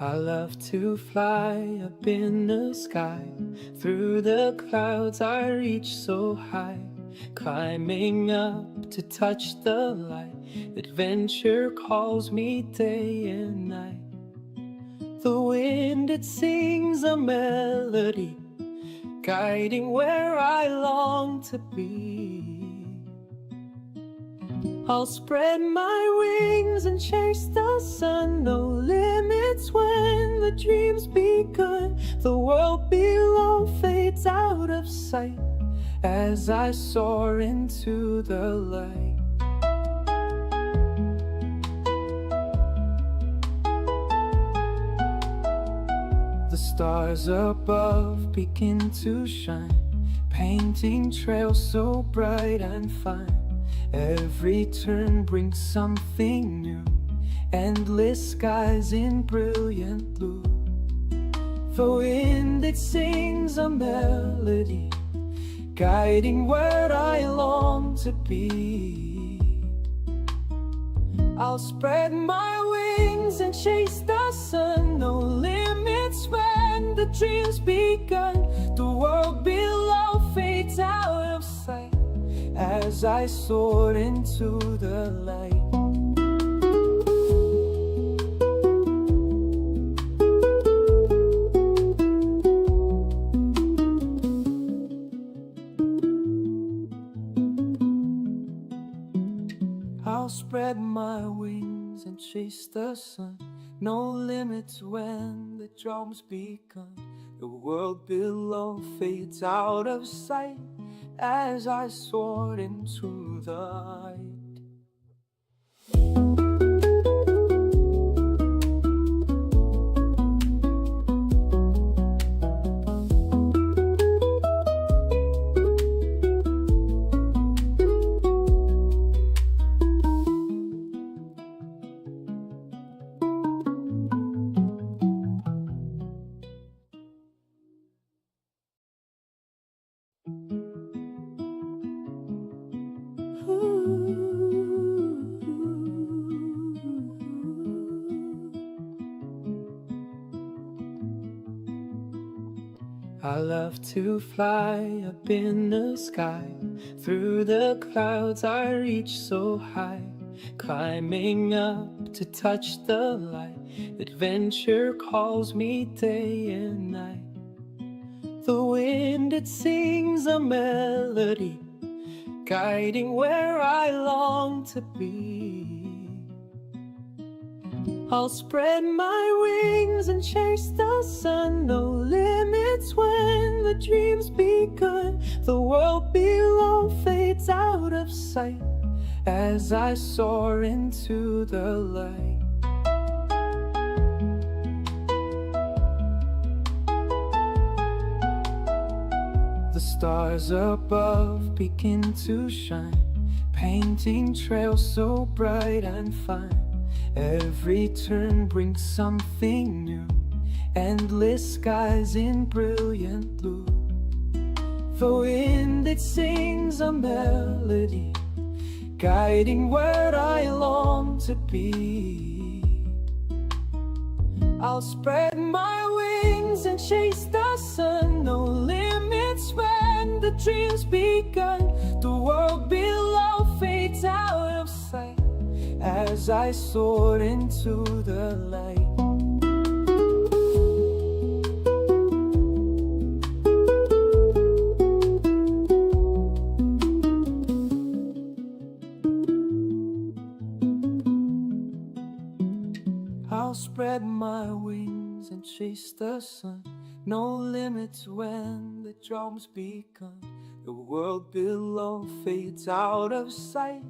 I love to fly up in the sky. Through the clouds I reach so high, climbing up to touch the light. Adventure calls me day and night. The wind, it sings a melody, guiding where I long to be. I'll spread my wings and chase the sun. No limits when the dream's begun. The world below fades out of sight as I soar into the light. The stars above begin to shine, painting trails so bright and fine. Every turn brings something new, endless skies in brilliant blue. The wind, it sings a melody, guiding where I long to be. I'll spread my wings and chase the sun. No limits when the dream's begun. The world below fades out of sight as I soar into the light. I'll spread my wings and chase the sun. No limits when the drum's begun. The world below fades out of sight as I soar into the light. I love to fly up in the sky. Through the clouds I reach so high, climbing up to touch the light. Adventure calls me day and night. The wind, it sings a melody, guiding where I long to be. I'll spread my wings and chase the sun. No limits when the dream's begun. The world below fades out of sight as I soar into the light. The stars above begin to shine, painting trails so bright and fine. Every turn brings something new, endless skies in brilliant blue. The wind, it sings a melody, guiding where I long to be. I'll spread my wings and chase the sun. No limits when the dream's begun. The world below fades out of sight as I soar into the light. I'll spread my wings and chase the sun. No limits when the drum's begun. The world below fades out of sight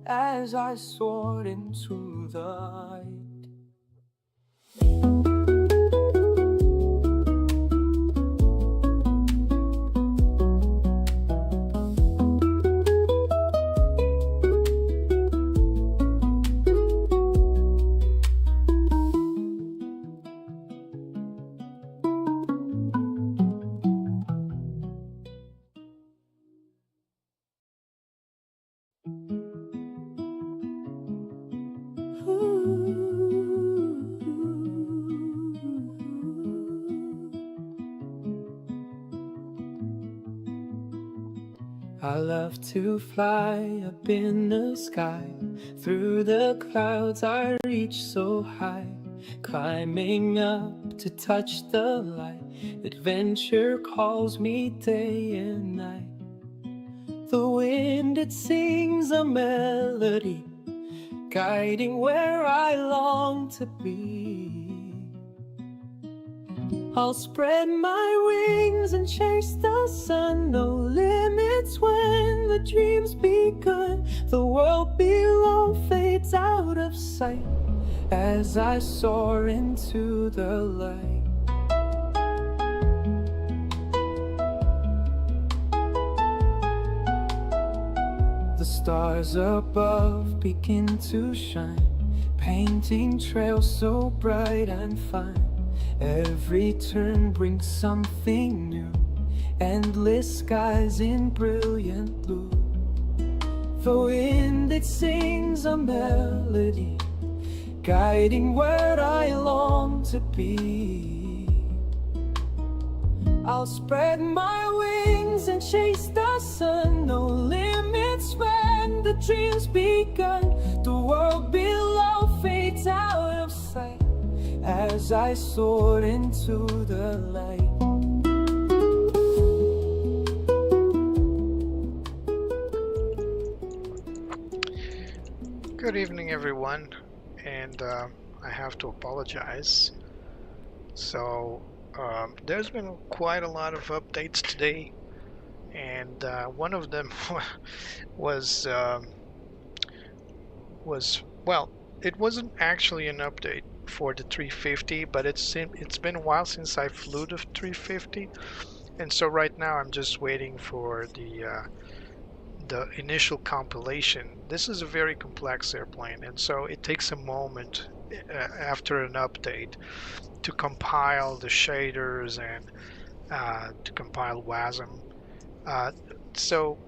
as I soared into the light. I love to fly up in the sky. Through the clouds I reach so high, climbing up to touch the light. Adventure calls me day and night. The wind, it sings a melody, guiding where I long to be. I'll spread my wings and chase the sun. No limits when the dream's begun. The world below fades out of sight as I soar into the light. The stars above begin to shine, painting trails so bright and fine. Every turn brings something new, endless skies in brilliant blue. The wind, it sings a melody, guiding where I long to be. I'll spread my wings and chase the sun. No limits when the dream's begun. The world below fades out of sight as I soar into the light. Good evening, everyone, and I have to apologize. So there's been quite a lot of updates today, and one of them was well, it wasn't actually an update for the 350, but it's been a while since I flew the 350, and so right now I'm just waiting for the initial compilation. This is a very complex airplane, and so it takes a moment after an update to compile the shaders and to compile WASM. So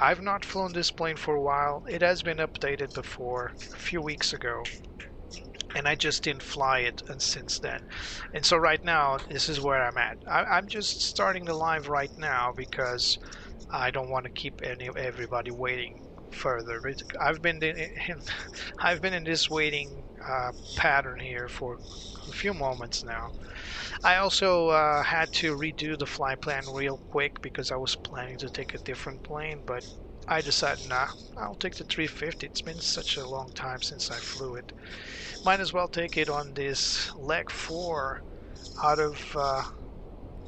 I've not flown this plane for a while. It has been updated before a few weeks ago, and I just didn't fly it since then. And so right now, this is where I'm at. I'm just starting the live right now because I don't want to keep everybody waiting further. I've been in this waiting pattern here for a few moments now. I also had to redo the flight plan real quick because I was planning to take a different plane, but I decided, nah, I'll take the 350. It's been such a long time since I flew it. Might as well take it on this leg 4 out of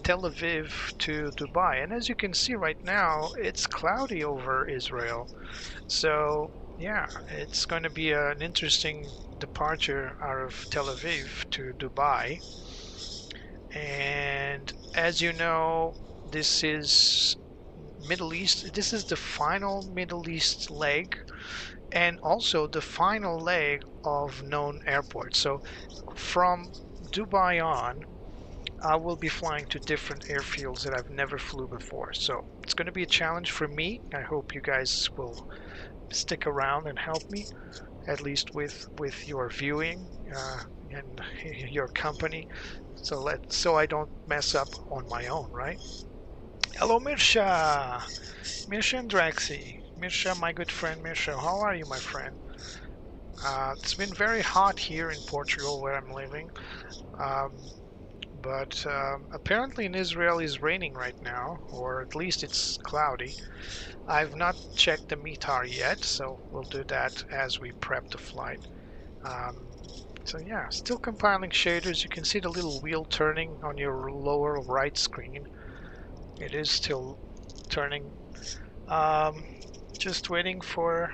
Tel Aviv to Dubai. And as you can see right now, it's cloudy over Israel. So yeah, it's going to be an interesting departure out of Tel Aviv to Dubai. And as you know, this is Middle East. This is the final Middle East leg, and also the final leg of known airports. So from Dubai on, I will be flying to different airfields that I've never flew before. So it's going to be a challenge for me. I hope you guys will stick around and help me, at least with your viewing and your company. So I don't mess up on my own, right? Hello, Mirsha! Mirsha and Draxi. Mirsha, my good friend Mirsha, how are you, my friend? It's been very hot here in Portugal where I'm living. But apparently in Israel it's raining right now, or at least it's cloudy. I've not checked the METAR yet, so we'll do that as we prep the flight. So yeah, still compiling shaders. You can see the little wheel turning on your lower right screen. It is still turning. Just waiting for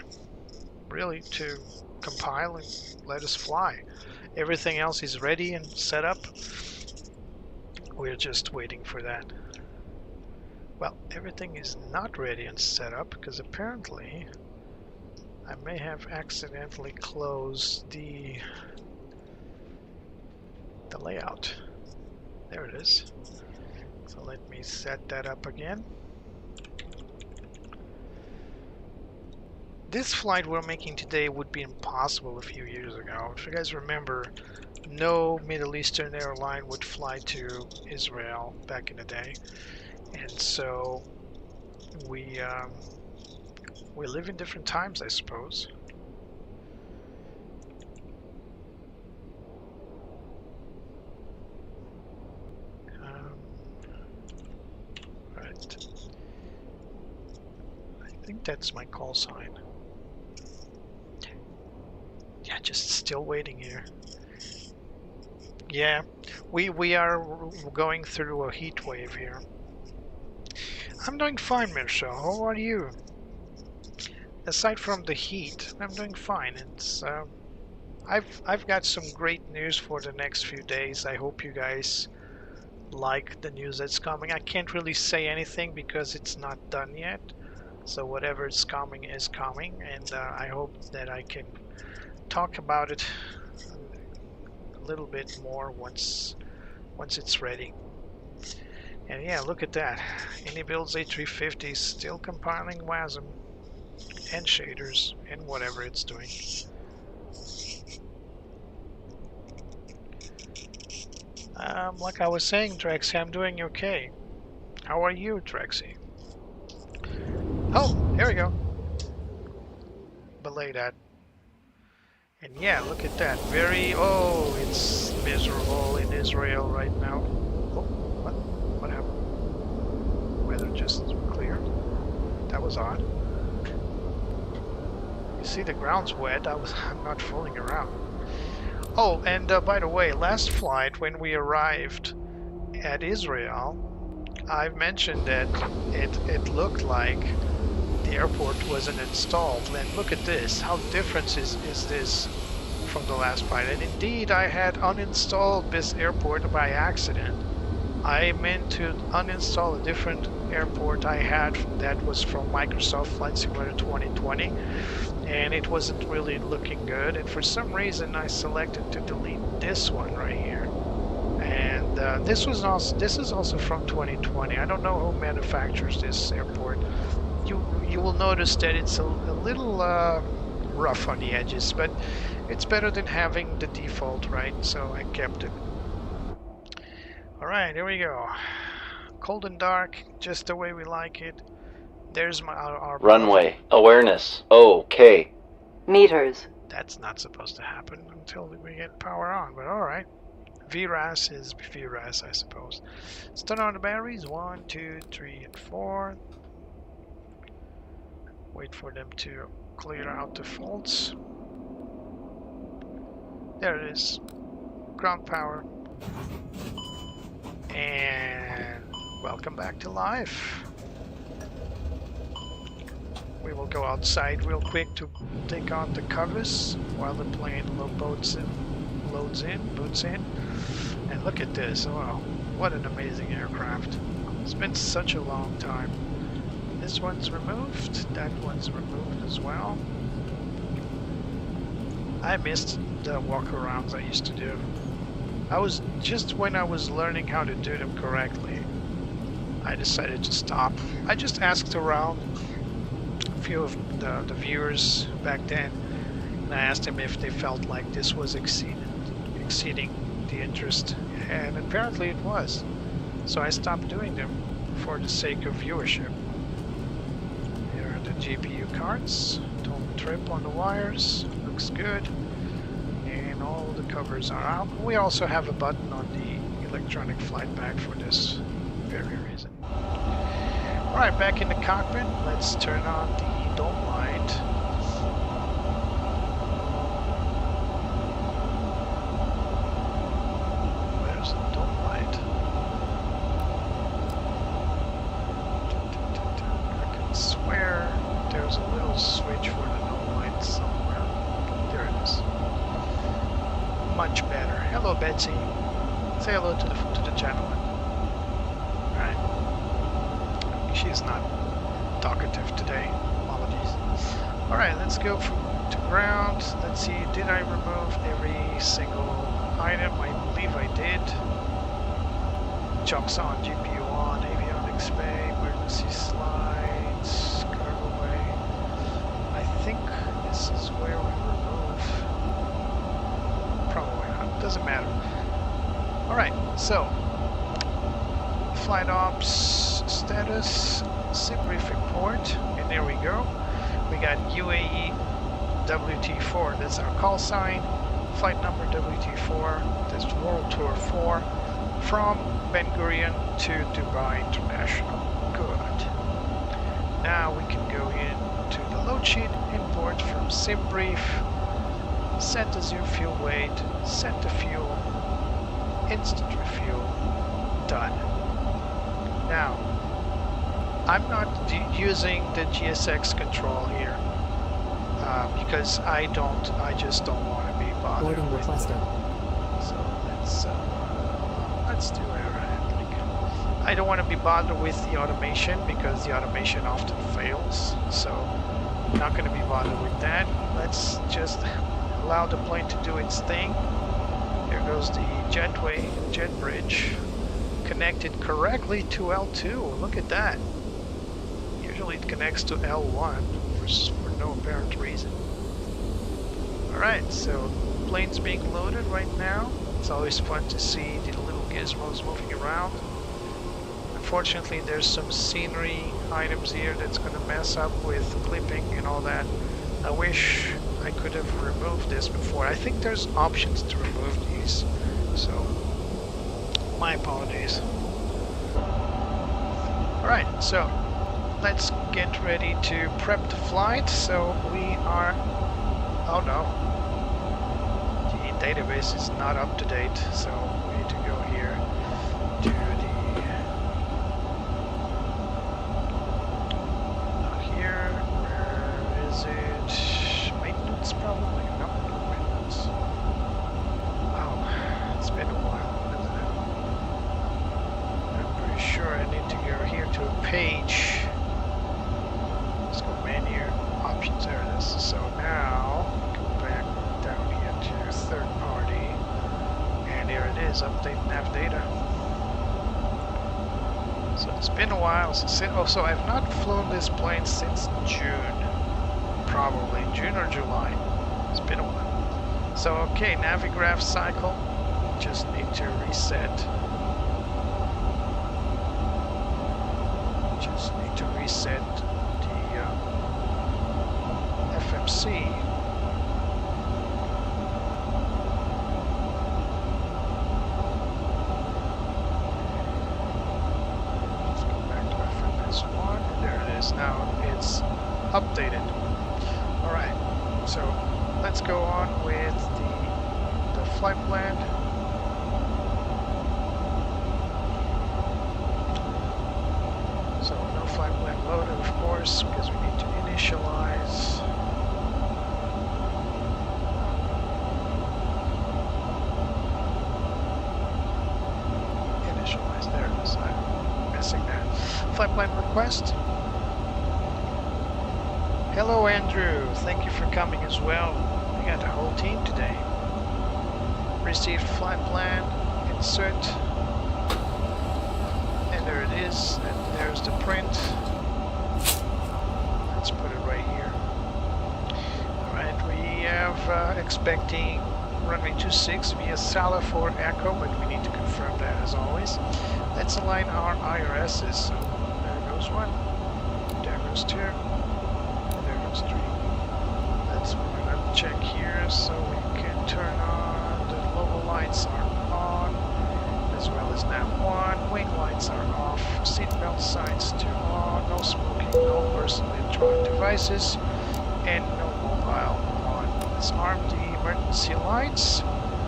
really to compile and let us fly. Everything else is ready and set up. We're just waiting for that. Well, everything is not ready and set up because apparently I may have accidentally closed the layout. There it is. So let me set that up again. This flight we're making today would be impossible a few years ago. If you guys remember, no Middle Eastern airline would fly to Israel back in the day. And so we live in different times, I suppose. Right. I think that's my call sign. Yeah, just still waiting here. Yeah, we are going through a heat wave here. I'm doing fine, Mirsha. How are you? Aside from the heat, I'm doing fine. It's I've got some great news for the next few days. I hope you guys like the news that's coming. I can't really say anything because it's not done yet. So whatever is coming, and I hope that I can talk about it a little bit more once it's ready. And yeah, look at that. Inibuilds A350 is still compiling WASM and shaders and whatever it's doing. Like I was saying, Drexy, I'm doing okay. How are you, Drexy? Oh, here we go. Belay that. And yeah, look at that. Oh, it's miserable in Israel right now. Oh, what happened? Weather just cleared. That was odd. You see the ground's wet. I'm not fooling around. Oh, and by the way, last flight when we arrived at Israel, I've mentioned that it looked like the airport wasn't installed. And look at this. How different is this from the last flight? And indeed, I had uninstalled this airport by accident. I meant to uninstall a different airport I had that was from Microsoft Flight Simulator 2020. And it wasn't really looking good, and for some reason I selected to delete this one right here. And this is also from 2020. I don't know who manufactures this airport. You will notice that it's a little rough on the edges, but it's better than having the default, right? So I kept it. All right, here we go. Cold and dark, just the way we like it. There's our runway awareness. Okay. Meters. That's not supposed to happen until we get power on, but all right. vRAAS is vRAAS, I suppose. Let's turn on the batteries. 1, 2, 3, and 4. Wait for them to clear out the faults. There it is. Ground power. And welcome back to life. We will go outside real quick to take on the covers while the plane boots in. And look at this. Wow, what an amazing aircraft. It's been such a long time. This one's removed. That one's removed as well. I missed the walk-arounds I used to do. When I was learning how to do them correctly, I decided to stop. I just asked around a few of the viewers back then, and I asked them if they felt like this was exceeding the interest, and apparently it was. So I stopped doing them for the sake of viewership. Here are the GPU cards, total trip on the wires, looks good, and all the covers are out. We also have a button on the electronic flight bag for this very reason. Alright, back in the cockpit, let's turn on the dome light. Where's the dome light? I can swear there's a little switch for the dome light somewhere. There it is. Much better. Hello, Betsy. Say hello to the gentleman. Alright. She's not talkative today. Apologies. Alright, let's go to ground. Let's see, did I remove every single item? I believe I did. Chocks on, GPU on, avionics bay, emergency slides, cargo bay. I think this is where we remove. Probably not. Doesn't matter. Alright, so flight ops status, Simbrief report, and there we go. We got UAE WT4, that's our call sign. Flight number WT4, that's World Tour 4, from Ben Gurion to Dubai International. Good. Now we can go into the load sheet, import from Simbrief, set the zero fuel weight, set the fuel, instant refuel, done. Now, I'm not using the GSX control here because I just don't want to be bothered. Boarding requested. So let's do aerodynamic. I don't want to be bothered with the automation because the automation often fails. So I'm not going to be bothered with that. Let's just allow the plane to do its thing. There goes the jet bridge, connected correctly to L2. Look at that. Usually it connects to L1 for no apparent reason. Alright, so plane's being loaded right now. It's always fun to see the little gizmos moving around. Unfortunately, there's some scenery items here that's going to mess up with clipping and all that. I wish I could have removed this before. I think there's options to remove these, so my apologies. Alright, so let's get ready to prep the flight. So we are... oh no, the database is not up to date, so we need to go here to the... not here, where is it? Maintenance probably? No, maintenance. Wow, it's been a while, isn't it? I'm pretty sure I need to go here to a page. Let's go menu, options, there it is. So now, go back down here to third party, and there it is, update nav data. So it's been a while since so I've not flown this plane since June, probably June or July. It's been a while. So okay, Navigraph cycle, just need to reset. Just need to reset the FMC. Let's go back to FMS1, and there it is. Now it's updated. Alright, so let's go on with the flight plan. So no flight plan loaded, of course, because we need to initialize. There it is. I'm missing that. Flight plan request. Hello Andrew, thank you for coming as well. We got the whole team today. Received flight plan, insert, and there it is, and there's the print. Let's put it right here. Alright, we have expecting runway 26 via Sala for Echo, but we need to confirm that as always. Let's align our IRSs. So there goes one, there goes two, and there goes three. Let's check here so we can turn on the logo lights are on, as well as nav 1, wing lights are off, seatbelt signs to on, no smoking, no personal electronic devices, and no mobile on. Let's arm the emergency lights,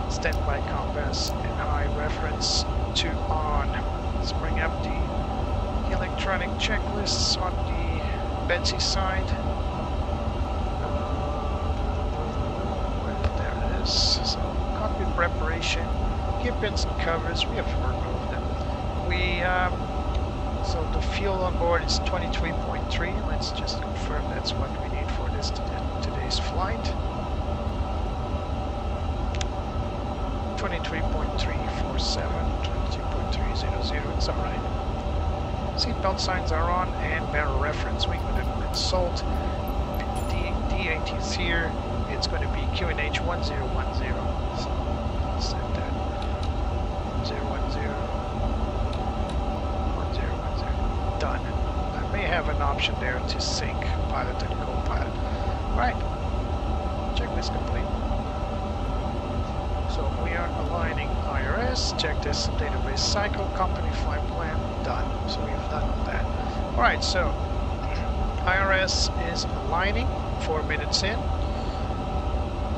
standby compass, and high reference to on. Let's bring up the electronic checklists on the Betsy side. There it is. So cockpit preparation, gear pins and covers, we have removed them. So the fuel on board is 23.3. Let's just confirm that's what we need for this today's flight. 23.347, 22.300, it's alright. Seatbelt signs are on, and barrel reference wing maneuver salt. D8 is here, it's going to be QNH 1010. So let's set that 1010. 1010. Done. I may have an option there to sync pilot and co-pilot. Right, checklist complete. So we are aligning IRS, check this database cycle, company flight plan, done. So we've done all that. Alright, so IRS is aligning 4 minutes in.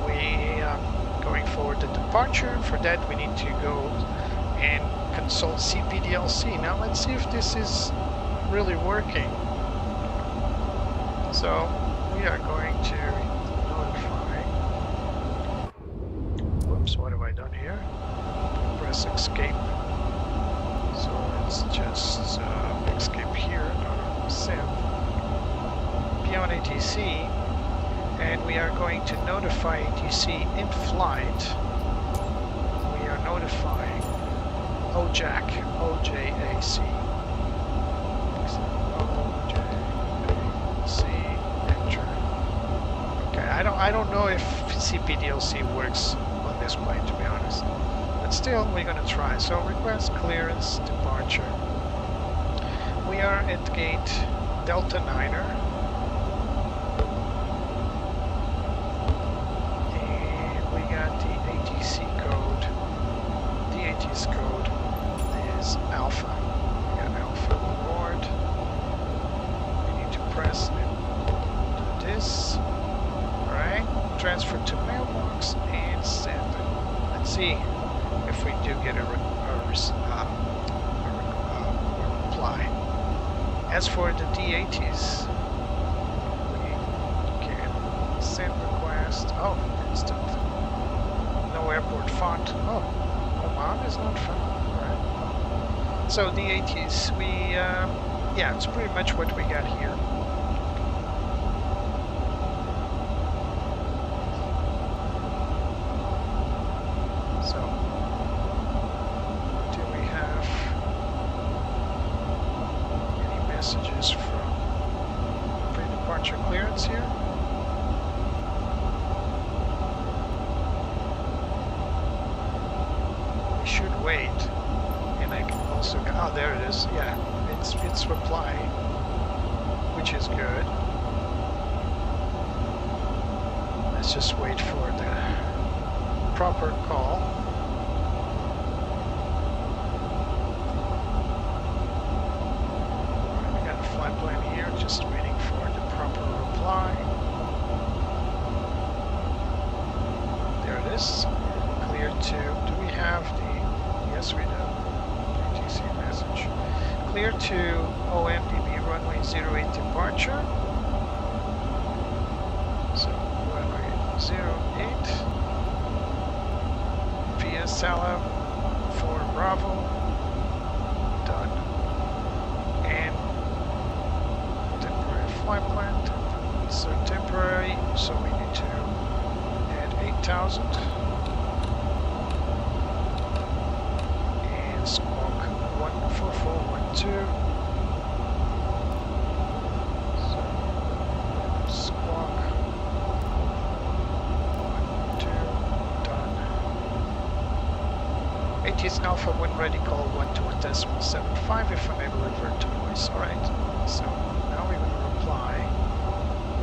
We going for the departure. For that we need to go and consult CPDLC. Now let's see if this is really working. So we are going to notify. Whoops, what have I done here? Press escape. So let's just escape here, sim, beyond ATC, and we are going to notify ATC in flight. We are notifying OJAC, OJAC. I don't know if CPDLC works on this plane, to be honest. But still, we're gonna try. So request clearance departure. We are at gate Delta Niner. And we got the ATC code. The ATC code is Alpha. We got Alpha on board. We need to press and do this. Transfer to mailbox and send. Let's see if we do get a reply. As for the D80s, we can send request. Oh, instant. No airport font. Oh, Oman is not found. Alright. So D80s, we yeah, it's pretty much what we got here. Reply, which is good. Let's just wait for the proper call. Alright, we got a flight plan here, just waiting for the proper reply. There it is. Clear to. Do we have the? Yes, we do. ATC message. Clear to OMDB runway 08 departure. So runway 08 via Salah for Bravo. Done. And temporary flight plan. So temporary. So we need to add 8,000. And squawk 14412. ATC Alpha when ready, call 121.75 if unable revert to voice. Alright, so now we're going to reply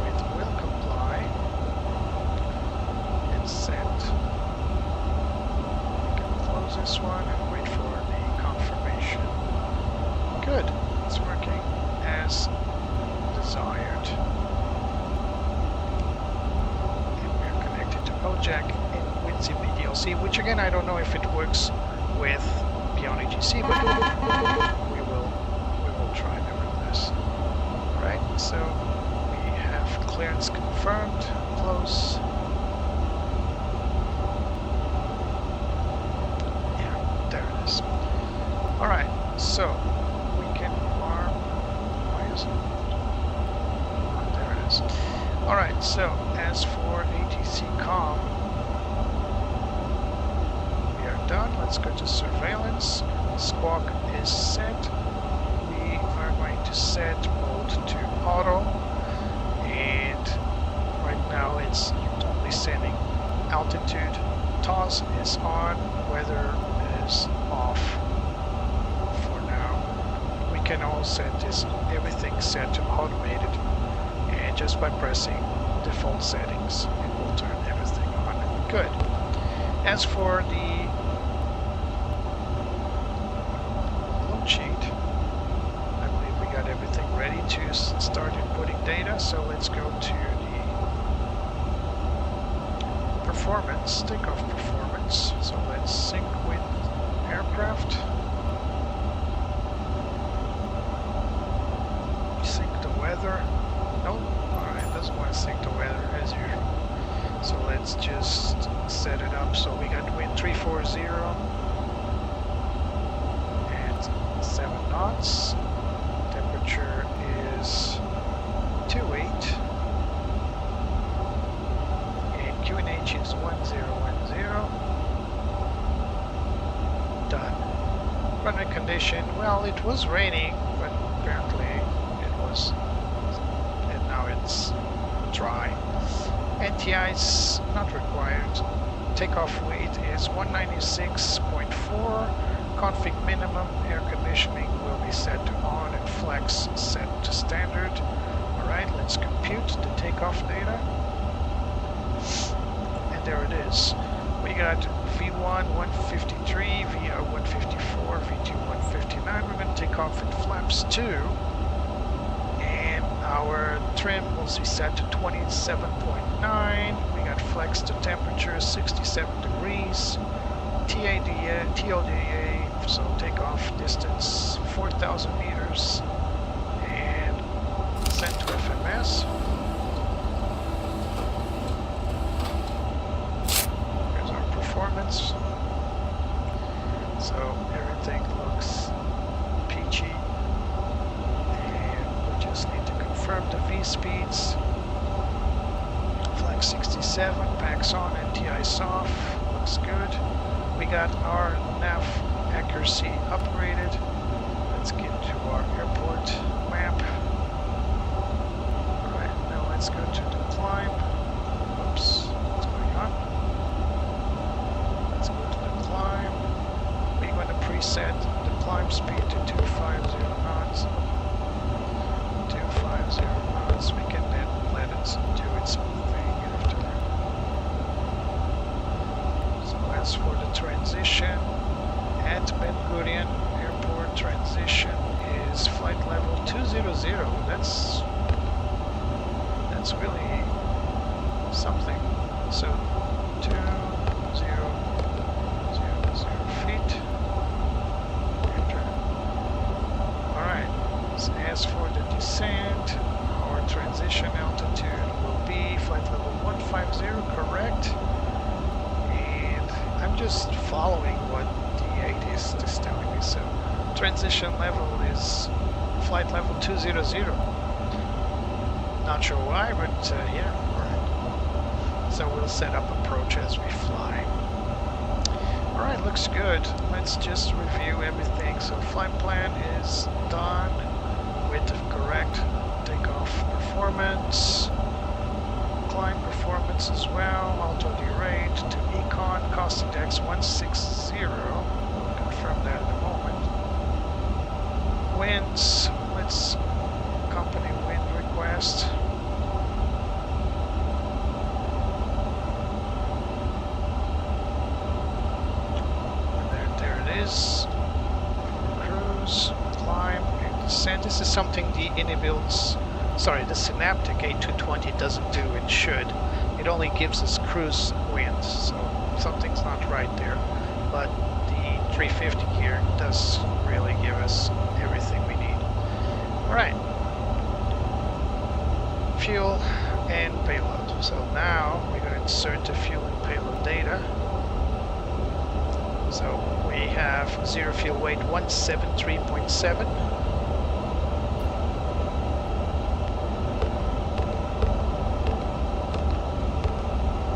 with will comply and send. We can close this one and wait for the confirmation. Good, it's working as desired. And we're connected to OJAC and with CPDLC, which again I don't know if it works with beyond ATC, but we will try nevertheless. Alright, so we have clearance confirmed, close. Yeah, there it is. Alright, so we can arm. Why is it? Oh, there it is. Alright, so as for ATC COM, done. Let's go to surveillance. Squawk is set. We are going to set mode to auto, and right now it's only setting altitude. TOS is on, weather is off for now. We can all set this everything set to automated, and just by pressing default settings it will turn everything on. Good. As for the load sheet, I believe we got everything ready to start inputting data, so let's go to the performance, takeoff performance. So let's sync with aircraft. Sync the weather. No, alright, doesn't want to sync the weather as usual. So let's just set it up. So we got wind 340 and 7 knots. Temperature is 28. And QNH is 1010. Done. Runway condition, well, it was raining, but apparently it was, and now it's dry. NTI is not required. Takeoff weight is 196.4. Config minimum, air conditioning will be set to on and flex set to standard. Alright, let's compute the takeoff data. And there it is. We got V1 153, VR 154, V2 159. We're going to take off at flaps 2. And our trim will be set to 27.9. We got flex to temperature 67 degrees. TODA, so takeoff distance 4,000 meters. And sent to FMS. Performance. So everything looks peachy, and we just need to confirm the V speeds. Flex 67, packs on, NTI's off, looks good. We got our nav accuracy upgraded. Let's get to our airport map. Alright, now let's go to the climb. Oops, what's going on? We're going to preset the climb speed to 250 knots. 250 knots. We can then let it do its own thing after. So as for the transition, at Ben Gurion Airport, transition is flight level 200. That's really something. So 20 feet. Enter. Alright, so as for the descent, our transition altitude will be flight level 150, correct? And I'm just following what the ATIS is telling me. So transition level is flight level 200. Not sure why, but yeah, alright. So we'll set up approach as we fly. Alright, looks good. Let's just review everything. So flight plan is done with the correct takeoff performance, climb performance as well, auto derate to econ, cost index 160. We'll confirm that in a moment. Winds, let's company wind request. Cruise, climb, and descent. This is something the Inibuilds, sorry, the Synaptic A220 doesn't do. It should. It only gives us cruise winds, so something's not right there. But the 350 here does really give us everything we need. Alright. Fuel and payload. So now we're going to insert the fuel and payload data. So we have zero fuel weight 173.7.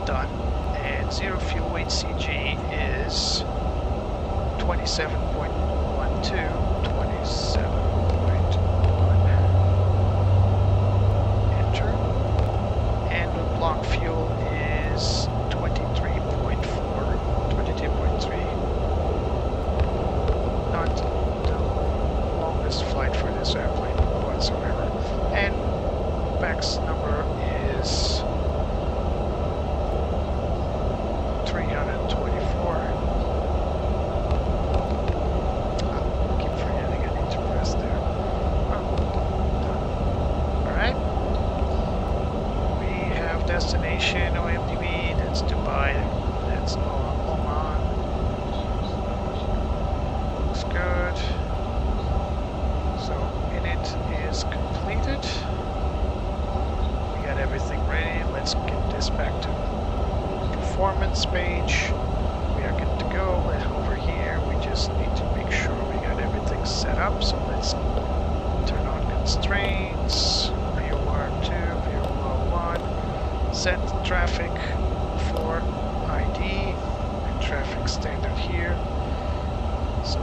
Done. And zero fuel weight CG is 27.12, 27.1. Enter. And the block fuel is 23.4, 22.3. Not the longest flight for this airplane whatsoever. GSX number is 324. I keep forgetting I need to press there. Alright. We have destination OMDB, that's Dubai, that's Oman. Looks good. So init is completed. We got everything ready. Let's get this back to performance page. We are good to go. And over here we just need to make sure we got everything set up. So let's turn on constraints, VOR2, VOR1, set traffic for ID and traffic standard here. So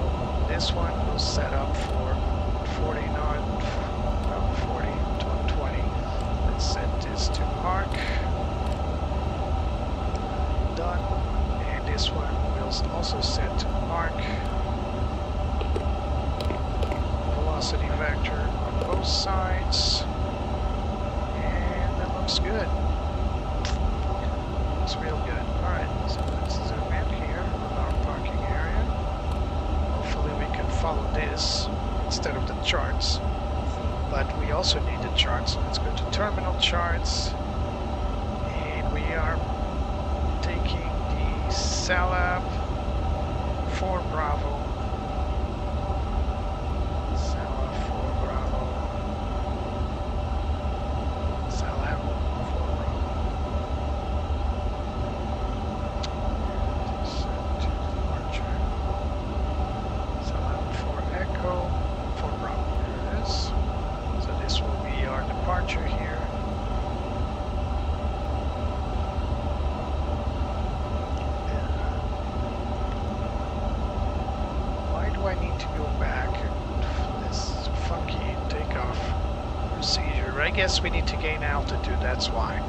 this one will set up for 40 knot, 40 to 120. Let's set this to arc. Done. And this one will also set to arc. Velocity vector on both sides. And that looks good. Looks real good. Alright, so let's zoom in here on our parking area. Hopefully we can follow this instead of the charts. But we also need the charts. So let's go to terminal charts. And we are taking the Salab for Bravo. Salab for Bravo. Salab for Bravo. Set to departure. Salab for Echo for Bravo. Here it is. So this will be our departure here. I need to go back and this funky takeoff procedure. I guess we need to gain altitude, that's why.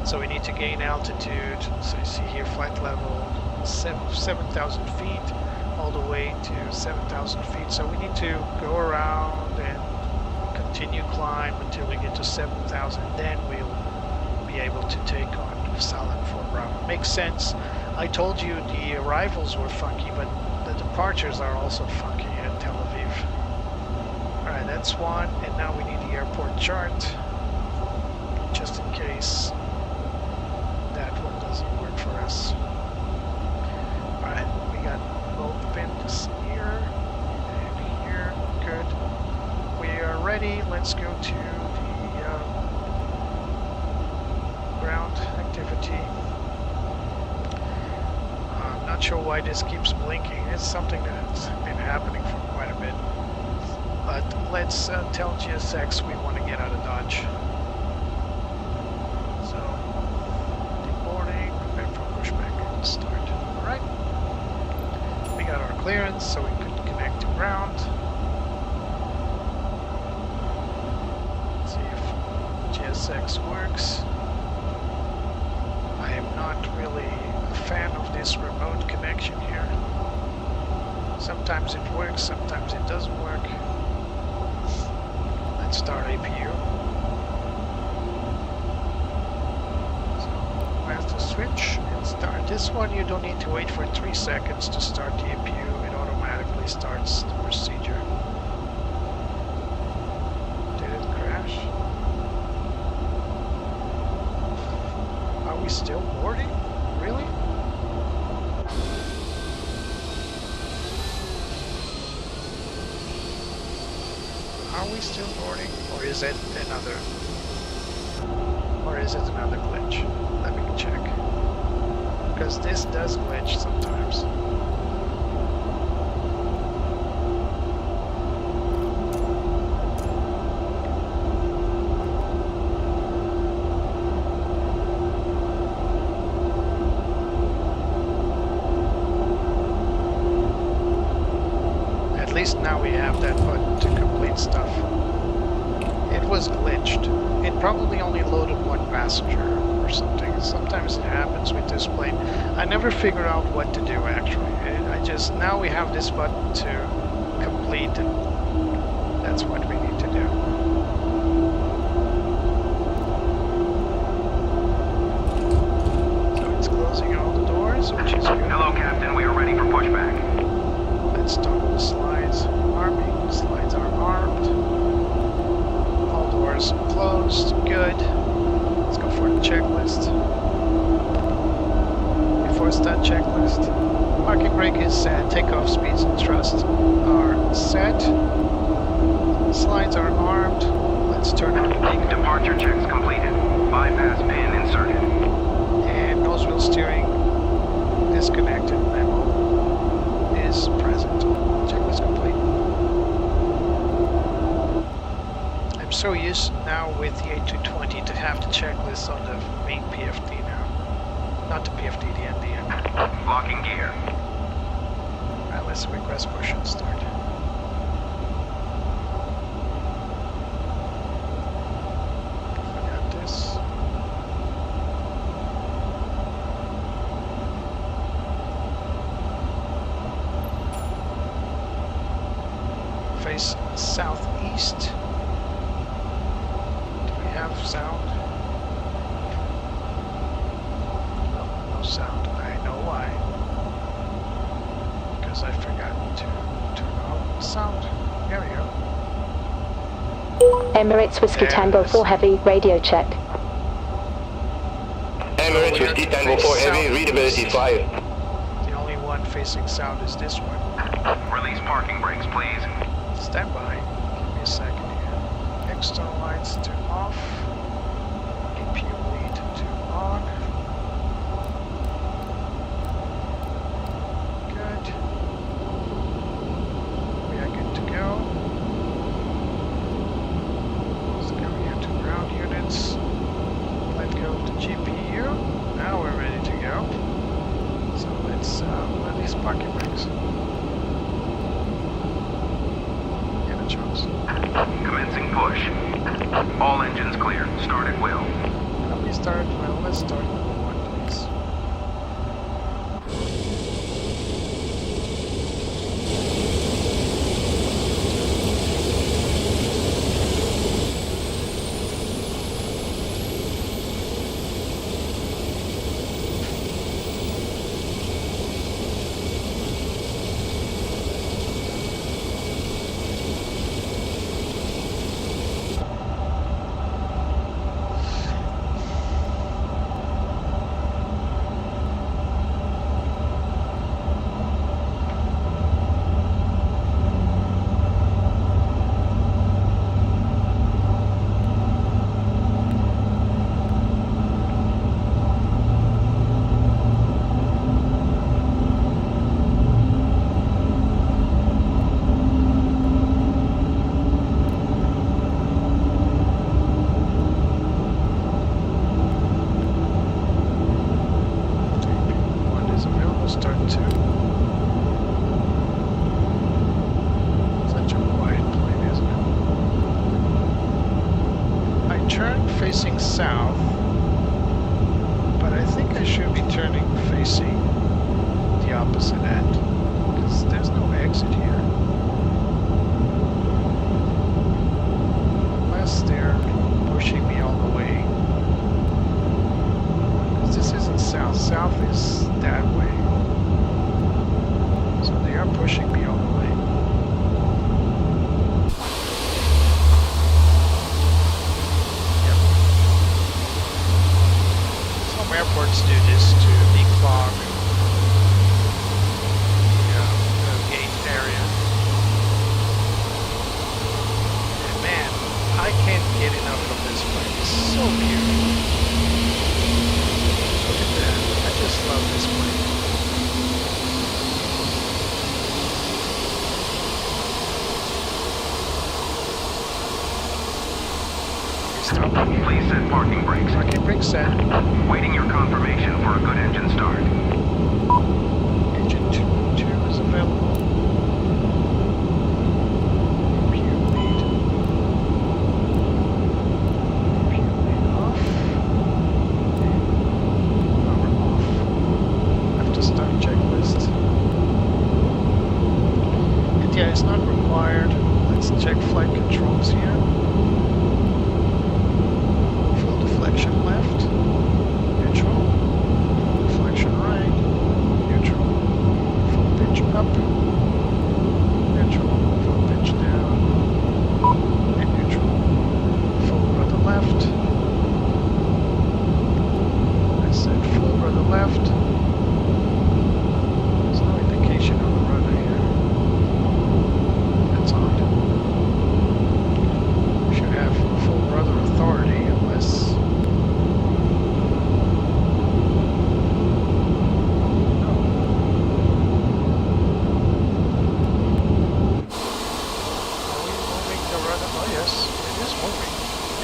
So we need to gain altitude. So you see here flight level 7,000 feet all the way to 7,000 feet. So we need to go around and continue climb until we get to 7,000. Then we'll be able to take on Salem for Bravo. Makes sense. I told you the arrivals were funky, but the departures are also funky at Tel Aviv. Alright, that's one, and now we need the airport chart, just in case that one doesn't work for us. Alright, we got both pins here and here, good. We are ready, let's go to the ground activity. Not sure why this keeps blinking. It's something that's been happening for quite a bit. But let's tell GSX we want to get out of Dodge. So, deboarding, prepare for pushback and start. Alright. We got our clearance, so we could connect to ground. Let's see if GSX works. I am not really a fan of this remote connection here. Sometimes it works, sometimes it doesn't work. Let's start APU. So, master switch and start. This one you don't need to wait for 3 seconds to start the APU. It automatically starts the procedure. Did it crash? Are we still boarding? Really? Are we still boarding? Or is it another glitch? Let me check. Because this does glitch sometimes. At least now we have that button to complete stuff. It was glitched. It probably only loaded one passenger or something. Sometimes it happens with this plane. I never figured out what to do actually. Now we have this button to complete and that's what we need to do. closed. Good. Let's go for the checklist. Before it's that checklist, parking brake is set. Takeoff speeds and thrust are set. Slides are armed. Let's turn on the beacon. Departure checks completed. Bypass pin inserted. And nose wheel steering disconnected. Memo is present. Checklist complete. I'm so used now with the A220 to have the checklist on the main PFD now. Not the PFD, the NDM. Locking gear. Alright, let's request push and start. Forgot this. Face southeast. Do we have sound? No, no sound. I know why. Because I forgot to turn on the sound. There we go. Emirates Whiskey There Tango it is. 4 Heavy, radio check. Emirates we have Whiskey to Tango face 4 Heavy, southeast. readability 5. The only one facing south is this one. Release parking brakes, please. Stand by. Give me a second here. External lights to off. APU lead to on. Good. We are good to go. Let's go here to ground units. Let go of the GPU. Now we're ready to go. So let's release parking brakes. Give a chance. Commencing push. All engines clear. Start at will. Let me start. Well, let's start number one, please. One is available. Start two. Such a quiet plane, isn't it? I turned facing south, but I think I should be turning facing the opposite end, because there's no exit here. Unless they're pushing me all the way. Because this isn't south. South is that way. So they are pushing me all the way. Yep. Some airports do this to declog the gate area. And man, I can't get enough of this plane. It's so beautiful. Look at that. I just love this plane. Stop. Please set parking brakes. Parking brake set. Waiting your confirmation for a good engine start. Engine 2 is available. APU lead. APU lead off. Power off. Have to start checklist. And yeah, it's not required. Let's check flight controls here. Full deflection left. Neutral. Deflection right. Neutral.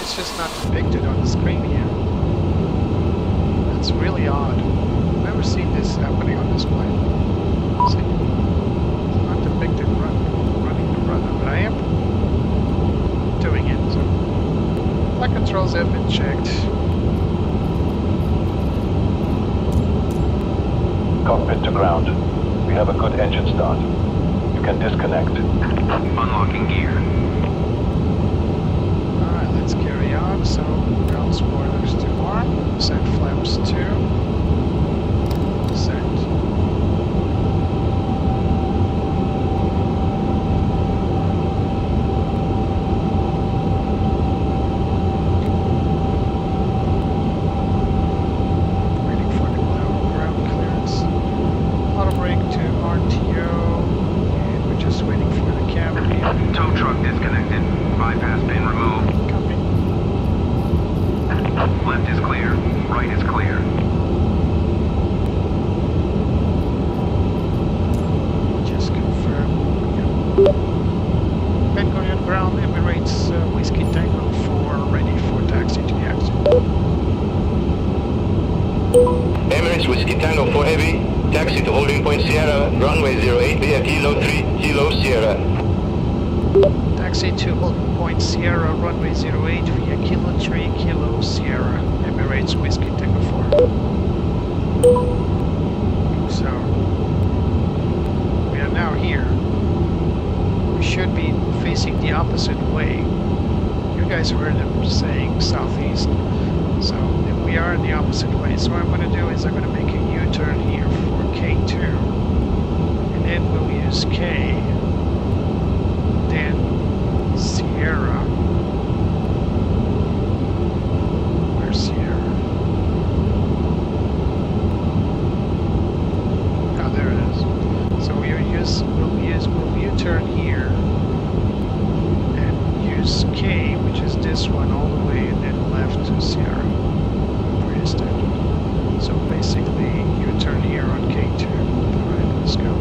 it's just not depicted on the screen here. That's really odd. I've never seen this happening on this plane. See? It's not depicted running the rudder, but I am doing it. So flight controls have been checked. Cockpit to ground. We have a good engine start. You can disconnect. Unlocking gear. Alright, let's carry on. So, ground spoilers to arm. Set flaps to. Set. Waiting for the ground clearance. Auto brake to RTO. And we're just waiting for the cabin here. Tow truck disconnected. Bypass pin removed. Copy. Left is clear. Right is clear. Just confirm. Yep. Ben Gurion ground, Emirates Whiskey Tango 4, ready for taxi to the exit. Emirates Whiskey Tango 4 Heavy, taxi to holding point Sierra, runway 08 via Kilo 3, Kilo Sierra. Taxi to holding point Sierra, runway 08 via Kilo 3, Kilo Sierra, Emirates Whiskey Tango 4. So, we are now here. We should be facing the opposite way. You guys heard them saying southeast. So, if we are in the opposite way, so what I'm going to do is I'm going to make a U-turn here for K2. And then we'll use K. Then Sierra. Where's Sierra? Oh, there it is. So we'll U-turn here and use K, which is this one, all the way, and then left to Sierra. Pretty standard. So basically, U-turn here on K2. Alright, let's go.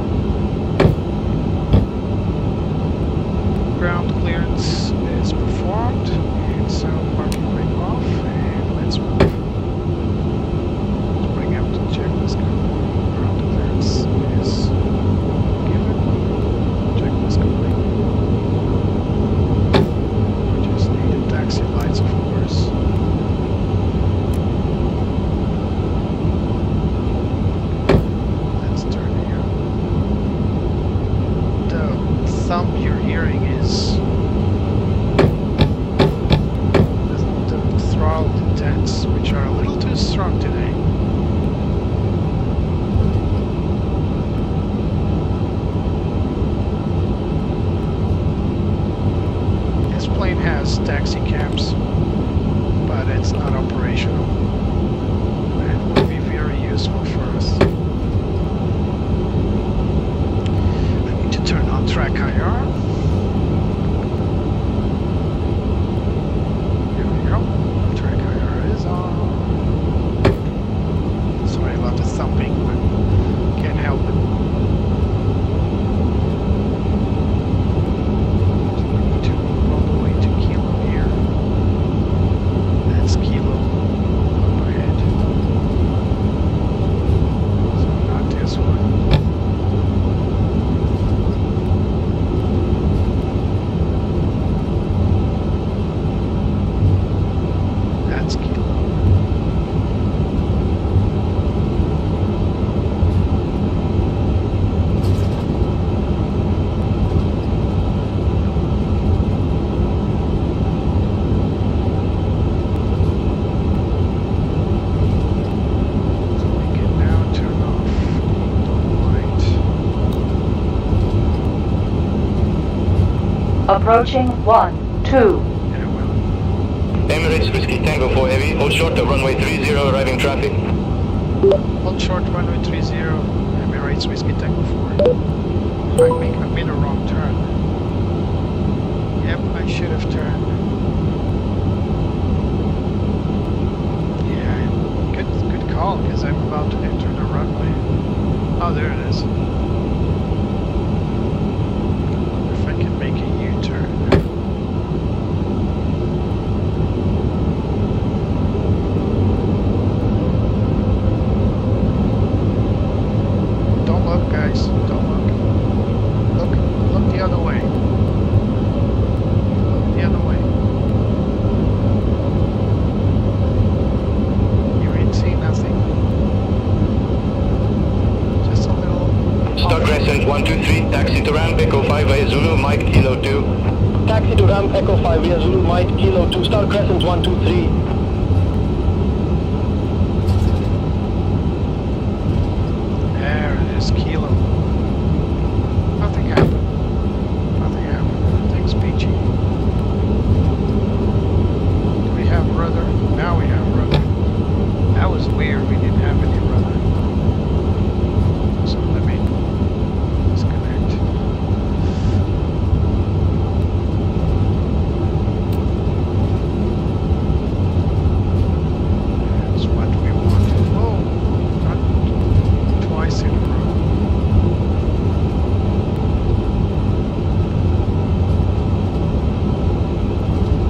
Ground clearance is performed, and so parking brake off, and let's move. Let's bring up the checklist. Ground clearance is given. Checklist complete. We just need the taxi lights, of course. Let's turn here. The thump you're hearing is the throttle intents, which are a little too strong today. This plane has taxi cams, but it's not operational. It would be very useful for us. I need to turn on track IR. Here we go. Track IR is on. Sorry about the thumping, but can't help it. So we need to move all the way to Kilo here. That's Kilo up ahead. So not this one. That's Kilo. So we can now turn off the light. Approaching 1, 2. Yeah, well, Emirates Whiskey Tango 4 Heavy, hold short of runway 30, arriving traffic. hold short runway 30, Emirates Whiskey Tango 4. I made a wrong turn. Yep, I should have turned. Yeah, good call, because I'm about to enter the runway. Oh, there it is. If I can make a U-turn. to ramp Echo 5 via Zulu, Mike Kilo 2. Taxi to ramp Echo 5 via Zulu Mike Kilo 2, Star Crescent 123. There it is, Kilo. Nothing happened. Nothing happened. Everything's peachy. Do we have rudder? Now we have rudder. That was weird. We didn't have any rudder. So let me disconnect. That's what we wanted. Whoa! Not twice in a row.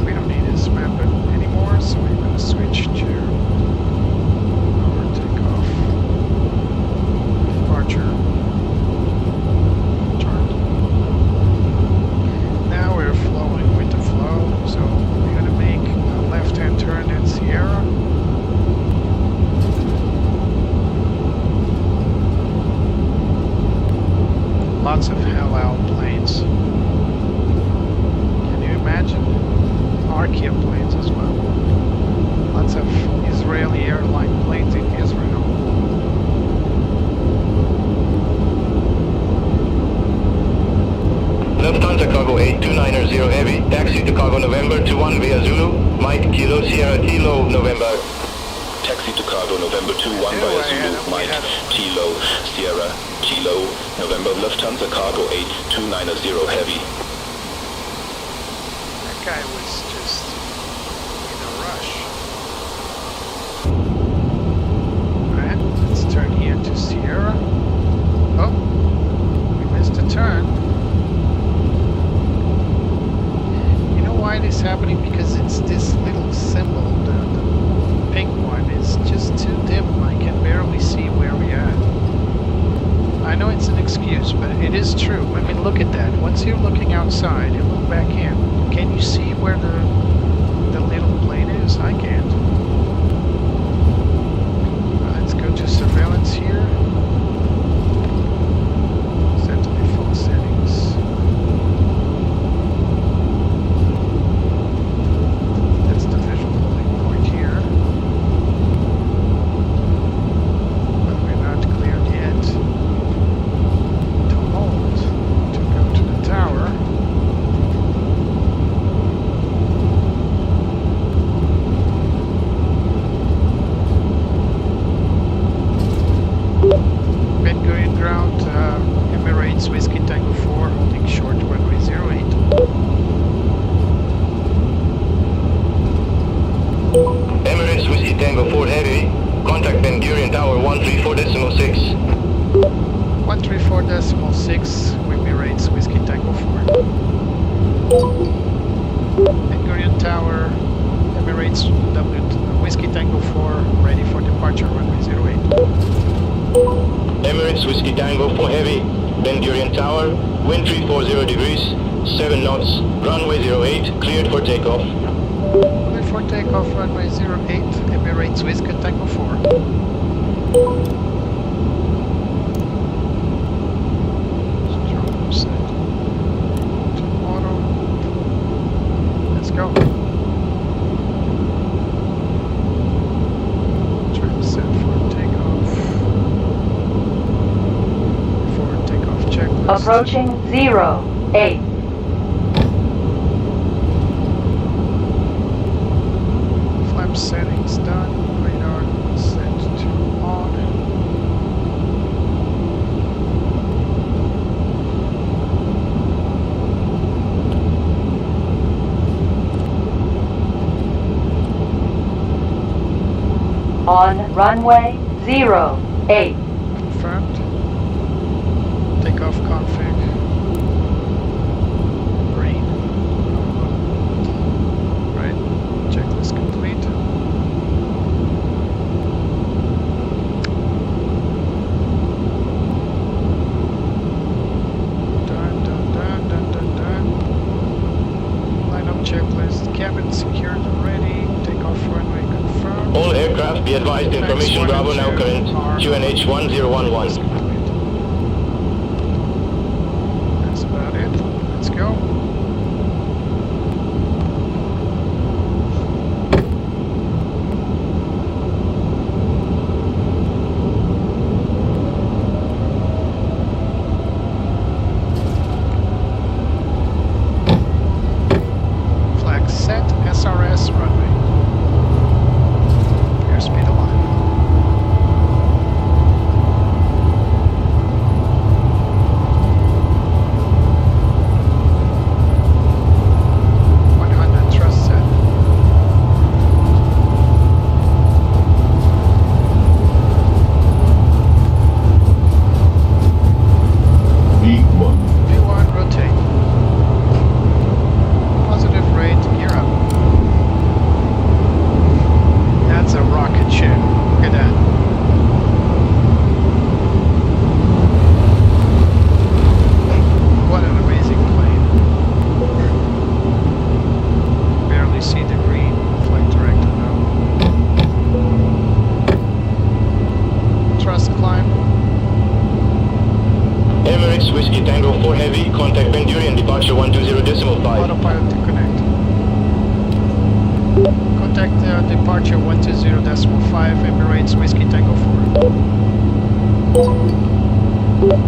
We don't need this map anymore, so we're going to switch to our takeoff, departure, chart. Now we're flowing with the flow, so we're going to make a left-hand turn in Sierra. Lots of halal planes. Can you imagine? Arkia planes as well. Lots of Israeli airline planes in Israel. Lufthansa Cargo 8290 Heavy, taxi to Cargo November 21 via Zulu, Mike Kilo Sierra Kilo November. Taxi to Cargo November 21 via Zulu Mike Kilo Sierra Kilo November Lufthansa Cargo 8290 Heavy. That guy was just in a rush. Alright, let's turn here to Sierra. Oh, we missed a turn. You know why this is happening? Because it's this little symbol, the pink one, is just too dim. I can barely see where we are. I know it's an excuse, but it is true. I mean, look at that. Once you're looking outside and look back in, can you see where the little plane is? I can't. Let's go to surveillance here. Set to default settings. That's the visual holding point here. But we're not cleared yet to hold, to go to the tower. Ben Gurion ground, Emirates Whiskey Tango 4, holding short runway 08. Emirates Whiskey Tango 4 Heavy, contact Ben Gurion Tower 134.6. 134.6, Emirates Whiskey Tango 4. Ben Gurion Tower, Emirates Whiskey Tango 4, ready for departure runway 08. Emirates Whiskey Tango 4 Heavy, Ben Gurion Tower, wind 340 degrees, 7 knots, runway 08, cleared for takeoff. Cleared for takeoff runway 08, Emirates Whiskey Tango 4. Strobe set to auto. Let's go. Trim set for takeoff. For takeoff checklist. Approaching 08. Flap settings done. Radar set to on. On runway 08. Confirmed. Takeoff config. Green. Right. Checklist complete. Done. Line up checklist. Cabin secured and ready. Takeoff runway confirmed. All aircraft be advised information Bravo now current, QNH 1011. Departure 120.5, Emirates Whiskey Tango 4.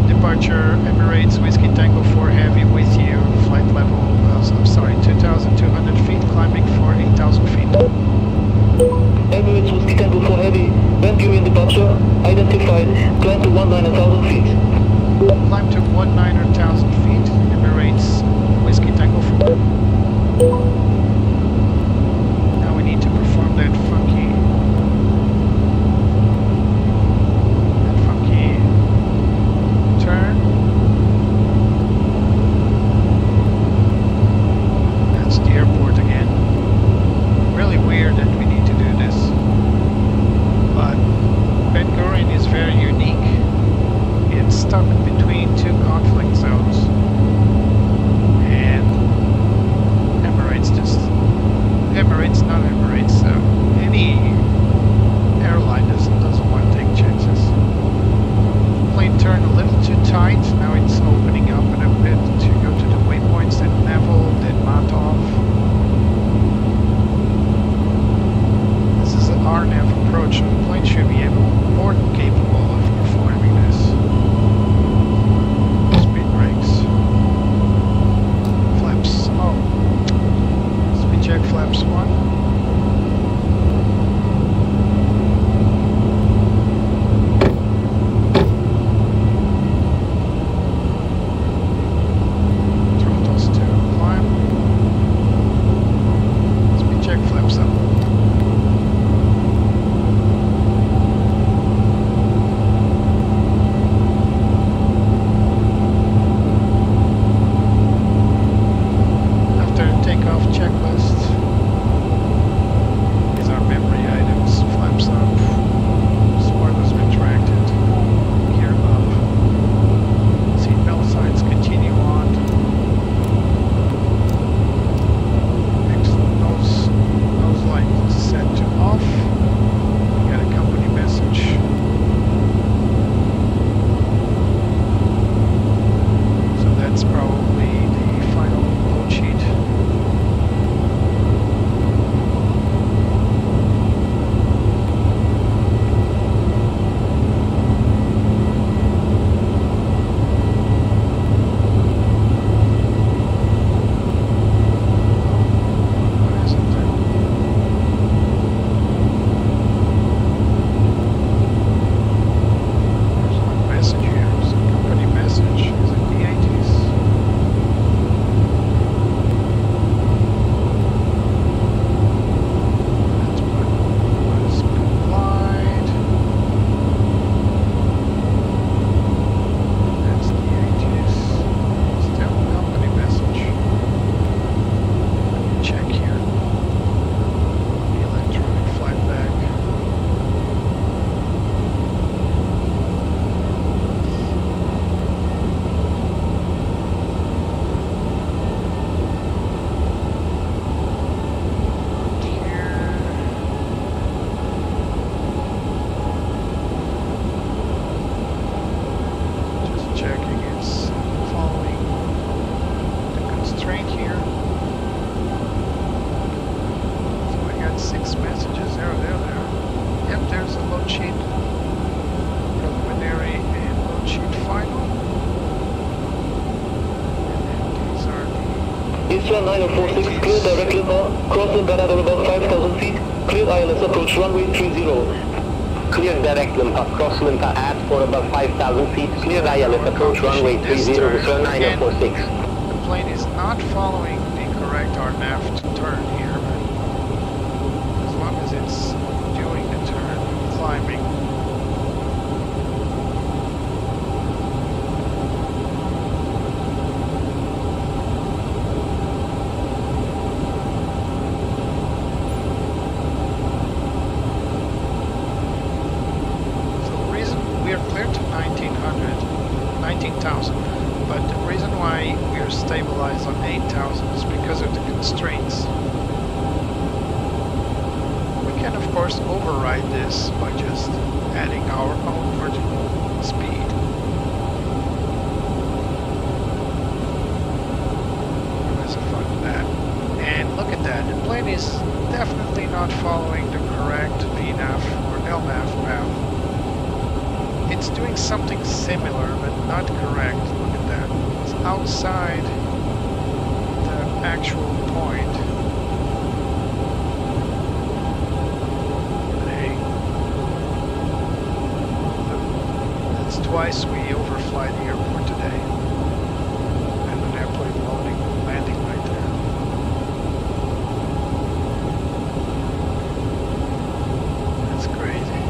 Departure Emirates Whiskey Tango 4 Heavy with you, flight level, I'm sorry, 2,200 feet, climbing for 8,000 feet. Emirates Whiskey Tango 4 Heavy, when during departure, identified, climb to 19,000 feet. Climb to 19,000 feet, Emirates Whiskey Tango 4. Now we need to perform that funky turn. That's the airport again. Really weird that we need to do this. But Ben Gurion is very unique. It's stuck between two conflict zones. And Emirates, not Emirates, any airline doesn't want to take chances. Plane turned a little too tight, now it's opening up a bit to go to the waypoints at Neville, then Matov. This is an RNAV approach, so the plane should be more than capable of performing this. Speed brakes. Flaps, speed check flaps 1. Isra 9046, clear directly north, crossing Canada about 5,000 feet, clear ILS approach runway 30. Clear direct Limpa, cross Limpa at for about 5,000 feet, clear ILS approach runway 30, Isra 9046. The plane is not following the correct RNAV turn here, but as long as it's doing the turn, climbing. But the reason why we are stabilized on 8,000 is because of the constraints. We can of course override this by just adding our own vertical speed. That's a fun that. And look at that, the plane airplane is definitely not following the correct VNAV or LNAV path. It's doing something similar, but not correct. Look at that. It's outside the actual point. Hey. That's twice we overfly the airport today. And an airplane landing right there. That's crazy.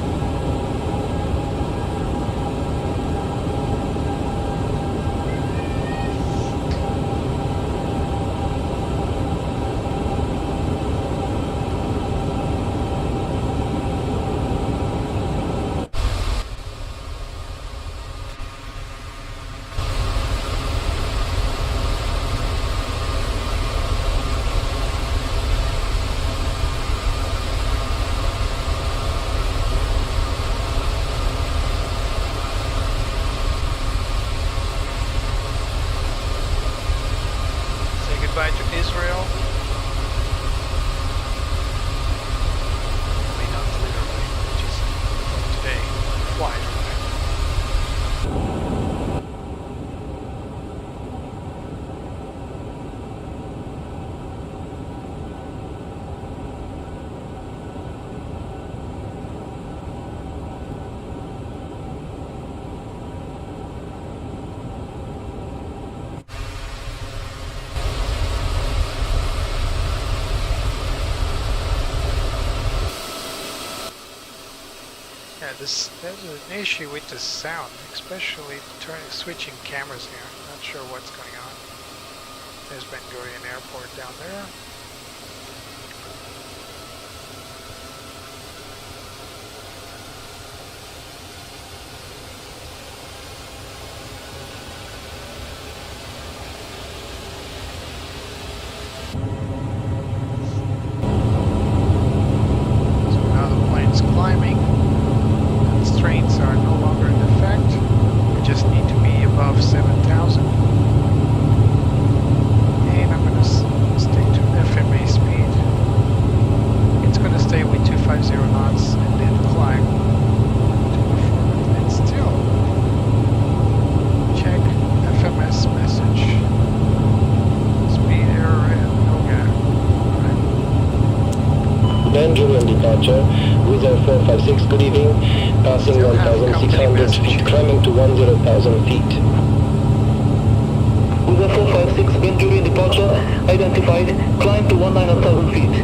Goodbye to Israel. I mean, not literally, just from today. Fly from there. Yeah, there's an issue with the sound, especially switching cameras here. Not sure what's going on. There's Ben Gurion Airport down there. So now the plane's climbing. Trains are no longer in effect. We just need to be above 7,000. And I'm going to stay to FMA speed. It's going to stay with 250 knots and then climb to performance. And still, check FMS message. Speed error and okay. Alright. Ben Gurion departure, Wizard 456, good evening, passing 1,600 feet, climbing to 10,000 feet. Wizard 456, Ben Gurion departure, identified, climb to 19,000 feet.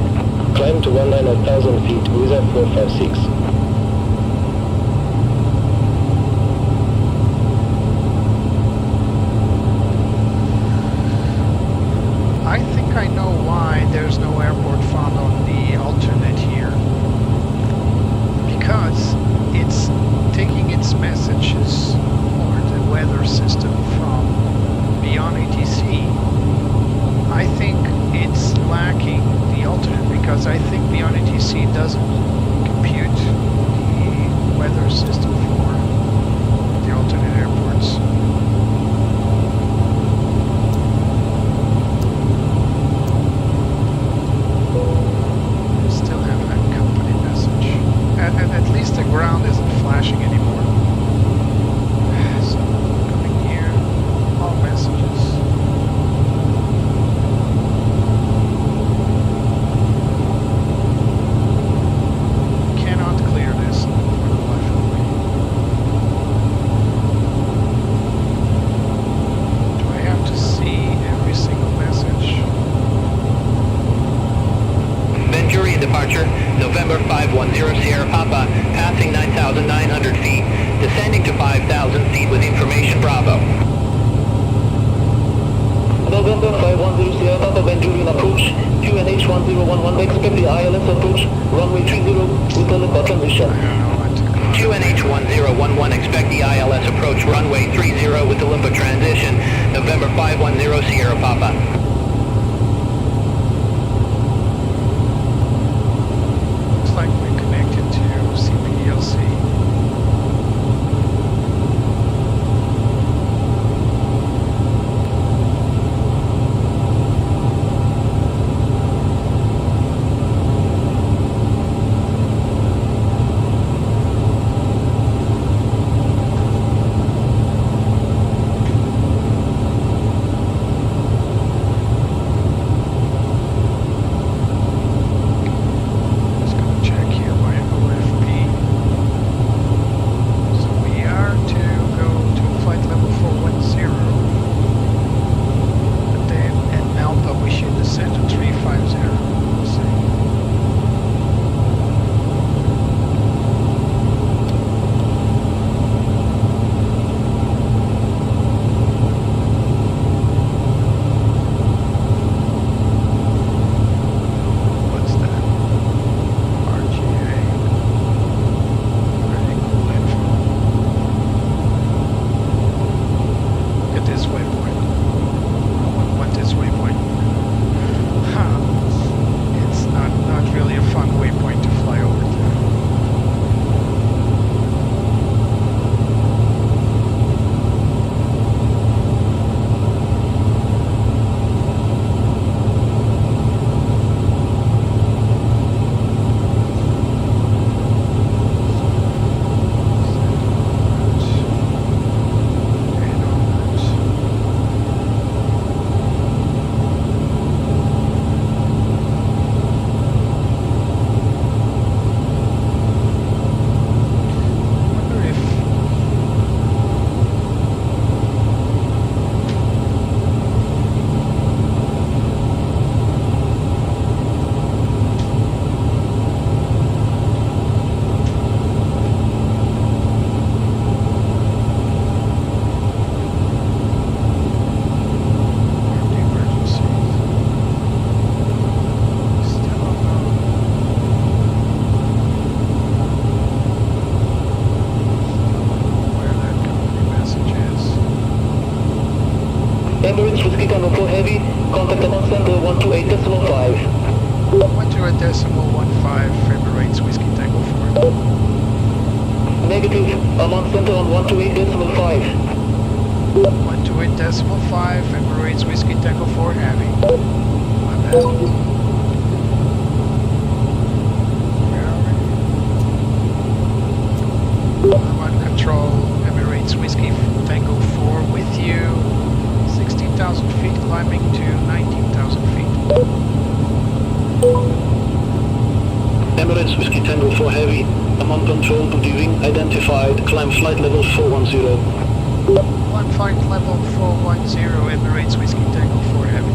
Climb to 19,000 feet, Wizard 456. I think I know why there's no airport found on the alternate here. Because it's taking its messages or the weather system from beyond ATC. I think it's lacking the alternate because I think beyond ATC doesn't compute the weather system for the alternate airports. Still have that company message. And at least the ground isn't flashing anymore. So, coming here, all messages. Cannot clear this for the life of me. Do I have to see every single message? Ben Gurion departure, November 510 Sierra Papa, passing 9,900 feet, descending to 5,000 feet with information Bravo. November 510 Sierra Papa, Ben Gurion approach, QNH 1011, expect the ILS approach, runway 30 with the limbo transition. QNH 1011, expect the ILS approach, runway 30 with the limbo transition, November 510 Sierra Papa. Looks like we're connected to CPLC. Tango 4 Heavy, contact Amount Center 128.5. 128.15, Emirates Whiskey Tango 4. Negative, Amount Center on 128.5. 128.5, Emirates Whiskey Tango 4 Heavy. My bad. Where are we? I'm on control, Emirates Whiskey Tango 4 with you. 16,000 feet climbing to 19,000 feet. Emirates Whiskey Tango 4 Heavy, amount control to the wing identified, climb flight level 410. One flight level 410, Emirates Whiskey Tango 4 Heavy.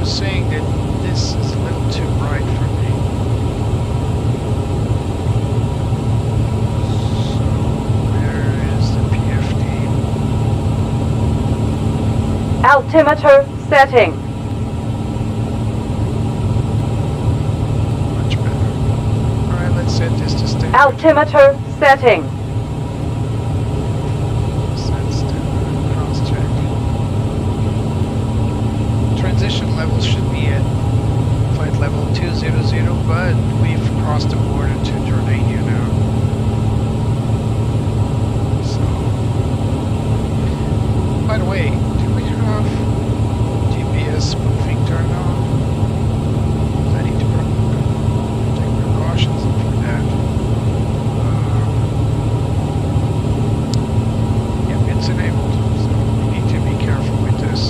Saying that this is a little too bright for me. So where is the PFD? Altimeter setting. Much better. Alright, let's set this to standard. Altimeter setting. Set standard. Cross check. Transition levels should be at flight level 200, but we've crossed the border to Jordania now. So, by the way, do we have GPS spoofing turned on? I need to take precautions for that. Yep, it's enabled, so we need to be careful with this.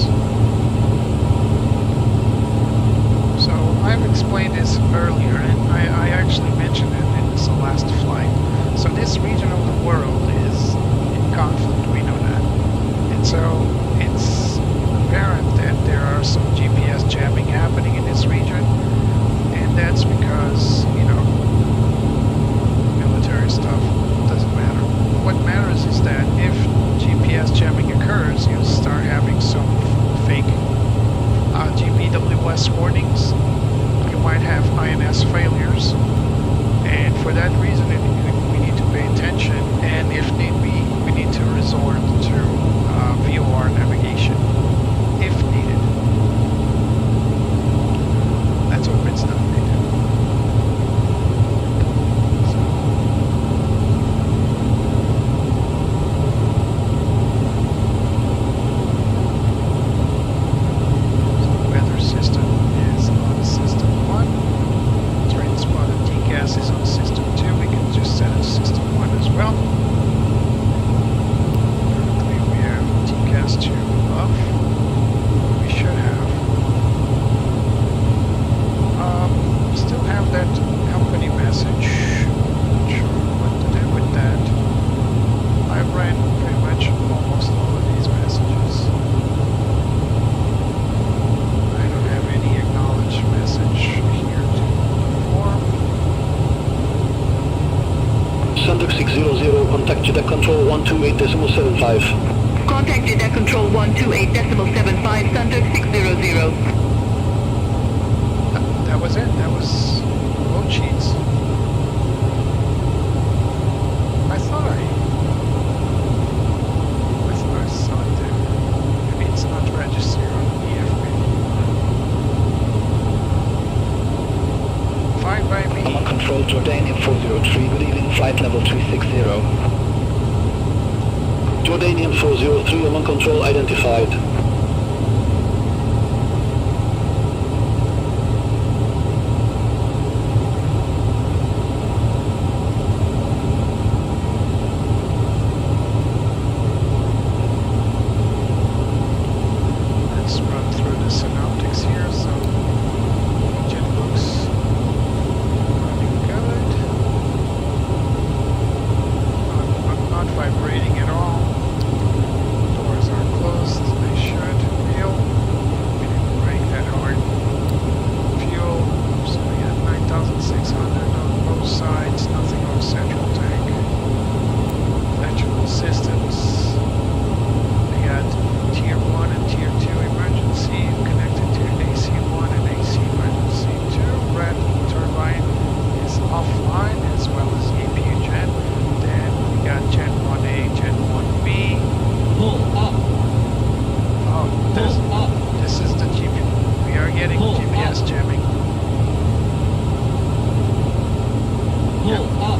So I've explained this earlier, and I actually mentioned it in this last flight. So this region of the world is in conflict, we know that. And so it's apparent that there are some GPS jamming happening in this region, and that's because, you know, military stuff doesn't matter. What matters is that if GPS jamming occurs, you'll start having some fake GPWS warnings. You might have INS failures, and for that reason we need to pay attention, and if need be we need to resort to VOR navigation if needed. Let's hope it's not needed. Weather system is on system 1. Train spotter TCAS is on system 2. We can just set it to system 1 as well. Currently we have TCAS 2 off. We should have. Still have that company message. Not sure what to do with that. I ran pretty much almost all of these messages. I don't have any acknowledged message here to perform. Center 600, contact JEDEC Control 128.75. Contact JEDEC Control 128.75, Center 600. That was it. That was load sheets. I thought I saw it there. Maybe it's not registered on the EFB. Fine by me. Amount control Jordanian 403, good evening, flight level 360. Jordanian 403, amount control identified. vibrating at all. Doors are closed. They should feel. We didn't brake that hard. Fuel. So we got 9,600 on both sides. Nothing on central tank. Electrical systems. We got Tier 1 and Tier 2 emergency connected to AC1 and AC emergency 2. Red turbine is offline as well as APU gen. Then we got Gen 1A, Gen 1B. Pull up. Oh, this is the GPS. We are getting GPS jamming. Pull up.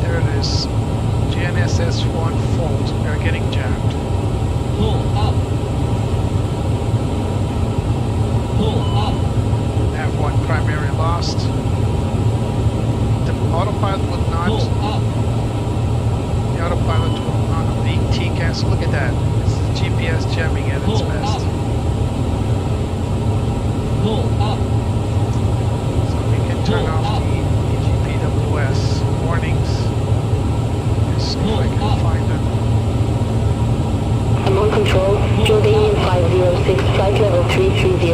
There it is. GNSS1 fault. We are getting jammed. Pull up. Pull up. Have one primary lost. The autopilot would not. Pull up. The autopilot will not. The TCAS. Look at that. This is GPS jamming at its Pull best. up. Pull up. So we can turn Pull off up. the EGPWS warnings. Let's see if I can find them. I'm on control. Jordanian 506, flight level 330.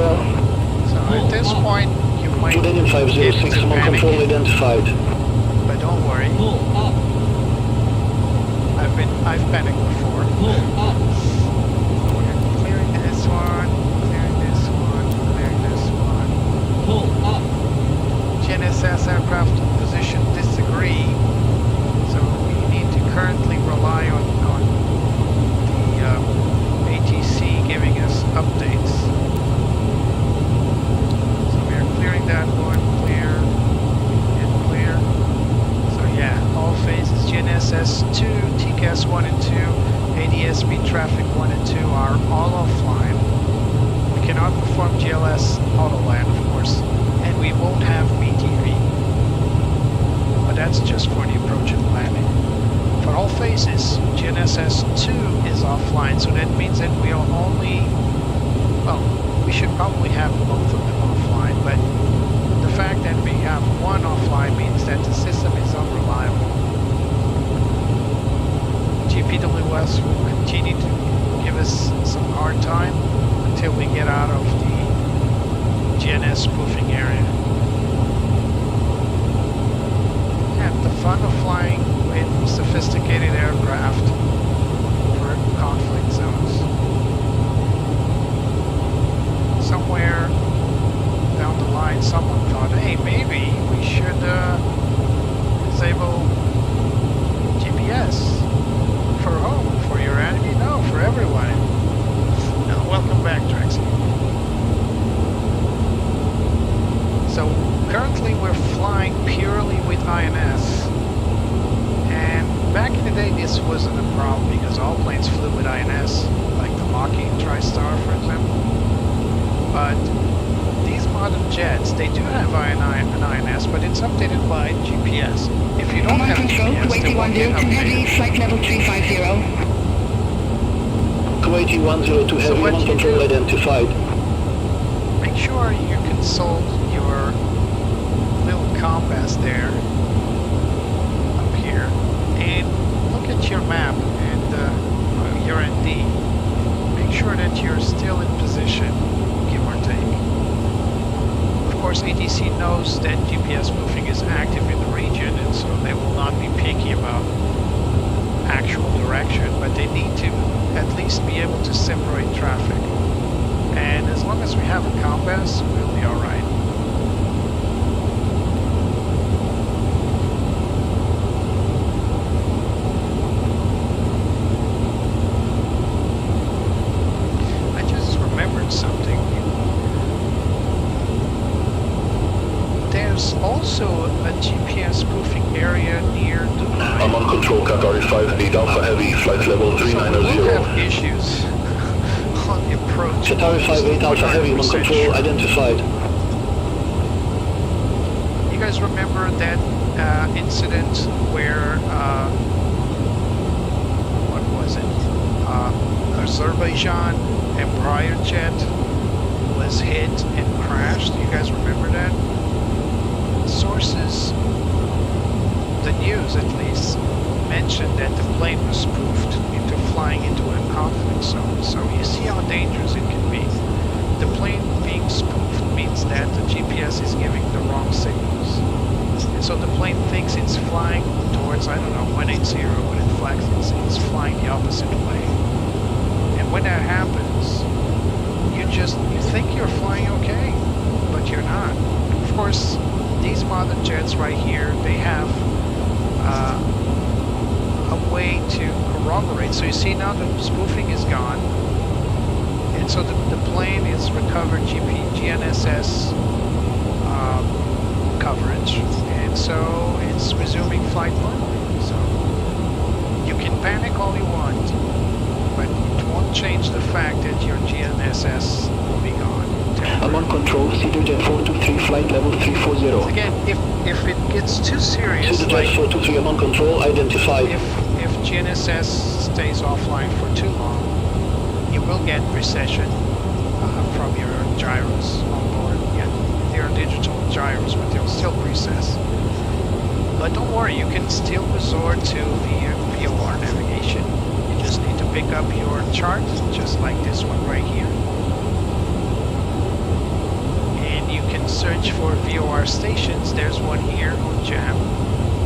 So at this point, you might Jordanian 506, I'm on panic, control identified. but don't worry. Pull up. I've panicked before. Pull up. We're clearing this one, clearing this one, clearing this one. Pull up. GNSS aircraft position disagree. So we need to currently rely on the ATC giving us updates. So we are clearing that one, clear, and clear. So yeah, all phases GNSS 2, TCAS 1 and 2, ADSB traffic 1 and 2 are all offline. We cannot perform GLS autoland, of course, and we won't have BTV. But that's just for the approach and landing. For all phases, GNSS 2 is offline, so that means that we are only, well, we should probably have both of them offline, but the fact that we have one offline means that the system is unreliable. GPWS will continue to give us some hard time until we get out of the GNS spoofing area. And the fun of flying with sophisticated aircraft for conflict zones. Somewhere down the line, someone thought, hey, maybe we should disable GPS for home, for your enemy? No, for everyone. No, welcome back, Drexy. So currently we're flying purely with INS. And back in the day this wasn't a problem because all planes flew with INS, like the Lockheed TriStar, for example. But these modern jets, they do have an INS, but it's updated by GPS. If you don't have GPS, they won't get updated. Flight level 350. Kuwaiti 102 heavy, what on you control do- identified. Make sure you consult your little compass there, up here, and look at your map and your ND. Make sure that you're still in position, give or take. Of course, ATC knows that GPS spoofing is active in the region, and so they will not be picky about actual direction, but they need to at least be able to separate traffic. And as long as we have a compass, we'll be all right. I just remembered something. There's also a GPS spoofing area near Dubai. I'm on control, Qatari 58 Alpha Heavy, flight level So we will 390. have issues on the approach. Qatari 58 Alpha Heavy, on 100% control sure. identified. You guys remember that incident where, what was it? Azerbaijan Embraer jet was hit and crashed. You guys remember that? Sources, the news at least, mentioned that the plane was spoofed into flying into a conflict zone. So you see how dangerous it can be. The plane being spoofed means that the GPS is giving the wrong signals. And so the plane thinks it's flying towards, I don't know, 180 when it flags it's flying the opposite way. And when that happens, you think you're flying okay, but you're not. Of course, these modern jets right here, they have a way to corroborate. So you see now the spoofing is gone, and so the plane is recovered GNSS coverage, and so it's resuming flight normally. So you can panic all you want, but it won't change the fact that your GNSS will be gone. I'm on control, CedarJet 423, flight level 340. Again, if it gets too serious, CedarJet like 423, I'm on control, identified. if GNSS stays offline for too long, you will get recession from your gyros on board. Yeah, they're digital gyros, but they'll still recess. But don't worry, you can still resort to the VOR navigation. You just need to pick up your chart, just like this one right here. And you can search for VOR stations. There's one here on JAM.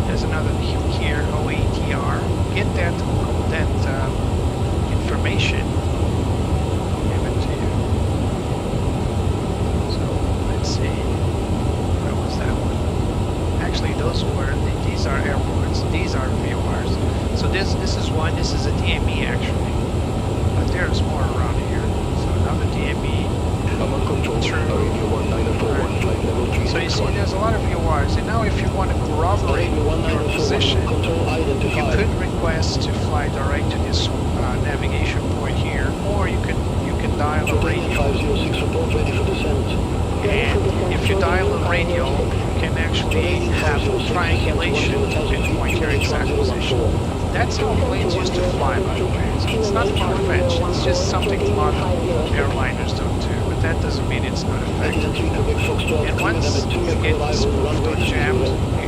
There's another here, OATR. Get that information. Give it to you. So let's see. Where was that one? Actually, these are airports. These are VORs. So this is one. This is a DME actually. But there's more around here. So another DME. I'm on control. True. So you see, there's a lot of VORs, and now if you want to corroborate your position, you could request to fly direct to this navigation point here, or you can dial a radio. And if you dial a radio, you can actually have triangulation and point your exact position. That's how planes used to fly, by the way. So it's not far-fetched, it's just something a lot of airliners don't do. That doesn't mean it's not effective. And once you get spoofed or jammed,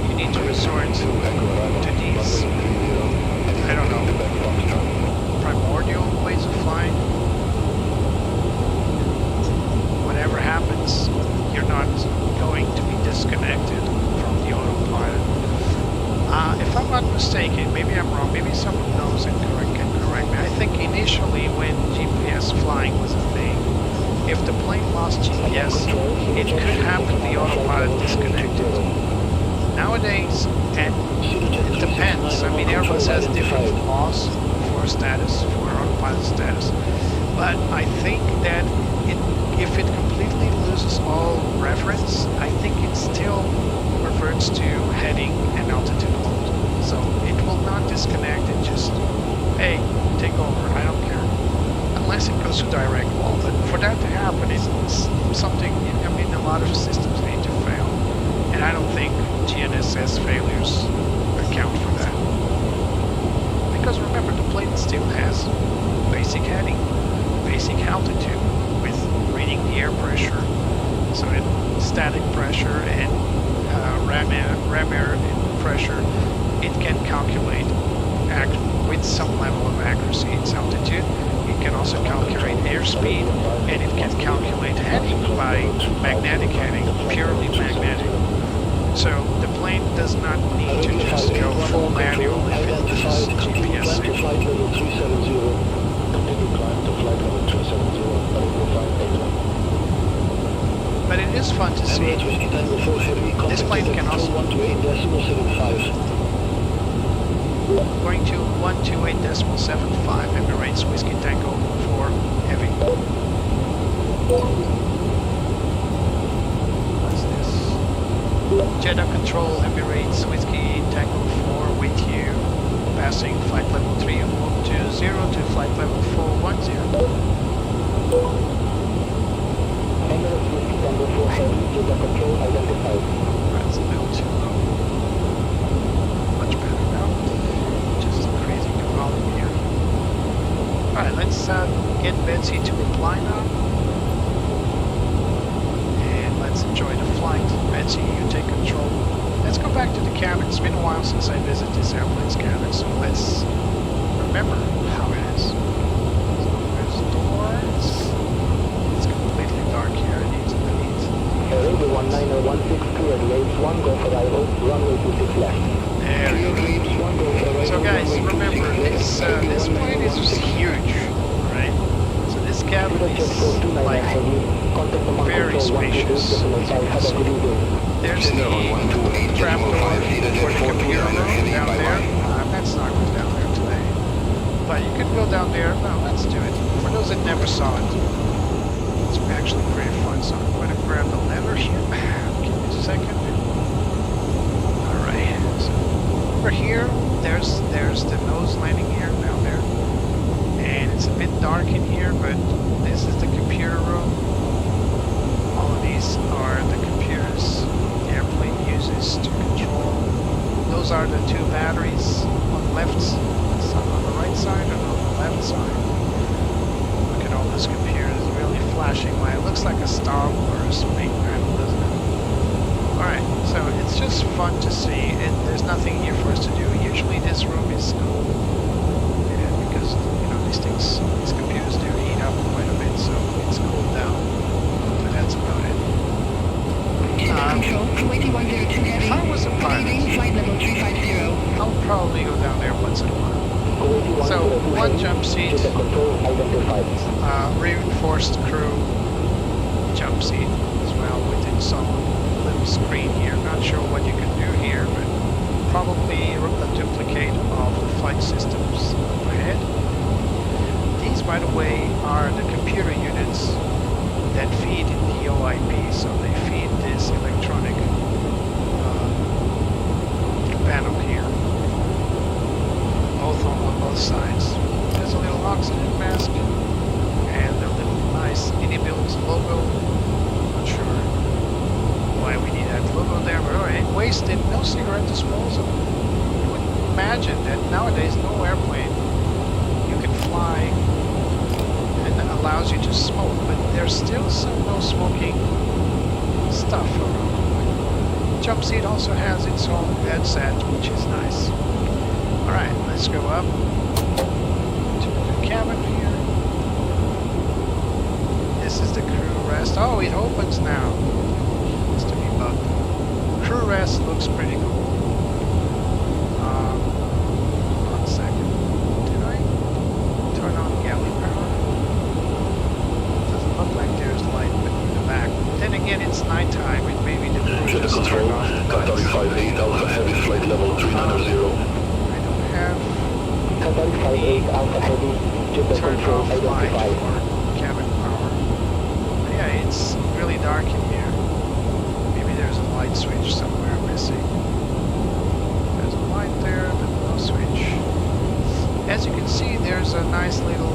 you need to resort to these, I don't know, primordial ways of flying. Whatever happens, you're not going to be disconnected from the autopilot. If I'm not mistaken, maybe I'm wrong, maybe someone knows and can correct me. I think initially when GPS flying was a thing, if the plane lost GPS, it could happen the autopilot disconnected. Nowadays, and it depends. I mean, Airbus has different laws for status, for autopilot status. But I think that if it completely loses all reference, I think it still reverts to heading and altitude hold. So it will not disconnect and just, hey, take over, I don't care. Unless it goes to direct wall, but for that to happen, it's something, I mean, a lot of systems need to fail, and I don't think GNSS failures account for that. Because remember, the plane still has basic heading, basic altitude, with reading the air pressure, so static pressure and ram air pressure, it can calculate with some level of accuracy its altitude. It can also calculate airspeed, and it can calculate heading by magnetic heading, purely magnetic. So the plane does not need to just go full manual if it uses GPS. But it is fun to see. This plane can also going to 128.75 Emirates Whiskey Tango for heavy. What's this? Jeddah Control Emirates Whiskey Tango 4 with you, passing flight level 320 to flight level 410. Emirates Whiskey Tango 4 heavy, Jeddah Control identified. That's a little too low. Much better now. Just crazy new volume here. Alright, let's get Betsy to reply now. And let's enjoy the flight. Betsy, you take control. let's go back to the cabin. It's been a while since I visited this airplane's cabin, so let's remember how it is. So there's the door. It's completely dark here. I need to delete. Radio 19016 cleared waves 1 go for arrival, runway 26 left. There we go. So guys, remember, this plane is just huge, right? So this cabin is like very spacious. There's the trap door for the computer room down there. Let's not go down there today. But you could go down there. No, let's do it. For those that never saw it, it's actually pretty fun. So I'm going to grab the lever here. Give me a second. Alright. So over here, there's the nose landing gear down there. And it's a bit dark in here, but this is the computer room. All of these are the computers the airplane uses to control. Those are the 2 batteries on the left, some on the right side and on the left side. Look at all those computers really flashing light. It looks like a Star Wars main panel, doesn't it? Alright, so it's just fun to see, and there's nothing here for us to do. Usually this room is cool, because, you know, these computers do heat up quite a bit, so it's cooled down. But that's about it. Control, 28102 heavy. If I was a pilot, flight level 350. I'll probably go down there once in a while. So, 1 jump seat, reinforced crew jump seat as well with its own little screen here. Not sure what you can do here, but probably a duplicate of the flight systems up ahead. These, by the way, are the computer units that feed the OIP, so they feed this electronic panel here, on both sides. There's a little oxygen mask and a little nice Inibuilds logo. Not sure why we need that logo there, but alright. Wasted, no cigarette disposal. You would imagine that nowadays no airplane you can fly and that allows you to smoke, but there's still some no smoking stuff around. Jump seat also has its own headset, which is nice. Alright, let's go up to the cabin here. This is the crew rest. Oh, it opens now. It's to be bugged. Crew rest looks pretty cool. 1 second. Did I turn on galley power? Doesn't look like there's light in the back. Then again, it's nighttime and maybe the crew is turned off. Qatar 58 Alpha Heavy flight level 390. Qatar 58 Alpha Heavy, Jupiter Turn control off light identified. or cabin power. But yeah, it's really dark in here. Maybe there's a light switch somewhere missing. There's a light there, but no switch. As you can see, there's a nice little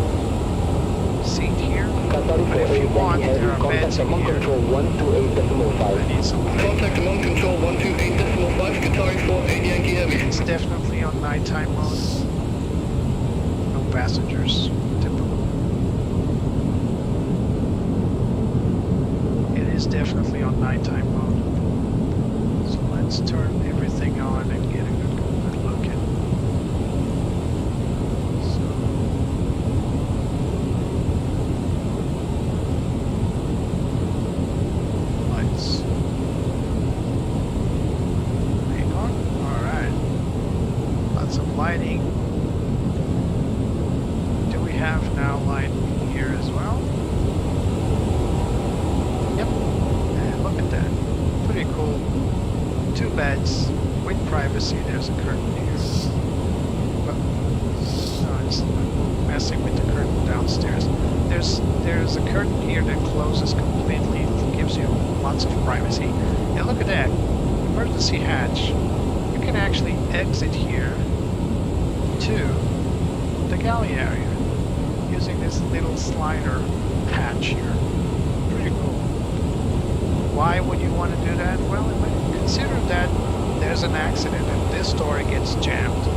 seat here. But if you want, there are beds in here. Control 128.5. I need some light. Contact among control 128.5, Qatar 48 Yankee Heavy. It's definitely on nighttime mode. No passengers. Typical. It is definitely on nighttime mode. So let's turn everything on and get a good look at. Lights. Hang on. Alright. Lots of lighting. Do we have now light here as well? Yep. And look at that. Pretty cool. 2 beds with privacy. There's a curtain here. But no, it's messing with the curtain downstairs. There's a curtain here that closes completely. It gives you lots of privacy. And look at that. Emergency hatch. You can actually exit here to the galley area using this little slider hatch here. Pretty cool. Why would you want to do that? Well, consider that there's an accident and this door gets jammed,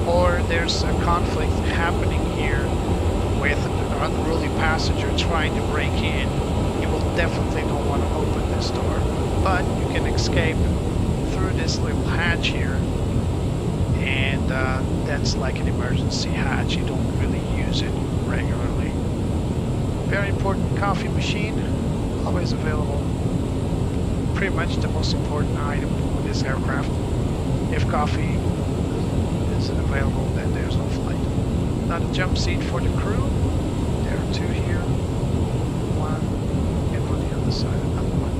or there's a conflict happening here with an unruly passenger trying to break in. You will definitely don't want to open this door, but you can escape through this little hatch here, and that's like an emergency hatch. You don't really use it regularly. Very important coffee machine, always available. Pretty much the most important item on this aircraft. If coffee isn't available, then there's no flight. Another jump seat for the crew. There are two here. One, and on the other side another one.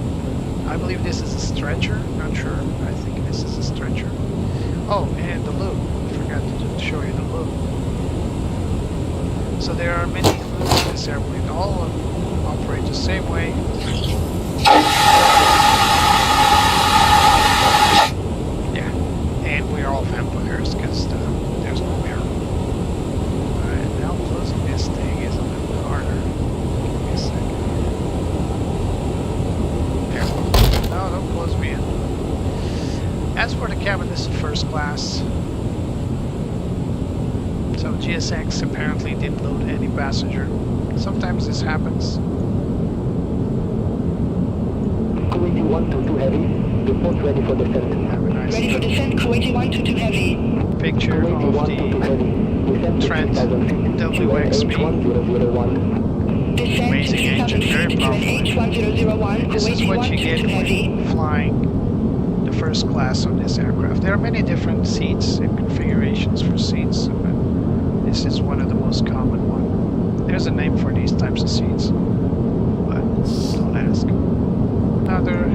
I believe this is a stretcher, not sure. I think this is a stretcher. Oh, and the loo. I forgot to show you the loo. So there are many loos in this airplane. All of them operate the same way. Yeah, and we are all vampires because there's no mirror. Alright, now closing this thing is a little harder. Give me a second. There. No, don't close me in. As for the cabin, this is first class. So GSX apparently didn't load any passenger. Sometimes this happens. Kuwaiti 122 heavy, report ready for descent. Have a nice Ready for descent, Kuwaiti 122 heavy. picture Kuwaiti of 122 the heavy, descent Trent WXB. 1001. Descent Amazing engine, 6,000 very feet to an powerful. H1001, This is Kuwaiti what you get 122 heavy. when flying the first class on this aircraft. There are many different seats and configurations for seats, but this is one of the most common ones. There's a name for these types of seats, but don't ask. Another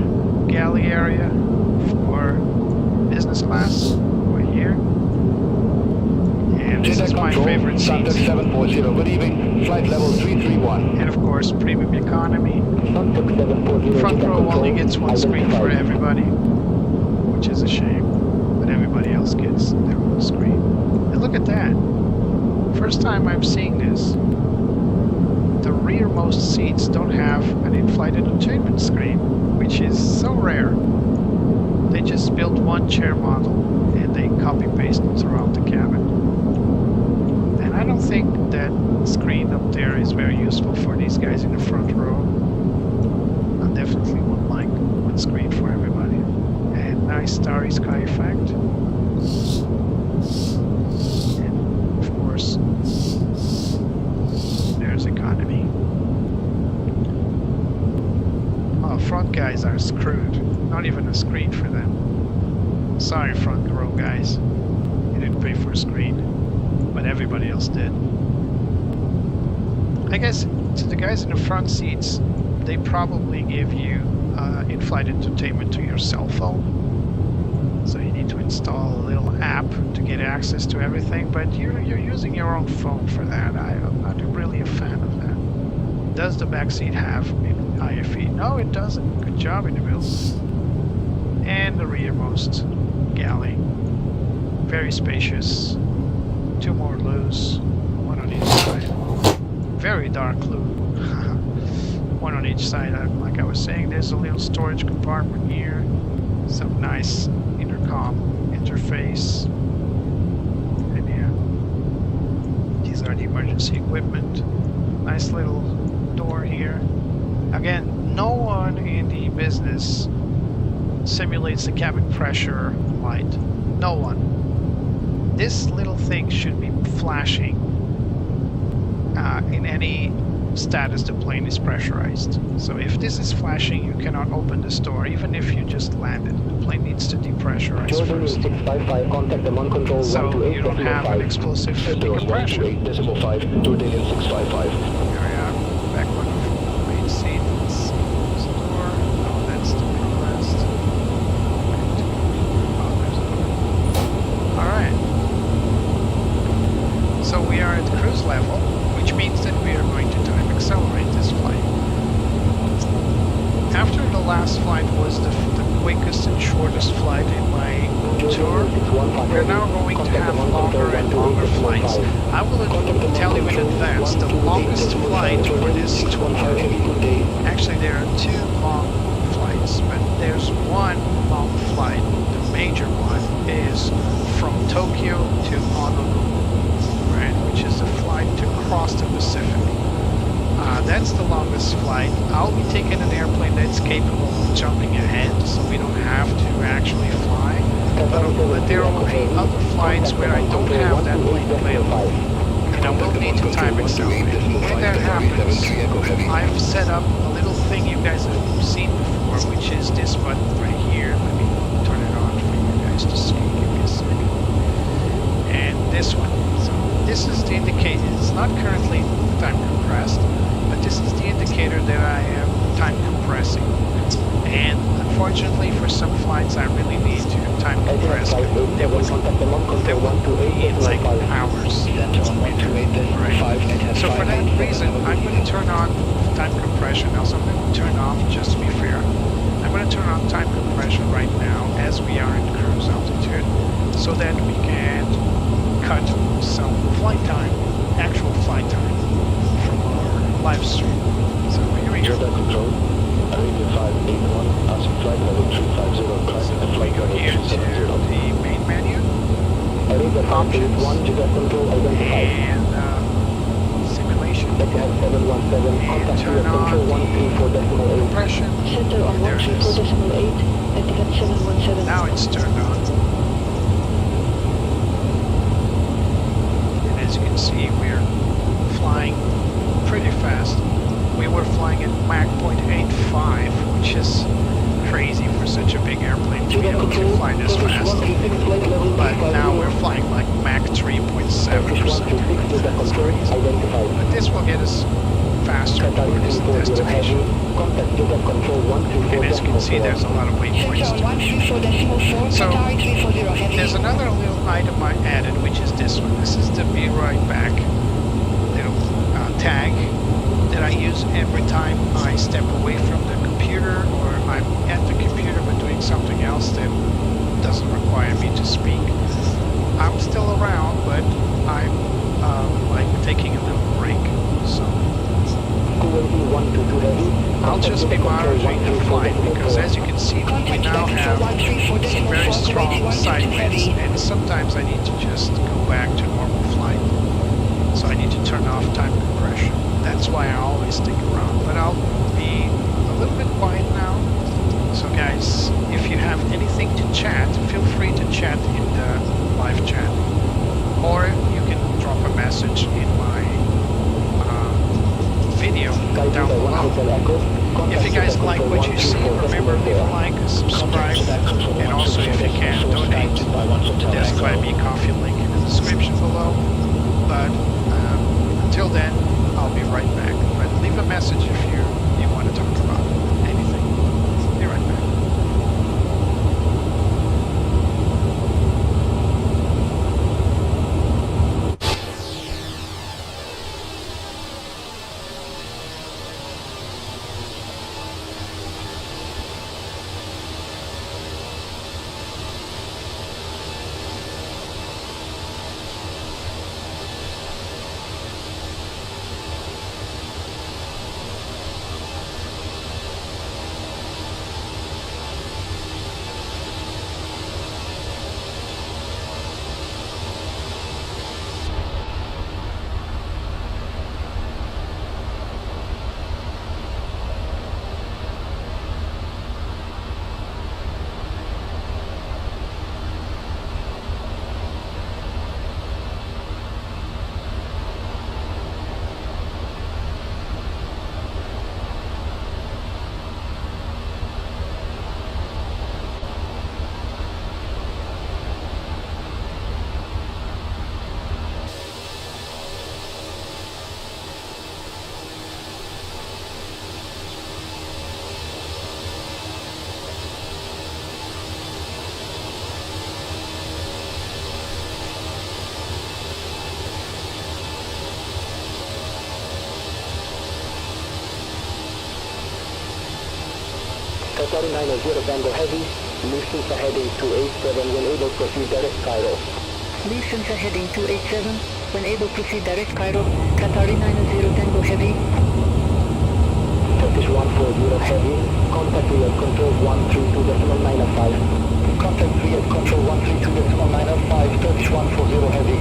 galley area for business class over here. And this is my favorite seat. 740, good evening, flight level 331. And of course, premium economy. Front row only gets one screen for everybody, which is a shame, but everybody else gets their own screen. And look at that. First time I'm seeing this. The rearmost seats don't have an in-flight entertainment screen, which is so rare. They just built one chair model and they copy-paste it throughout the cabin. And I don't think that screen up there is very useful for these guys in the front row. I definitely would like one screen for everybody. And nice starry sky effect. And of course, there's economy. Oh, front guys are screwed. Not even a screen for them. Sorry, front row guys. You didn't pay for a screen, but everybody else did. I guess to the guys in the front seats, they probably give you in-flight entertainment to your cell phone. So you need to install a little app to get access to everything, but you're using your own phone for that. I'm not really a fan of that. Does the back seat have IFE? No, it doesn't. Good job, Inibuilds. And the rearmost galley. Very spacious. Two more loos, one on each side. Very dark loo. One on each side. Like I was saying, there's a little storage compartment here. Some nice intercom interface. And yeah, these are the emergency equipment. Nice little door here. Again, no one in the business simulates the cabin pressure light. No one. This little thing should be flashing in any status the plane is pressurized. So if this is flashing, you cannot open this door, even if you just landed. The plane needs to depressurize first. 655, contact the control So you don't have an explosive decompression. 128.5, Jordanian 655. Here we are, back one of the main seat. Let's close the door. Oh, that's the last. Oh, there's another. Alright. So we are at cruise level, which means that we are going to time accelerate this flight. After the last flight was the quickest and shortest flight in my tour, we're now going to have longer and longer flights. I will tell you in advance, the longest flight for this tour, actually there are two long flights, but there's one long flight. The major one is from Tokyo to Honolulu, right, which is a flight to cross the Pacific. That's the longest flight. I'll be taking an airplane that's capable of jumping ahead, so we don't have to actually fly. but there will be other flights where I don't have that plane available, and I will need to time itself. When that happens, I've set up a little thing you guys have seen before, which is this button right here. Let me turn it on for you guys to see. Give me a second. And this one. So this is the indicator. It's not currently time compressed, but this is the indicator that I am time compressing. And unfortunately, for some flights, I really need to time compress. They will be like hours. Right. So for that reason, I'm going to turn on time compression. Also, I'm going to turn off, just to be fair. I'm going to turn on time compression right now as we are in cruise altitude, so that we can cut some flight time, actual flight time, from our live stream. So here we go. Arabia 581, asking flight level 350, climbing the flight level Here to the main menu, Arabia 581, Jeddah Control identified. and simulation, Etihad 717, and contact turn US on Control 134.8. compression. Center on There it is. 134.8, Etihad 717. Now it's turned on. And as you can see, we're flying pretty fast. We were flying at Mach 0.85, which is crazy for such a big airplane to be able to fly this fast. But now we're flying like Mach 3.7 or something. That's crazy. But this will get us faster towards the destination. And as you can see, there's a lot of waypoints. Center on 134.4, So, Qatari 340 heavy. there's another little item I added, which is this one. This is the Be Right Back little tag that I use every time I step away from the computer, or I'm at the computer but doing something else that doesn't require me to speak. I'm still around, but I'm like taking a little break. So I'll just be monitoring the flight, because as you can see, we now have some very strong side winds, and sometimes I need to just go back to normal flight. So I need to turn off time compression. That's why I always stick around, but I'll be a little bit quiet now. So guys, if you have anything to chat, feel free to chat in the live chat, or you can drop a message in my video down below. If you guys like what you see, remember, leave a like, subscribe, and also if you can, donate. There's a Buy Me Coffee link in the description below. But until then, I'll be right back. But leave a message if you want to talk about anything. Be right back. Qatari 90 Tango Heavy, Lufthansa heading 287, when able proceed direct Cairo. Lufthansa heading 287, when able proceed direct Cairo, Qatari 90 Tango Heavy. Turkish 140 Heavy, contact Riyadh Control 132.905. Contact Riyadh Control 132.905, Turkish 140 Heavy.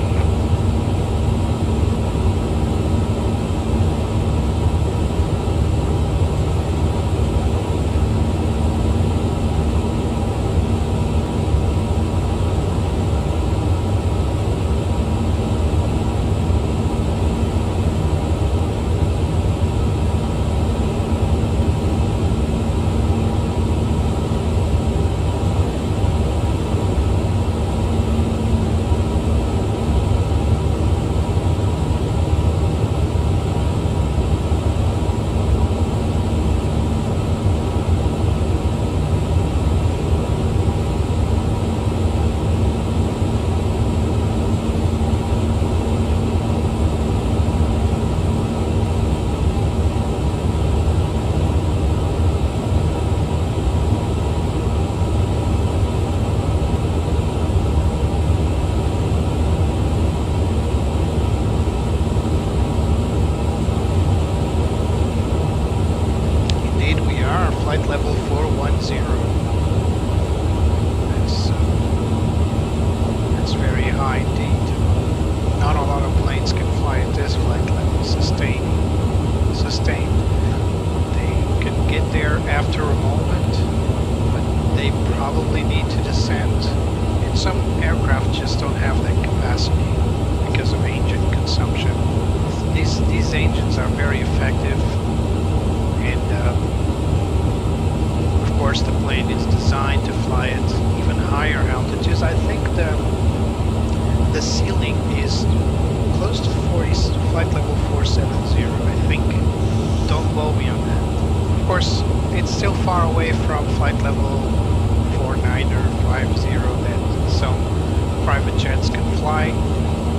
those are very effective, and of course the plane is designed to fly at even higher altitudes. I think the ceiling is close to 40, flight level 470, I think. Don't quote me on that. Of course, it's still far away from flight level 49 or 50 that some private jets can fly.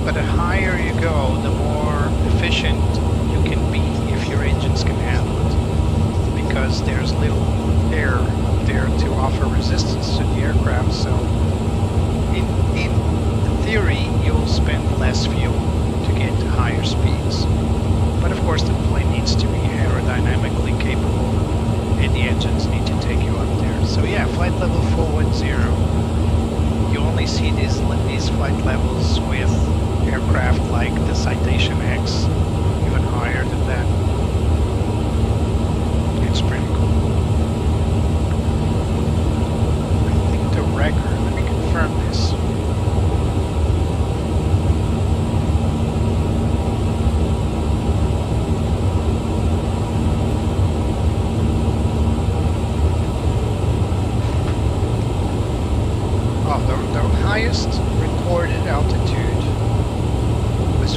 But the higher you go, the more efficient you can be if your engines can handle it. Because there's little air up there to offer resistance to the aircraft, so in theory you'll spend less fuel to get to higher speeds. But of course the plane needs to be aerodynamically capable and the engines need to take you up there. So yeah, flight level 410. You only see these flight levels with aircraft like the Citation X, even higher than that. It's pretty cool. I think the record, let me confirm this. Oh, the highest recorded altitude was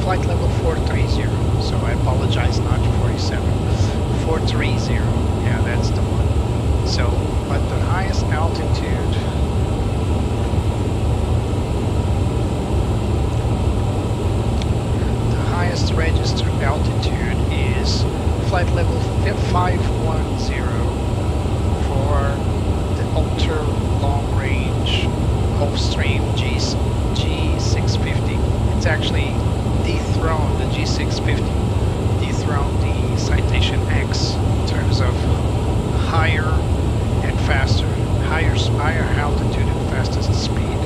flight level 430, so I apologize, not 47. 430, yeah, that's the one. So, but the highest altitude, the highest registered altitude is flight level 510 for the ultra long range Gulfstream G650. It's actually dethroned, the G650 dethroned the Citation X in terms of higher and faster, higher altitude and fastest speed.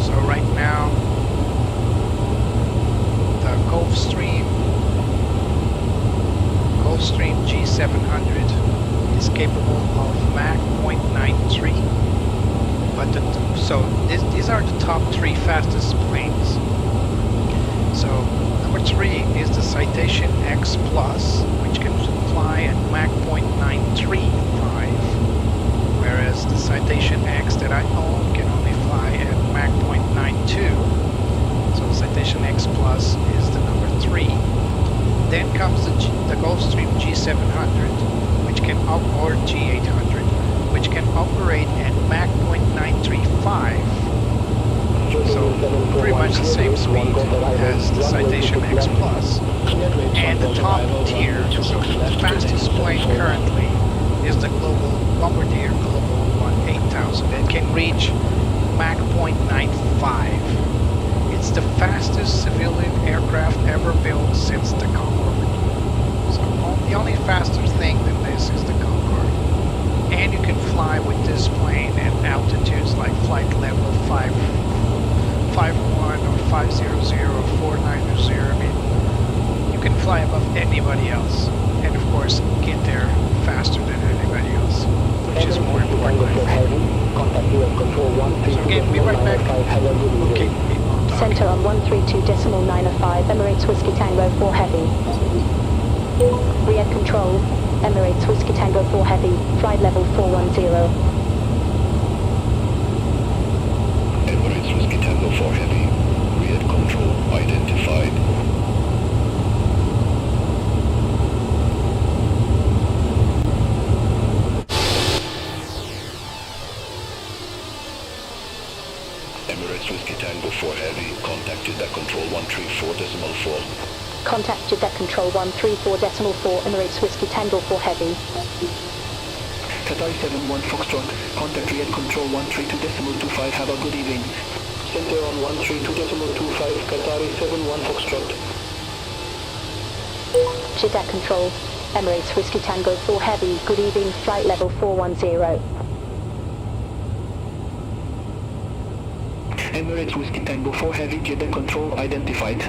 So right now, the Gulfstream G700 is capable of Mach 0.93, but these are the top 3 fastest planes. So number 3 is the Citation X Plus, which can fly at Mach 0.935, whereas the Citation X that I own can only fly at Mach 0.92. So Citation X Plus is the number 3. Then comes the Gulfstream G700, which can or G800, which can operate at Mach 0.935. So pretty much the same speed as the Citation X Plus. And the top tier, so the fastest plane currently is the Bombardier Global 8000. It can reach Mach 0.95. It's the fastest civilian aircraft ever built since the Concorde. So the only faster thing than this is the Concorde. And you can fly with this plane at altitudes like flight level 551 or 500 or 490. I mean, you can fly above anybody else. And of course, get there faster than anybody else, which is more important, I think. So again, be right back. Okay. Center on 132.905, Emirates Whiskey Tango 4 Heavy. Rear control, Emirates Whiskey Tango 4 Heavy, flight level 410. Emirates Whiskey Tango 4 Heavy, rear control identified. Emirates Whiskey Tango 4 Heavy, contacted at control 134.4. Contact Jeddah Control 134.4, Emirates Whiskey Tango 4 Heavy. Qatar 71 Foxtrot, contact rear control 132.25, have a good evening. Center on 132.25, Qatar 71 Foxtrot. Jeddah Control, Emirates Whiskey Tango 4 Heavy, good evening, flight level 410. Emirates Whiskey Tango 4 Heavy, Jeddah Control identified. Emirates Whiskey Tango 4 Heavy, rear control identified. Emirates Whiskey Tango 4 Heavy, Jeddah control identified. Emirates Whiskey Tango 4 Heavy, Jeddah control identified. Emirates Whiskey Tango 4 Heavy, Jeddah control identified. Emirates Whiskey Tango 4 Heavy, Jeddah Control identified.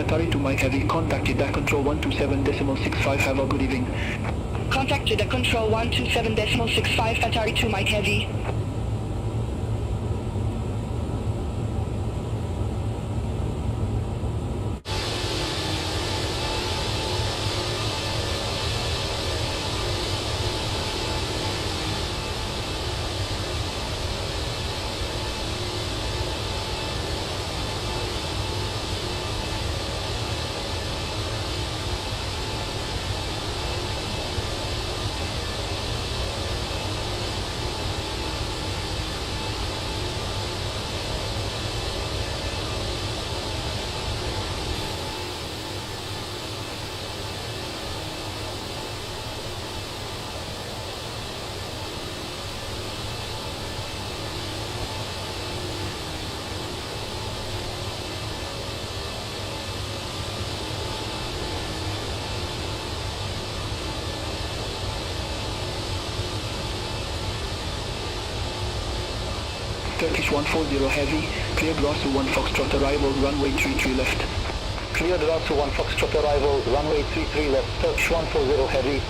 Qatari to Mike Heavy, contact Jeddah Control 127.65, have a good evening. Contact Jeddah Control 127.65, Qatari to Mike Heavy. Turkish 140 Heavy, cleared routes to 1 Foxtrot arrival, runway 33 left. Cleared routes to 1 Foxtrot arrival, runway 33 left, Turkish 140 Heavy.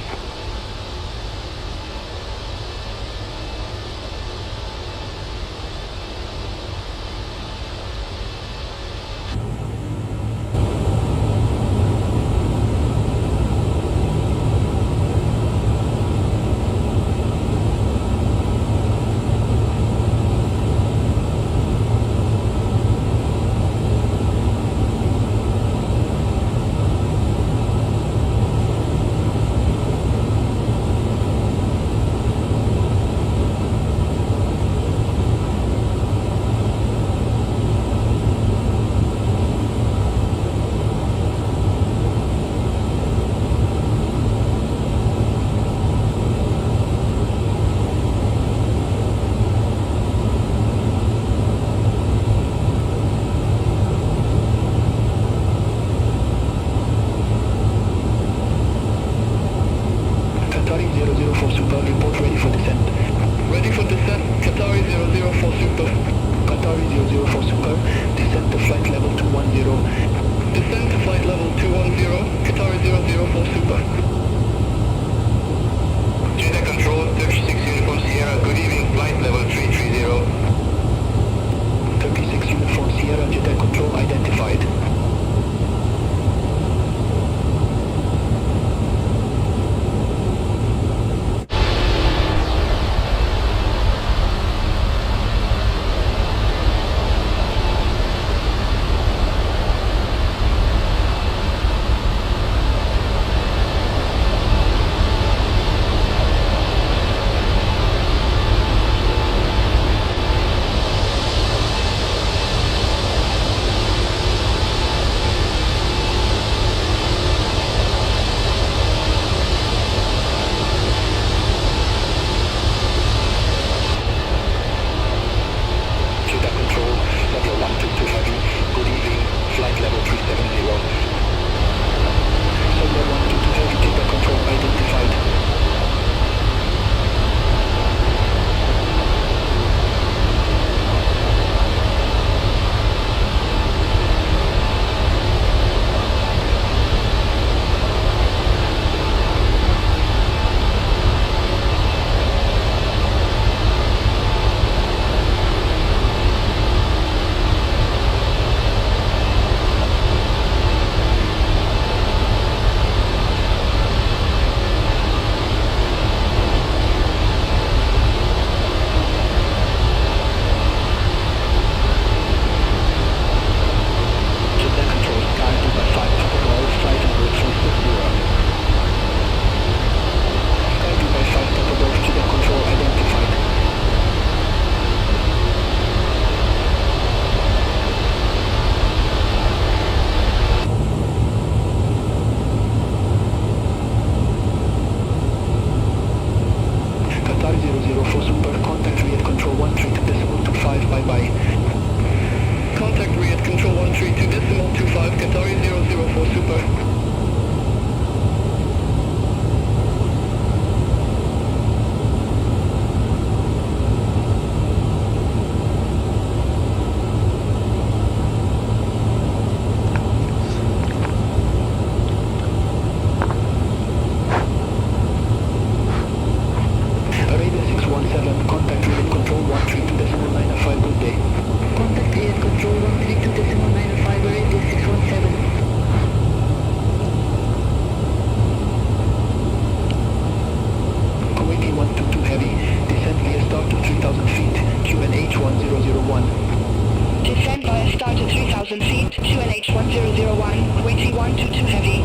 QNH1001, waiting 122 heavy.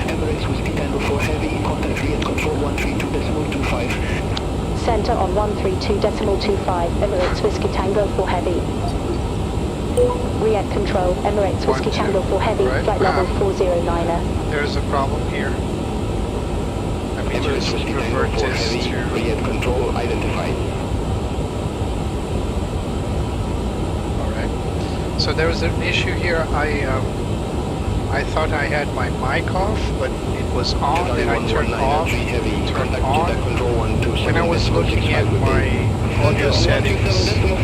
Emirates Whiskey Tango 4 Heavy, contact Riyadh Control 132.25. Center on 132.25, Emirates Whiskey Tango 4 Heavy. Riyadh Control, Emirates Whiskey Tango 4 Heavy, right. flight level 409er. There's a problem here. Let me Emirates just Whiskey Tango revert 4 this Heavy, to... Riyadh Control identified. Alright. So there was an issue here. I thought I had my mic off, but it was on, and I turned off, turned on. When I was looking at my audio settings, the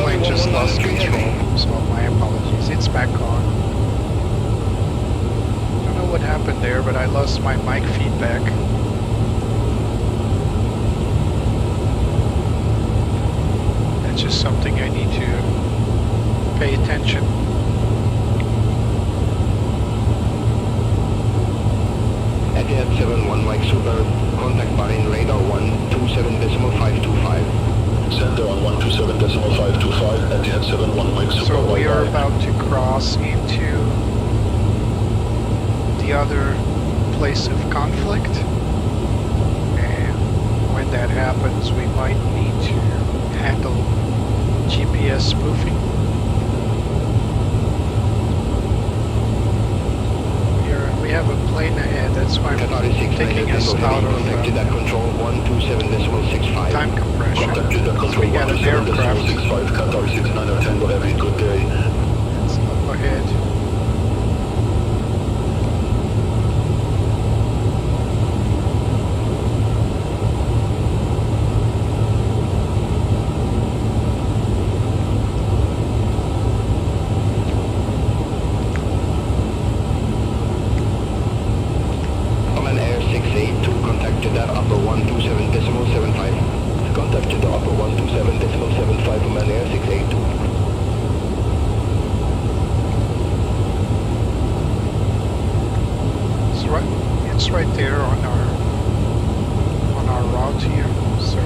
plane just lost control, so my apologies. It's back on. Don't know what happened there, but I lost my mic feedback. That's just something I need to pay attention. Etihad 71 Mike Super, contact Bahrain radar 127.525. Center on 127.525, Etihad 71 Mike Super. So we are about to cross into the other place of conflict, and when that happens we might need to handle GPS spoofing. We have a plane ahead, that's why I'm taking us out of time compression. We got an aircraft. Good day. It's up ahead. It's right there on our route here, so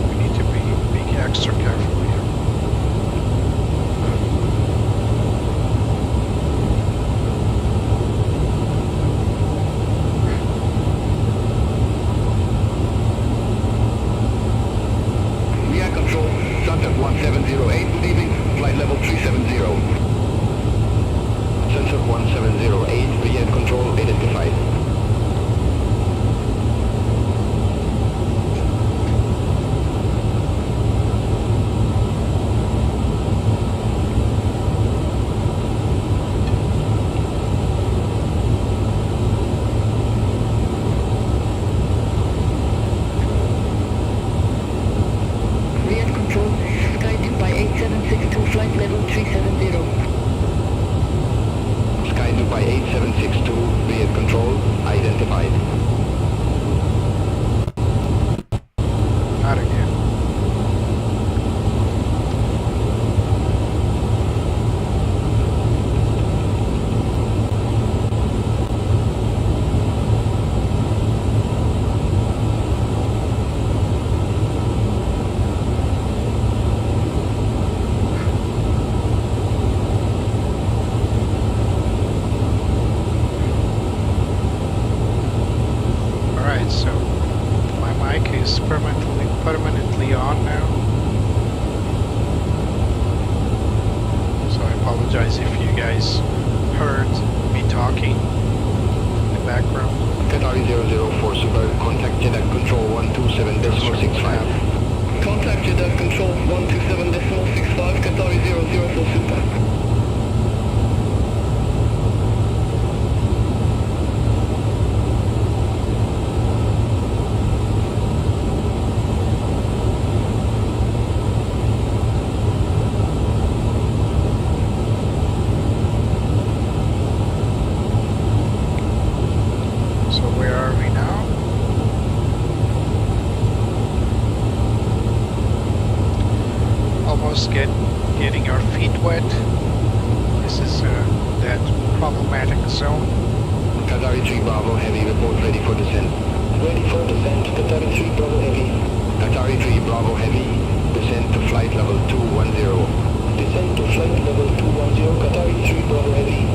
we need to be extra careful here. Riyadh Control, Strata 1708, good evening, flight level 370. Sensor 1708, Riyadh Control identified. Riyadh Control, Sky Dubai 8762, flight level 370. Sky Dubai 8762, Riyadh Control, identified. Not again. Alright, so my mic is permanently on now. So I apologize if you guys heard me talking in the background. Qatari 004 Super, contact Jeddah Control 127.65. Contact Jeddah Control 127.65, Qatari 004 Super. So where are we now? Almost getting our feet wet. This is that problematic zone. Qatari 3 Bravo Heavy, report ready for descent. Ready for descent, Qatari 3 Bravo Heavy. Qatari 3 Bravo Heavy, descent to flight level 210. Descend to flight level 210, Qatari 3 Bravo Heavy.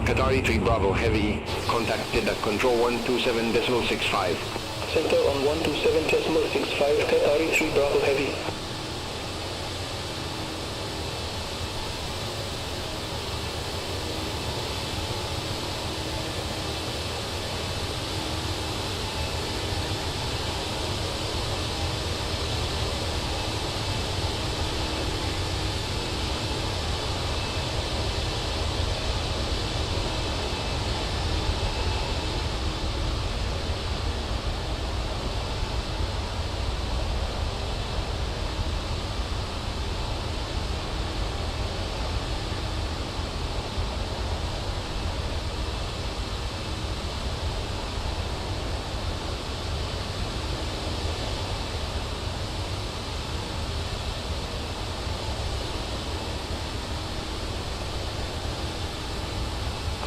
Qatari 3 Bravo Heavy, contacted at control 127.65. Center on 127.65, Qatari 3 Bravo Heavy.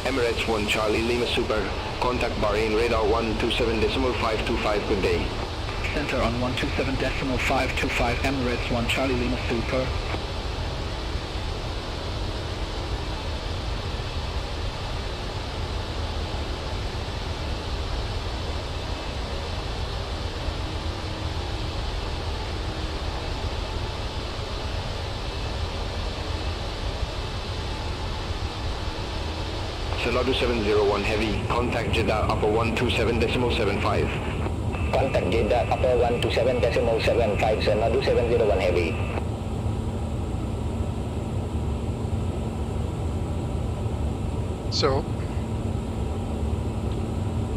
Emirates 1 Charlie Lima Super, contact Bahrain radar 127.525, good day. Center on 127.525, Emirates 1 Charlie Lima Super. Salado 701 Heavy, contact Jeddah upper 127.75. Contact Jeddah upper 127.75, Salado 701 Heavy. So,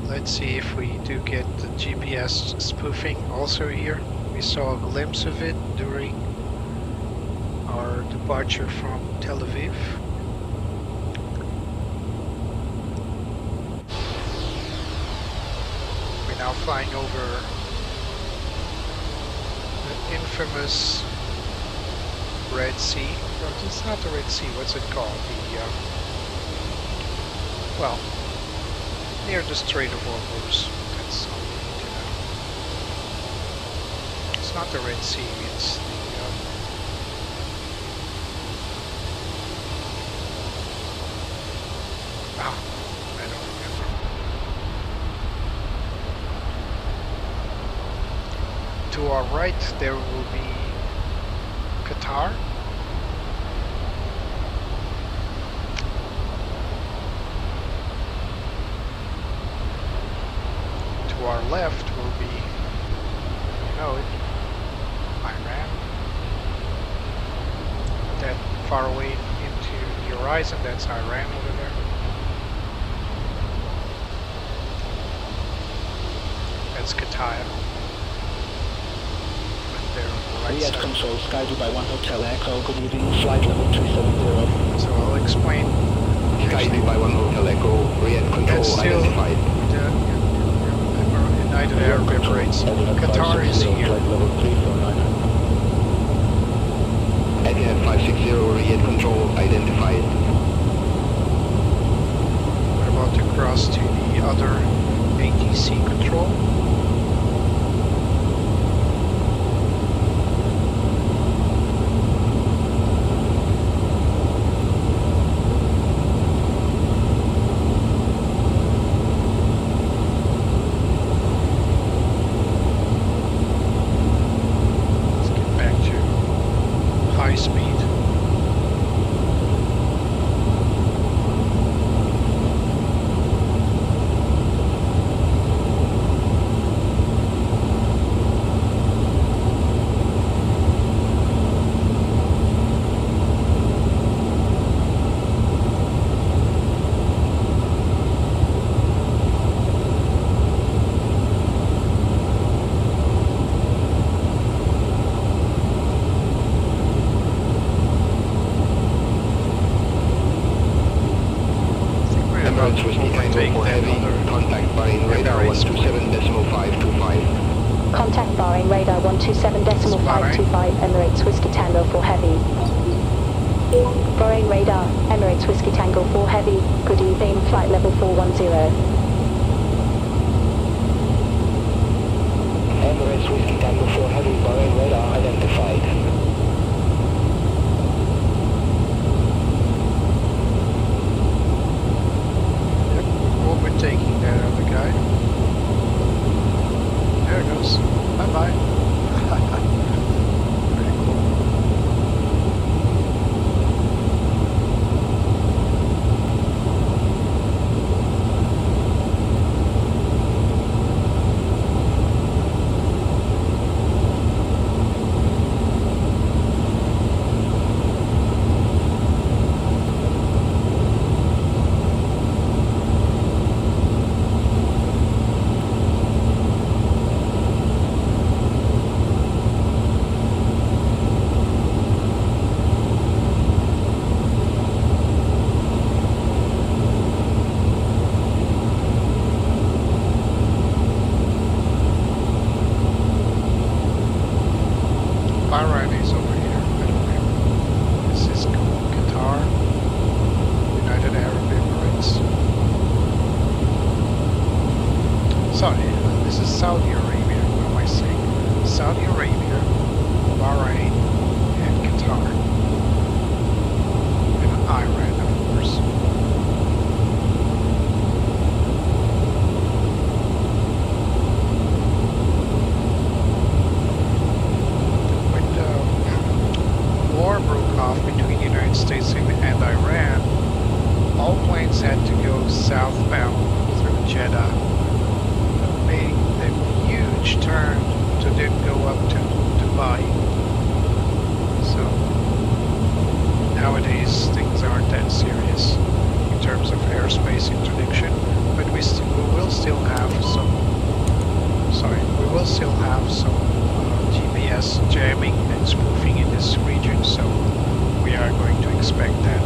let's see if we do get the GPS spoofing also here. We saw a glimpse of it during our departure from Tel Aviv. We're now flying over the infamous Red Sea. No, it's not the Red Sea, what's it called? Well, near the Strait of Hormuz. That's all we need to know. It's not the Red Sea, it's the I don't remember. To our right there will be Qatar. To our left will be, you know it, Iran. That far away into the horizon, that's Iran over there. That's Qatar. But they're on the right Riyadh side. Control, Sky by 1 Hotel Echo, good evening, flight level 370. So I'll explain. Sky by 1 Hotel Echo, Riyadh control That's still identified. the United Arab Emirates. Emirates. Qatar is here. Etihad 560, Riyadh control identified. We're about to cross to the other ATC control. Contact Bahrain radar 127.525 Emirates Whiskey Tango 4 Heavy. Bahrain radar, Emirates Whiskey Tango 4 Heavy, good evening, flight level 410. Emirates Whiskey Tango 4 Heavy, Bahrain radar identified. Overtaking that other guy. There it goes. Bye-bye. Pretty cool. Bahrain is over here, by the way. This is Qatar, United Arab Emirates. Sorry, this is Saudi Arabia, what am I saying? Saudi Arabia, Bahrain, and Qatar. And Iran, of course. War broke off between the United States and Iran, all planes had to go southbound through Jeddah, making a huge turn to then go up to Dubai. So nowadays things aren't that serious in terms of airspace interdiction, but we will still have some GPS jamming and spoofing in this region, so we are going to expect that.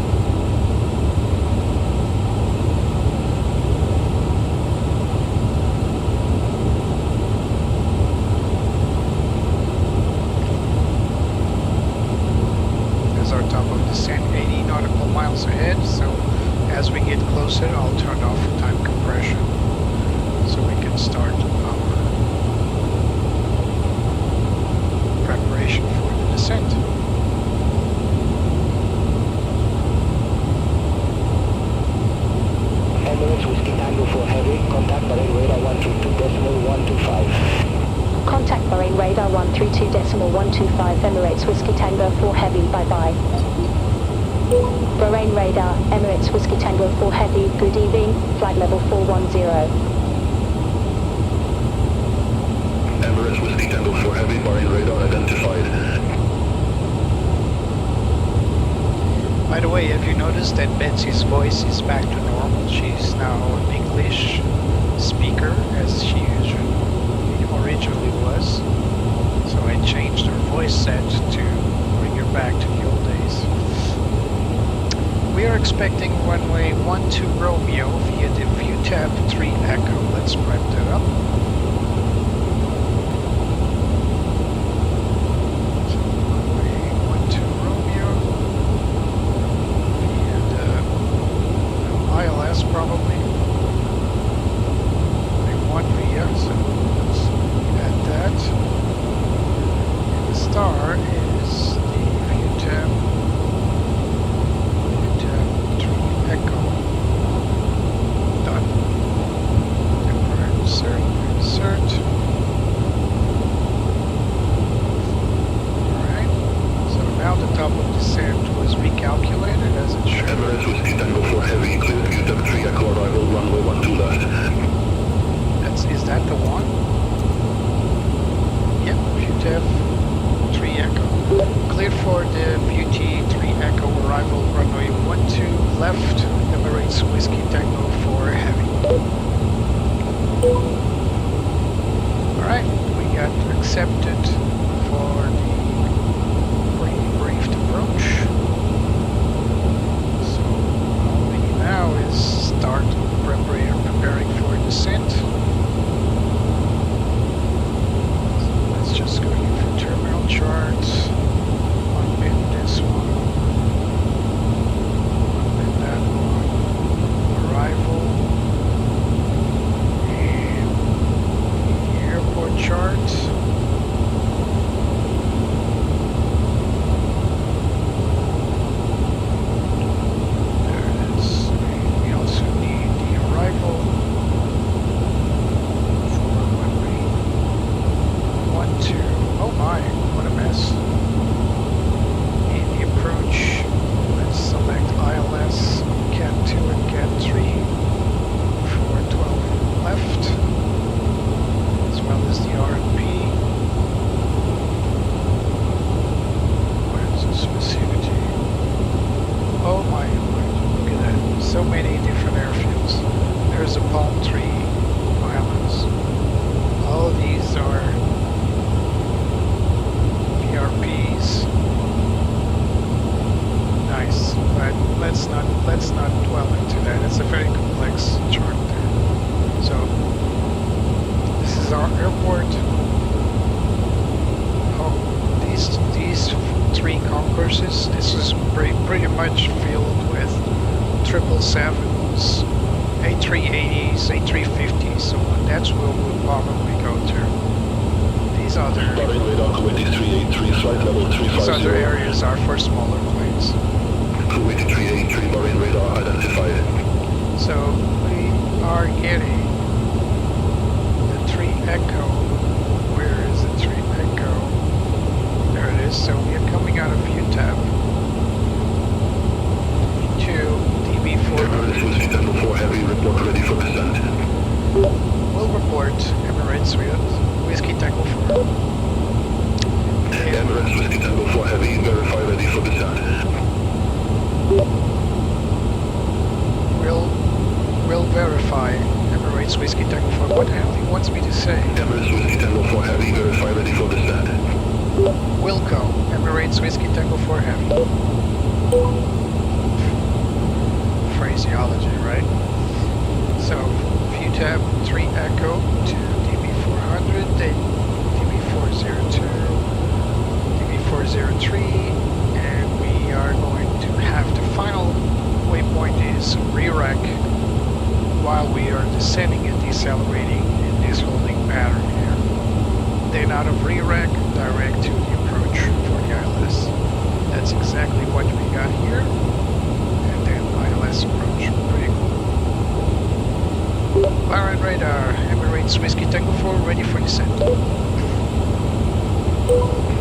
There's our top of descent, 80 nautical miles ahead, so as we get closer I'll turn off time compression so we can start our preparation for the descent. Emirates Whiskey Tango 4 Heavy, contact Bahrain radar 132.125. Contact Bahrain radar 132.125 Emirates Whiskey Tango 4 Heavy, bye-bye. Bahrain radar, Emirates Whiskey Tango 4 Heavy, good evening, flight level 410. Emirates Whiskey Tango 4 Heavy, Bahrain radar identified. By the way, have you noticed that Betsy's voice is back to normal? She's now an English speaker, as she originally was. So I changed her voice set to bring her back to the old days. We are expecting runway 12 Romeo via the ViewTab 3 Echo. Let's prep that up. accepted for the pre-briefed approach. So all we need now is start preparing for descent. So let's just go here for terminal charts. Unpin this one. Unpin that one. Arrival. And the airport chart. Let's not dwell into that. It's a very complex chart there. So this is our airport. Oh, these three concourses. This is pretty much filled with 777s, A380s, A350s. So that's where we'll probably go to. These other areas are for smaller planes. 2383 marine radar identified. So we are getting the 3 Echo. Where is the 3 Echo? There it is. So we are coming out of UTAP to DB4. Emirates Whiskey Tango 4 Heavy, report ready for descent. We'll report Emirates Whiskey Tango 4. Emirates Whiskey Tango 4 Heavy, verify ready for descent. We'll verify Emirates Whiskey Tango 4. What the hell he wants me to say? Emirates Whiskey Tango 4 Heavy, verify ready for descent. Wilco, Emirates Whiskey Tango 4 Heavy. Phraseology, right? So, VTAB 3 Echo to DB400, then DB402, DB403, and we are going to have the final waypoint is re-rack while we are descending and decelerating in this holding pattern here. Then out of re-rack, direct to the approach for the ILS. That's exactly what we got here. And then ILS approach. Pretty cool. Byron radar, Emirates Whiskey Tango 4 ready for descent.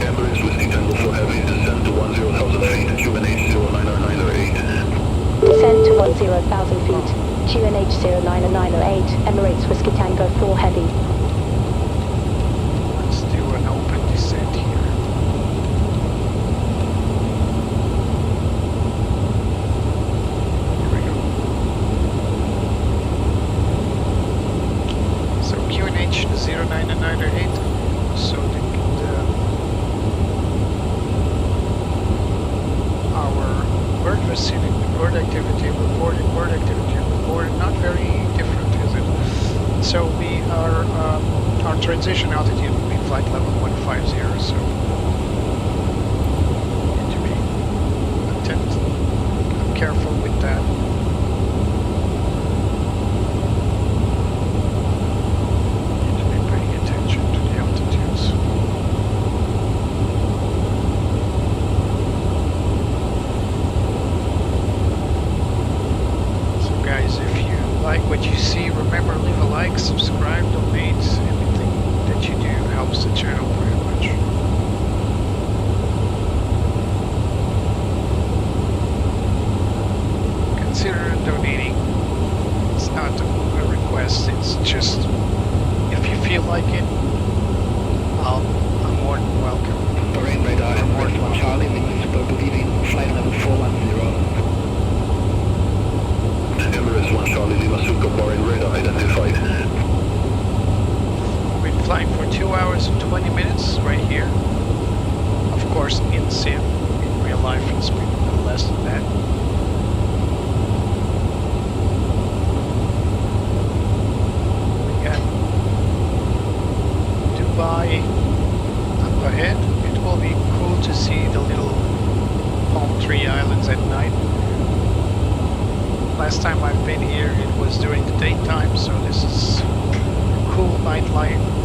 Emirates Whiskey Tango 4 Heavy, descend to 10,000 feet, QNH 09908. Descend to 10,000 feet, QNH 09908, Emirates Whiskey Tango 4 Heavy. Let's do an open descent here. Here we go. So QNH 09908, so our bird activity reported, not very different, is it? So we are, our transition altitude will be flight level 150, so need to be careful with that. Need to be paying attention to the altitudes. Guys, if you like what you see, remember leave a like, subscribe, donate. Anything that you do helps the channel very much. Consider donating. It's not a request, it's just if you feel like it, I'm more than welcome. Marine radar, Emirates 1 Charlie, Inibuilds leaving, flight level 410. Emirates 1 Charlie Lima Suco marine radar identified. With flying for 2 hours and 20 minutes right here. Of course, in sim, in real life, it's been less than that. We got Dubai up ahead. It will be cool to see the little palm tree islands at night. Last time I've been here, it was during the daytime, so this is cool night landing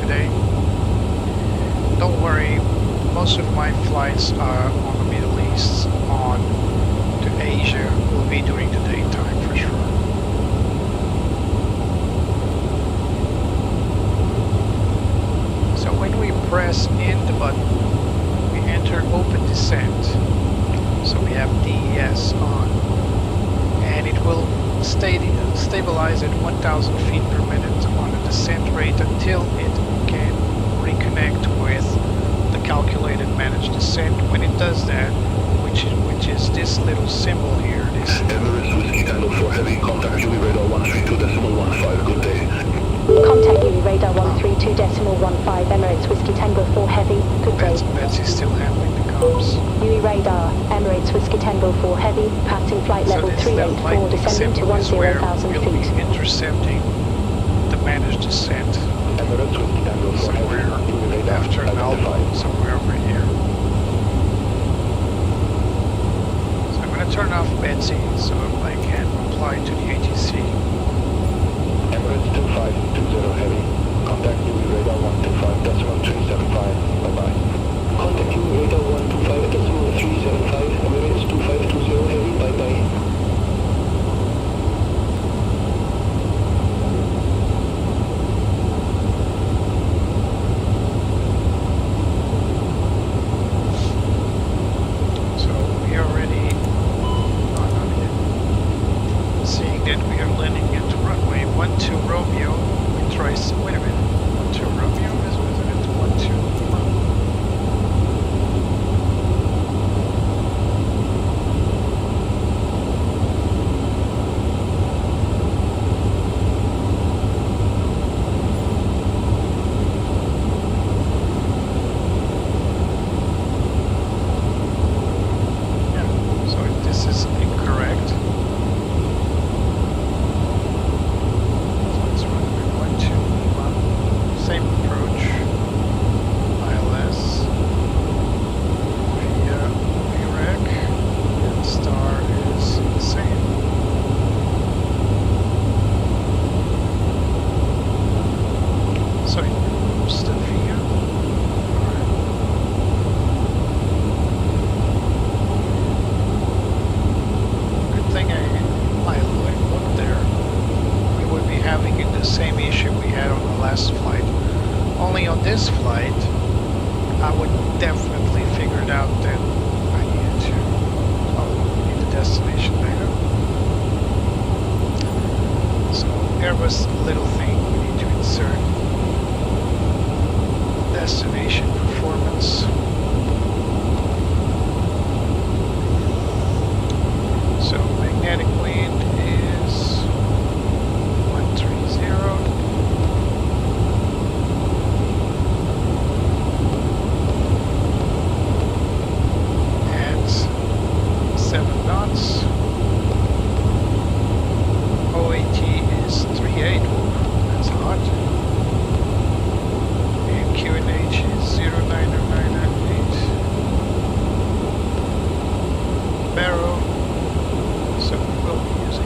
today. Don't worry, most of my flights are on the Middle East, on to Asia will be during the daytime for sure. So when we press in the button, we enter open descent. So we have DES on, and it will stabilize at 1,000 feet per minute on a descent rate until it can reconnect with the calculated managed descent. When it does that, which is this little symbol here, this Emirates Whiskey Tango 4 Heavy, contact UE radar 132.15, good day. Contact UE radar 132.15 Emirates Whiskey Tango 4 Heavy, good day. Betsy's still handling the comms. UE radar, Emirates Whiskey Tango 4 Heavy, passing flight So level this 384, descending to symbol is where 10,000 we'll be feet. intercepting the managed descent. Emirates Whiskey Tango 4 Heavy, UE radar After an alpha, somewhere over here. So I'm going to turn off Betsy so I can reply to the ATC. Emirates 2520 Heavy, contact UE radar 125.375, bye-bye. Contact UE radar 125.375, Emirates 2520 Heavy, bye-bye. So we are already seeing that we are landing at runway 12 Romeo. We try, wait a minute, 12 Romeo is, wasn't it? 12 Lima. Yeah, so if this is incorrect, so it's runway 12 Lima, same approach, ILS, via VRAC, and star is the same. So oops, the via. Alright. Good thing I looked there. We would be having the same issue we had on the last flight. Only on this flight, I would definitely figure it out that I needed to need the destination data. So Airbus little thing we need to insert destination performance. So magnetic wind is 130. And 7 knots. OAT is 38. That's hot. And QNH is 09998. Barrow. So we will be using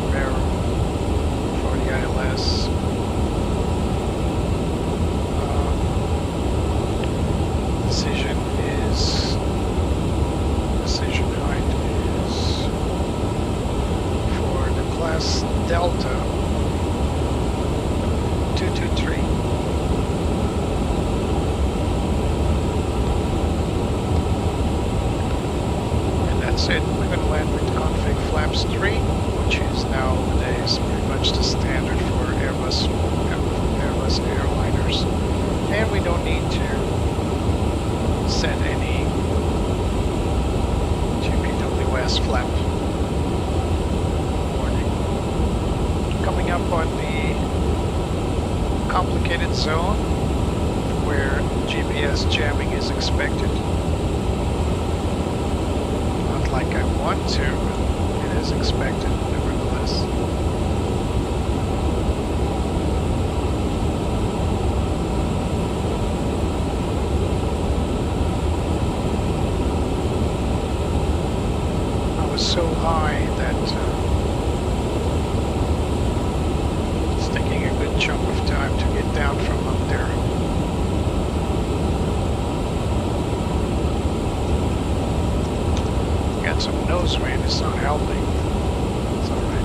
complicated zone where GPS jamming is expected. Not like I want to, but it is expected nevertheless. I was so high that it's taking a good chunk of time to get down from up there. Got some nose wind, it's not helping. It's alright.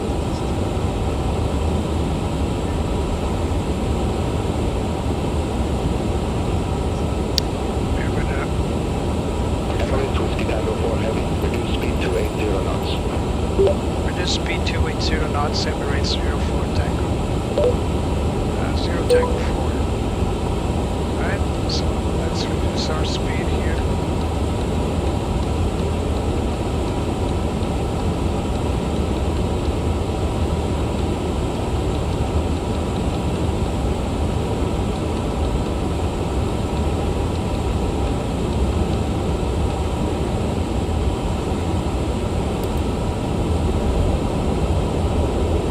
We're gonna Emirates Whiskey Tango 4 Heavy, reduce speed to 80 knots. reduce speed to 80 knots, Emirates 04 Tango. 0 Tango 4. Alright, so let's reduce our speed here.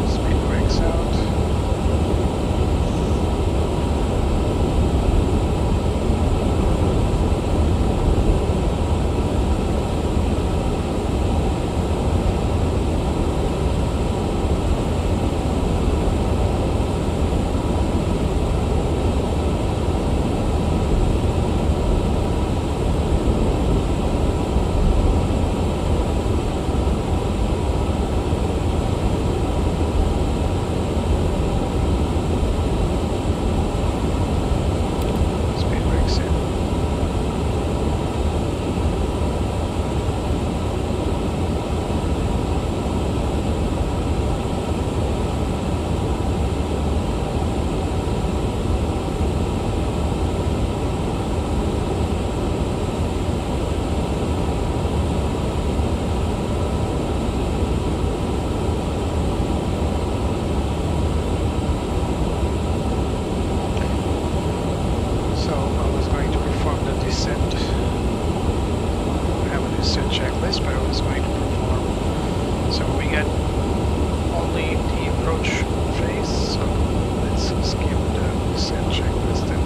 Speed brakes out. Speed brakes in. So I was going to perform the descent. I have a descent checklist, but I was going to perform. So we got only the approach phase, so let's skip the descent checklist then.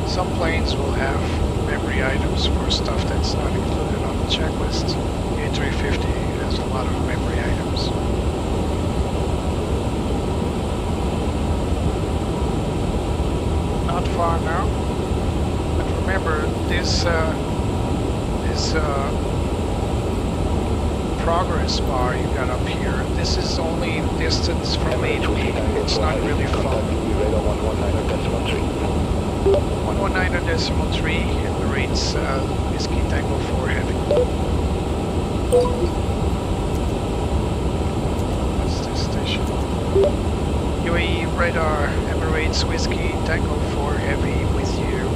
Some planes will have memory items for stuff that's not included on the checklist. The A350 has a lot of memory items. Not far now, but remember this progress bar you got up here. This is only distance from A to B. It's not really far. 119.3 Emirates Whiskey Tango 4 Heavy. What's this station? UAE radar Emirates Whiskey Tango 4 Heavy with you.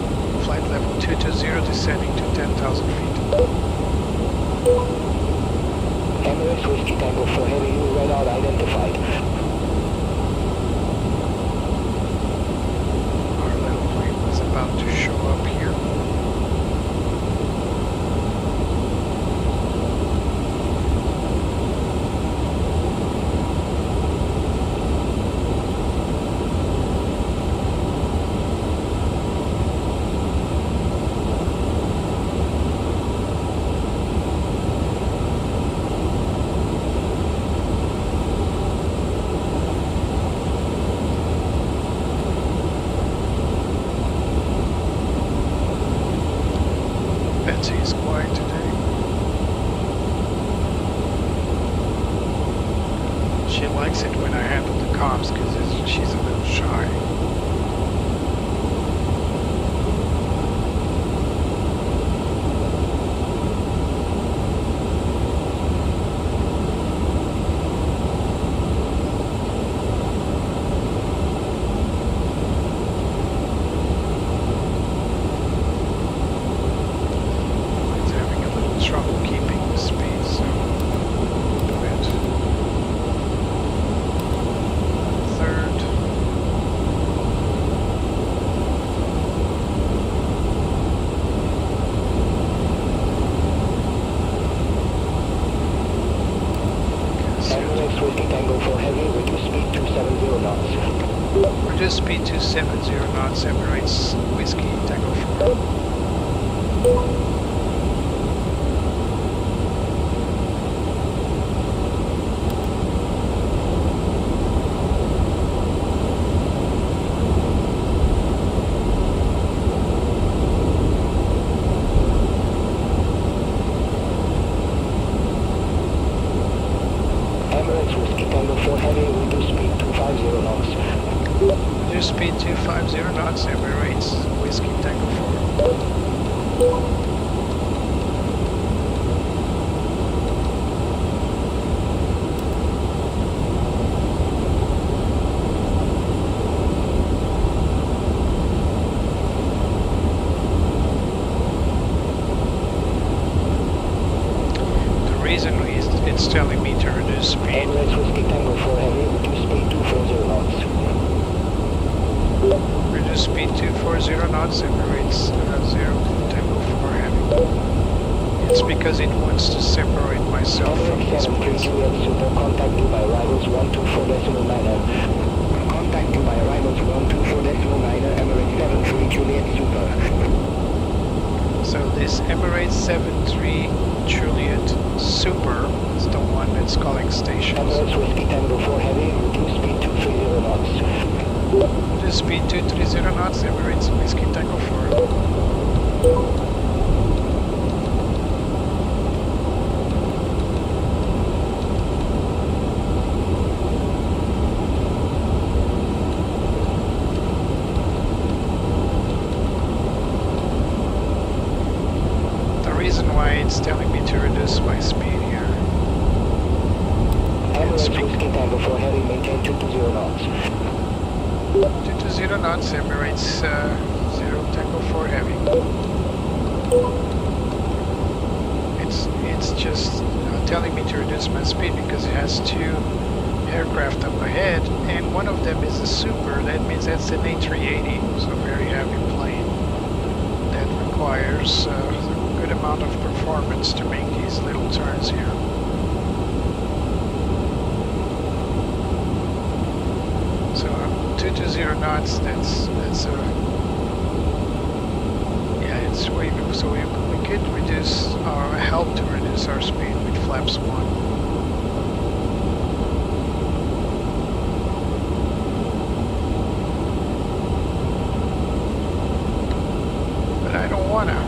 Flight level 220 descending to 10,000 feet. Emirates Whiskey Tango 4 Heavy, radar identified. Our little plane was about to show up here. Betsy is quiet today. She likes it when I handle the comms because she's a little shy. It's having a little trouble keeping the speed, so a bit. Third. Reduce speed to 70 knots, Emirates Whiskey Tango 4. Emirates Whiskey Tango 4 Heavy, reduce speed 250 knots. Reduce speed 250 knots, Emirates Whiskey Tango 4. The reason it's telling me to reduce speed. Emirates Whiskey Tango 4 Heavy, reduce speed 240 knots. Reduce speed 240 knots, Emirates 0 Tango 4 Heavy. It's because it wants to separate myself from this place. Super, contact you by arrivals 124.9. Contact you by arrivals 124.9, Emirates 73 Juliet Super. So this Emirates 73 Juliet Super is the one that's calling stations. Emirates Whiskey Tango 4 Heavy, reduce speed 230 knots. Reduce speed 230 knots, Emirates Whiskey Tango 4. It's telling me to reduce my speed here. Emirates Whiskey Tango 4 Heavy, maintain 220 knots. 220 knots, Emirates 0 Tango 4 Heavy. It's just telling me to reduce my speed because it has two aircraft up ahead, and one of them is a Super. That means that's an A380, so very heavy plane that requires good amount of performance to make these little turns here. So 220 knots, that's yeah, it's way, so we could reduce or help to reduce our speed with flaps 1. But I don't wanna.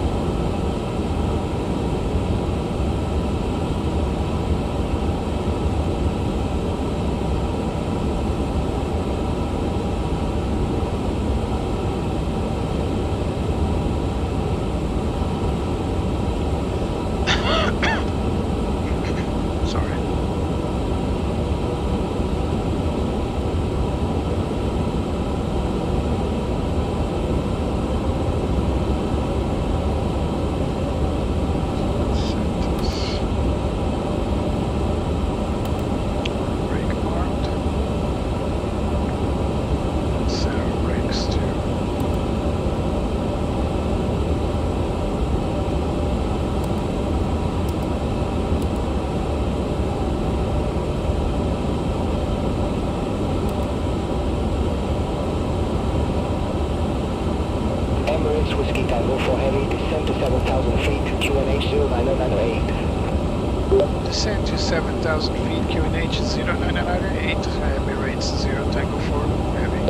Whiskey Tango 4 Heavy, descend to 7,000 feet, QNH 09098. Descend to 7,000 feet, QNH 09098, Emirates 0 Tango 4 Heavy.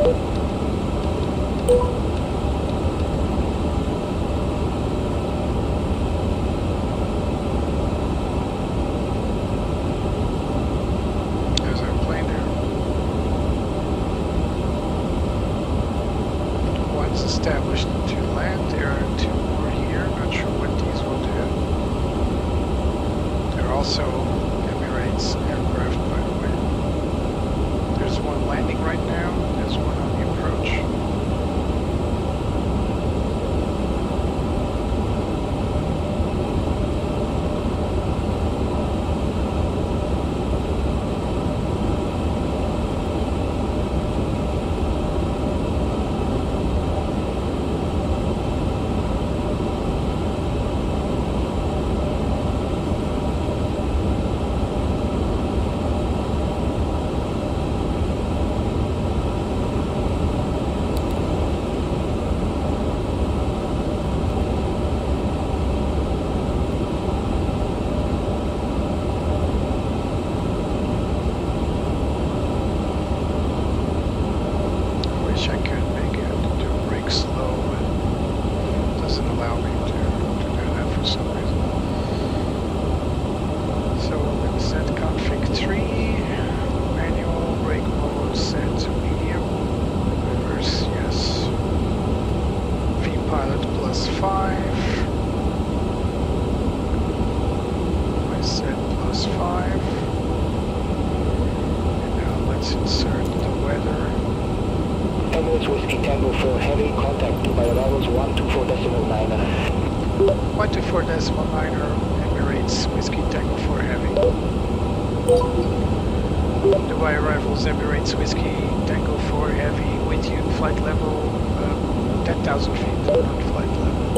There's our plane there. Once established to land, there are 2 more here. Not sure what these will do. They're also Emirates aircraft, by the way. There's one landing right now. There's one on the approach. Emirates Whiskey Tango 4 Heavy, contact Dubai arrivals 124.9. 124.9 Emirates Whiskey Tango 4 Heavy. Dubai arrivals Emirates Whiskey Tango 4 Heavy with you, flight level 10,000 feet, not flight level.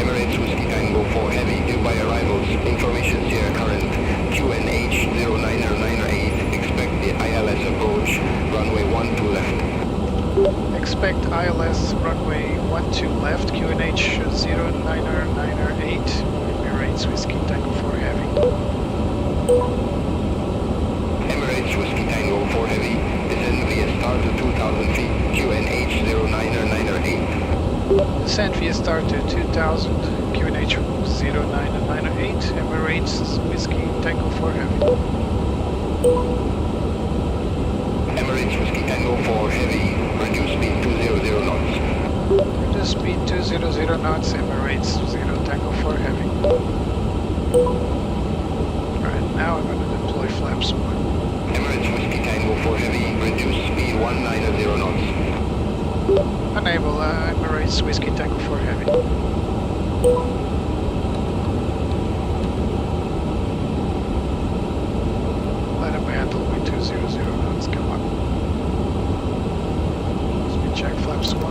Emirates Whiskey Tango 4 Heavy, Dubai arrivals, information Sierra current, QNH 09098, expect the ILS approach, runway 12 left. Expect ILS runway 12 left, QNH 09098, Emirates Whiskey Tango 4 Heavy. Emirates Whiskey Tango 4 Heavy, descend via start to 2,000 feet, QNH 09098. Descent via start to 2000, QNH 09098, Emirates Whiskey Tango 4 Heavy. Emirates Whiskey Tango 4 Heavy, reduce speed 200 knots. Reduce speed 200 knots, Emirates 0 Tango 4 Heavy. Alright, now I'm going to deploy flaps 1. Emirates Whiskey Tango 4 Heavy, reduce speed 190 knots. Enable Emirates Whiskey Tango 4 Heavy. Let him handle with 200 knots, come on. Speed check flaps 1.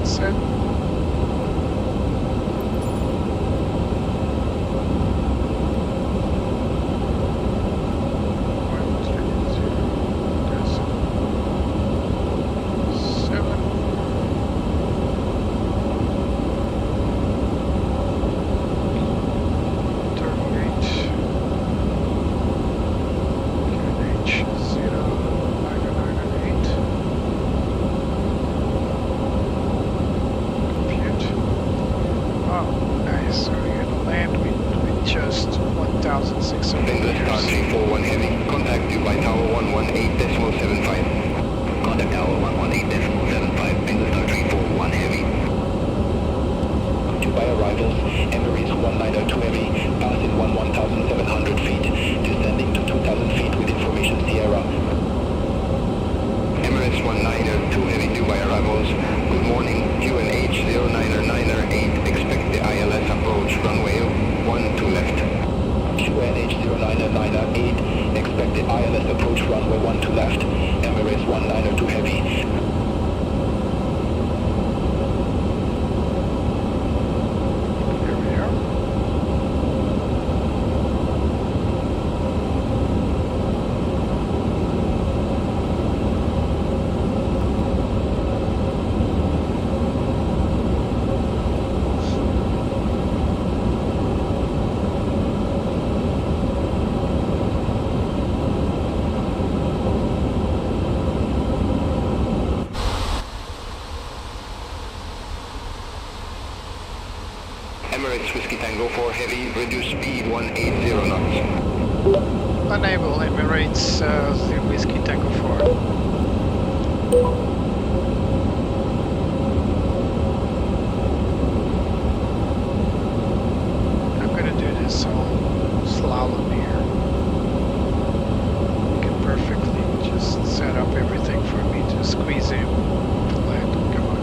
Set. Emirates Whiskey Tango 4 Heavy, reduce speed 180 knots. Enable Emirates the Whiskey Tango 4. I'm gonna do this whole slalom here. You can perfectly just set up everything for me to squeeze in to land. Come on.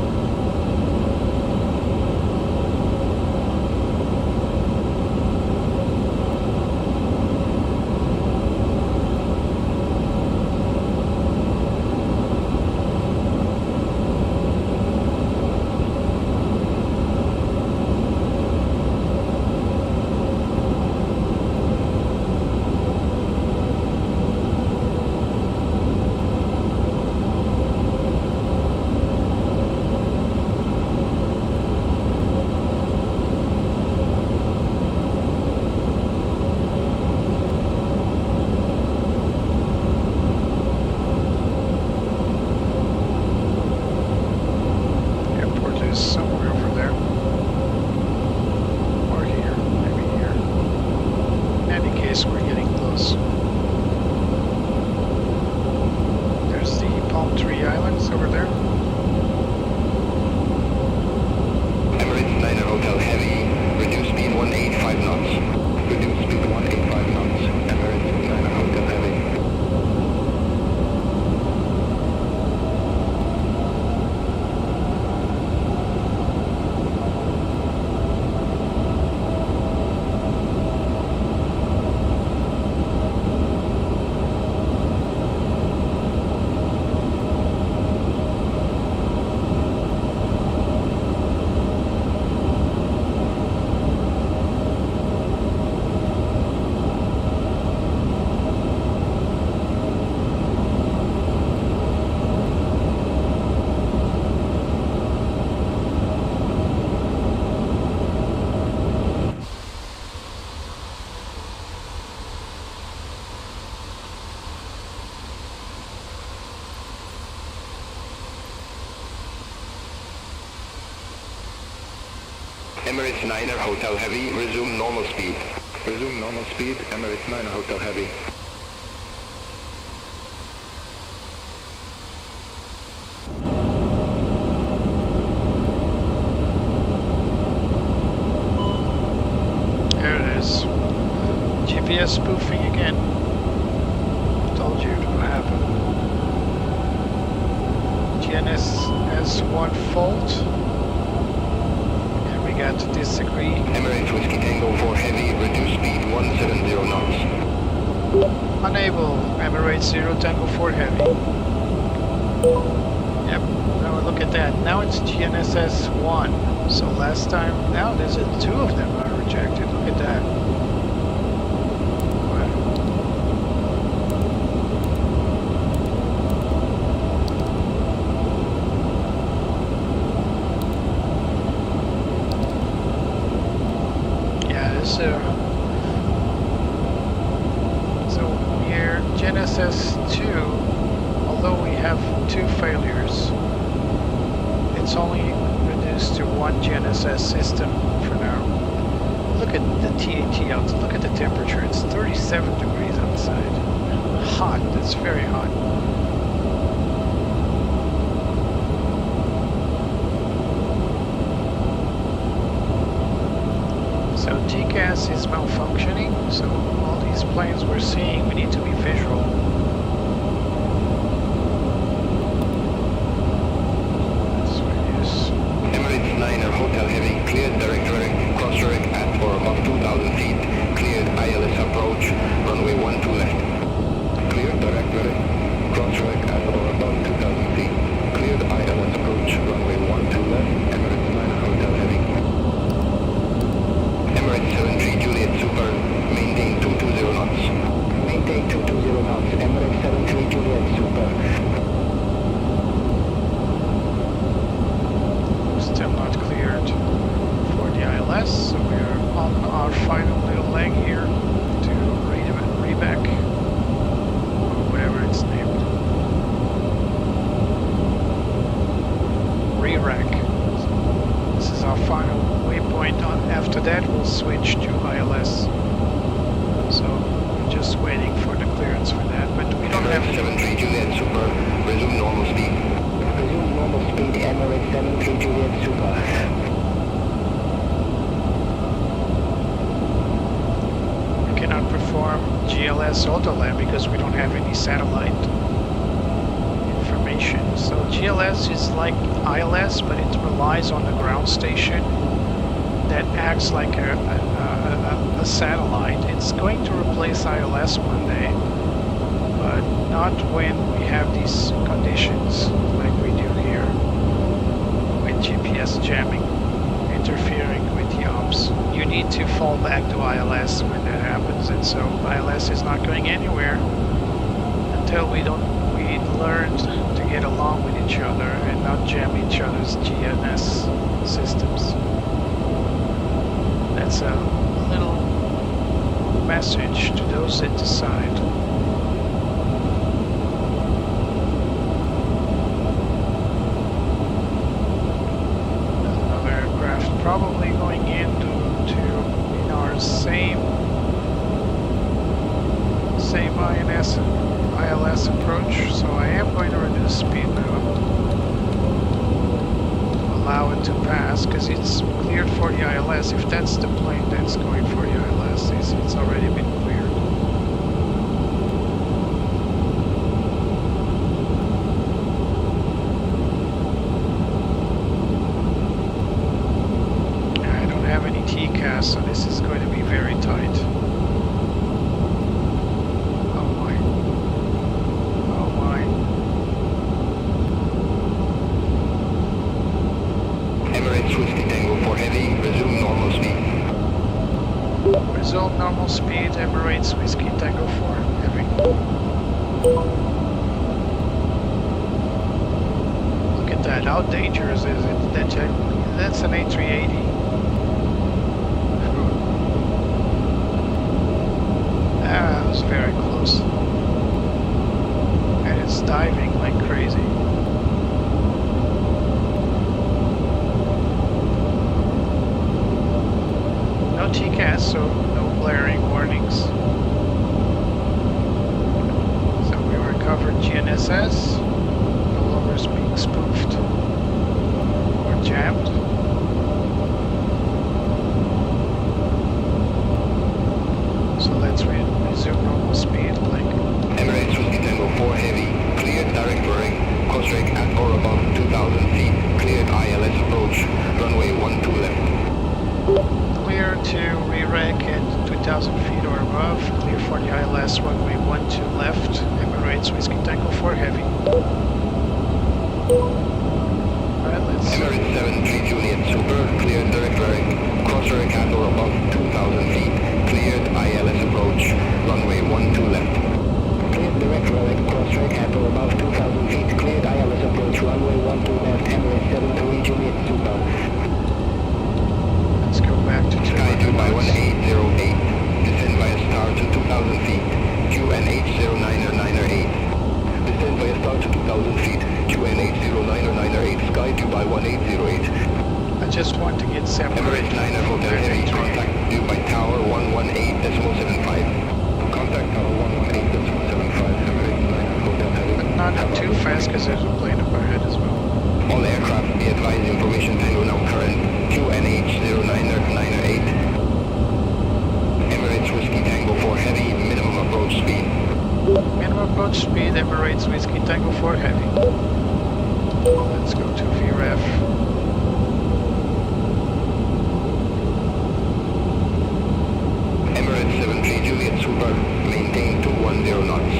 We're getting close. There's the Palm Tree Islands over there. Emirates Niner Hotel Heavy, reduce speed 185 knots. Reduce speed 185 knots. Emirates Niner Hotel Heavy. Emirates Niner Hotel Heavy, resume normal speed. Resume normal speed, Emirates Niner Hotel Heavy. There it is. GPS spoofing again. Told you it would happen. GNSS1 fault. We got to disagree. Emirates Whiskey Tango 4 Heavy, reduce speed 170 knots. Unable, Emirates 0 Tango 4 Heavy. Yep, now look at that. Now it's GNSS 1. So last time, now there's two of them are rejected. Look at that. So here Genesis 2, although we have 2 failures, it's only reduced to 1 GNSS system for now. Look at the TAT out, look at the temperature, it's 37 degrees outside. Hot, it's very hot. So TCAS is malfunctioning, so all these planes we're seeing, we need to be visual. That's what it is. Emirates Niner Hotel Heavy, cleared direct cross-direct at or above 2,000 feet. Cleared ILS approach, runway 12 left. Cleared direct cross-direct at or above 2,000 feet. Cleared ILS approach, runway 12 left. Emirates Niner Hotel Heavy. Emirates 73 Juliet Super, maintain 220 knots. Maintain 220 knots, Emirates 73 Juliet Super. Still not cleared for the ILS, so we are on our final little leg here to reback, or whatever it's named. Re-rack. This is our final waypoint. After that we'll switch to ILS. So we're just waiting for the clearance for that, but we don't have... 73 Juliet Super, resume normal speed. Resume normal speed, Emirates 73 Juliet Super. We cannot perform GLS autolab because we don't have any satellite information. So GLS is like ILS, but it relies on the ground station that acts like a satellite. It's going to replace ILS one day, but not when we have these conditions like we do here with GPS jamming, interfering with the ops. You need to fall back to ILS when that happens, and so ILS is not going anywhere until we learn to get along with each other and not jam each other's GNS systems. That's a little message to those that decide. Another aircraft probably going in our same same ILS approach, so I am going to reduce speed now. Allow it to pass, because it's cleared for the ILS. If that's the plane that's going for the ILS, it's already been cleared. I don't have any TCAS, so this is going to be very tight. Resume normal speed, Emirates Whiskey Tango 4 Heavy. Look at that, how dangerous is it? That's an A380. That was very close. And it's diving like crazy. No TCAS, so no blaring warnings. So we recovered GNSS, no longer being spoofed or jammed. So let's resume normal speed, like Emirates Whiskey Tango 4 Heavy, cleared direct bearing, course rate at or above 2,000 feet, cleared ILS approach, runway 12 left. Clear to re-rec at 2,000 feet or above. Clear for the ILS runway 12 left. Emirates Whiskey Tango 4 Heavy. Alright, let's... Emirates 73 Juliet Super, cleared direct bearing, cross rate at or above 2,000 feet, cleared ILS approach, runway 12 left. Cleared direct bearing, cross rate at or above 2,000 feet, cleared ILS approach, runway 12 left, Emirates 73 Juliet Super. Back to Sky 2 by 1808, descend via star to 2,000 feet, QNH0998. Descend via star to 2,000 feet, QNH0998, Sky 2 by 1808. I just want to get separated. Emirates 9 Hotel Heavy, contact due by tower 118.75. Contact tower 118.75, Emirates 9 Hotel Heavy. But not too fast, because there's a plane up ahead as well. All aircraft be advised information tango now current, QNH0998. Emirates Whiskey Tango 4 Heavy, minimum approach speed. Minimum approach speed, Emirates Whiskey Tango 4 Heavy. Let's go to vRAAS. Emirates 73 Juliet Super, maintain 210 knots.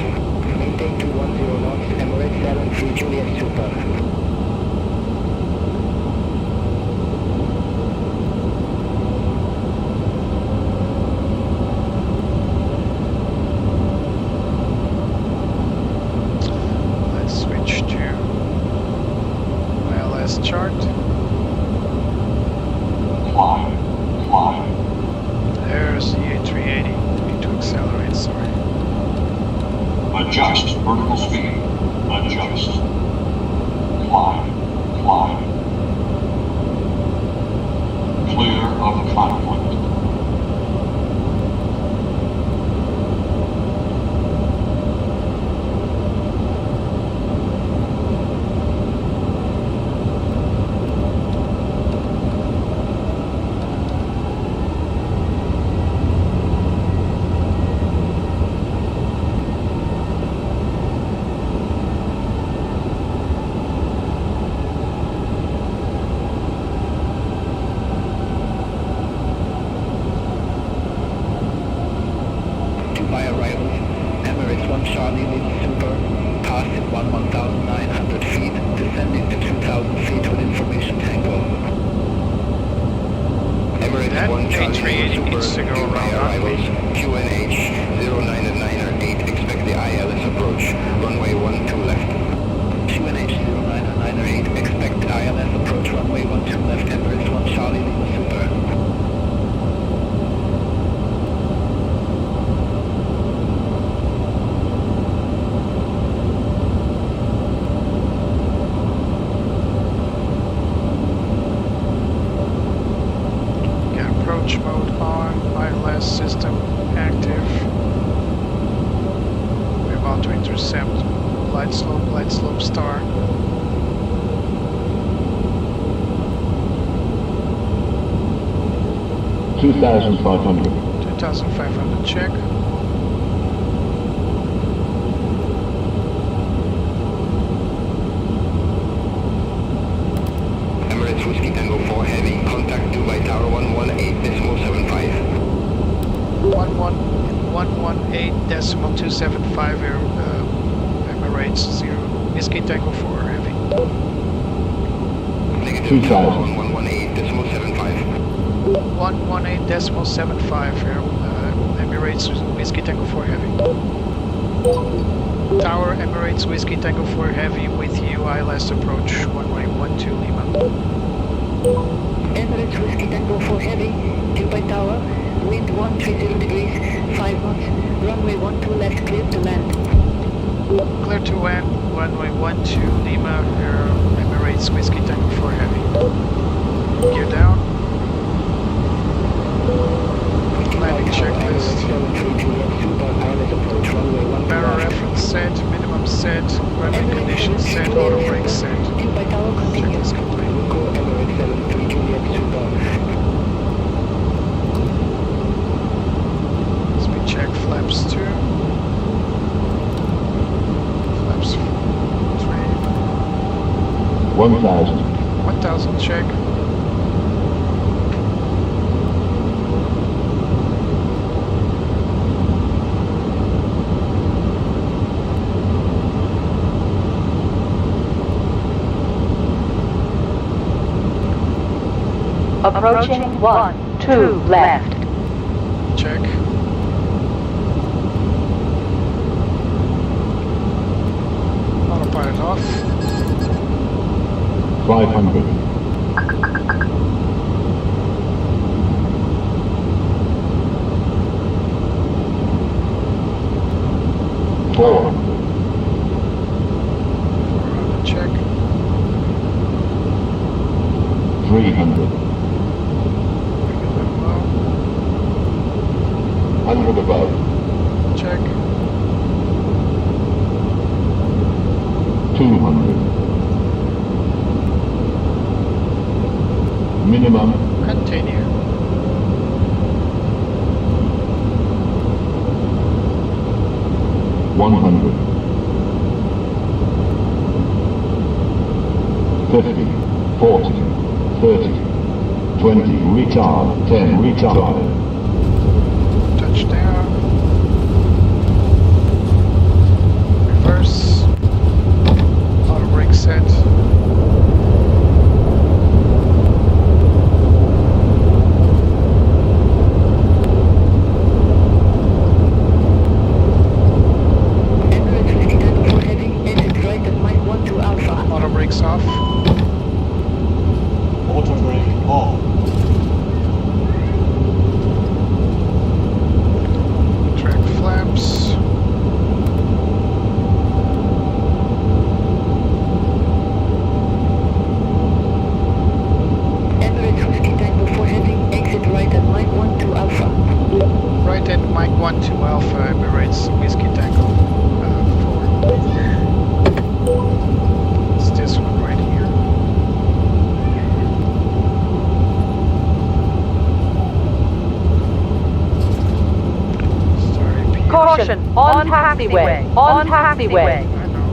Maintain 210 knots, Emirates 73 Juliet Super. Chart. Climb. There's the A380. Need to accelerate, sorry. Adjust vertical speed. Adjust. Climb. Clear of the conflict. Approach mode on, ILS system active. intercept. Glideslope star. 2,500. 2,500, check. Emirates Whiskey Tango 4 Heavy, contact due by tower 118.75. 118.275 Emirates 0 Whiskey Tango 4 Heavy. Negative tower 1118.75. 118.75 Emirates Whiskey Tango 4 Heavy. Tower Emirates Whiskey Tango 4 Heavy with you, ILS approach, runway 12 Lima. Emirates Whiskey Tango 4 Heavy, due by tower, wind 130 degrees, 5 knots, runway 12 left, clear to land. Clear to land, runway 12 Lima, Emirates Whiskey Tango 4 Heavy. Gear down. Landing checklist. Barrel reference set, minimum set, running conditions set, auto brake set. Checklist complete. Let's me check flaps 2. Flaps 3. 1,000. 1,000 check. Approaching 1, 2 left. Check. Autopilot off. 500. 400. 400 check. 300. 100 above. Check. 200. Minimum. Continue. 100. 50. 40. 30. 20. Retard. 10. Retard. Touchdown. Reverse. Auto brake set. Emirates Whiskey Tango 4 Heavy, exit right at Mike 12 Alpha. Auto brakes off. Auto brake on. Track flaps. Emirates Whiskey Tango 4 Heavy, exit right at Mike 12 Alpha. Right at Mike 12 Alpha, Emirates Whiskey Tango 4. It's this one right here. Starting PO. Caution, on taxiway, on taxiway. I know.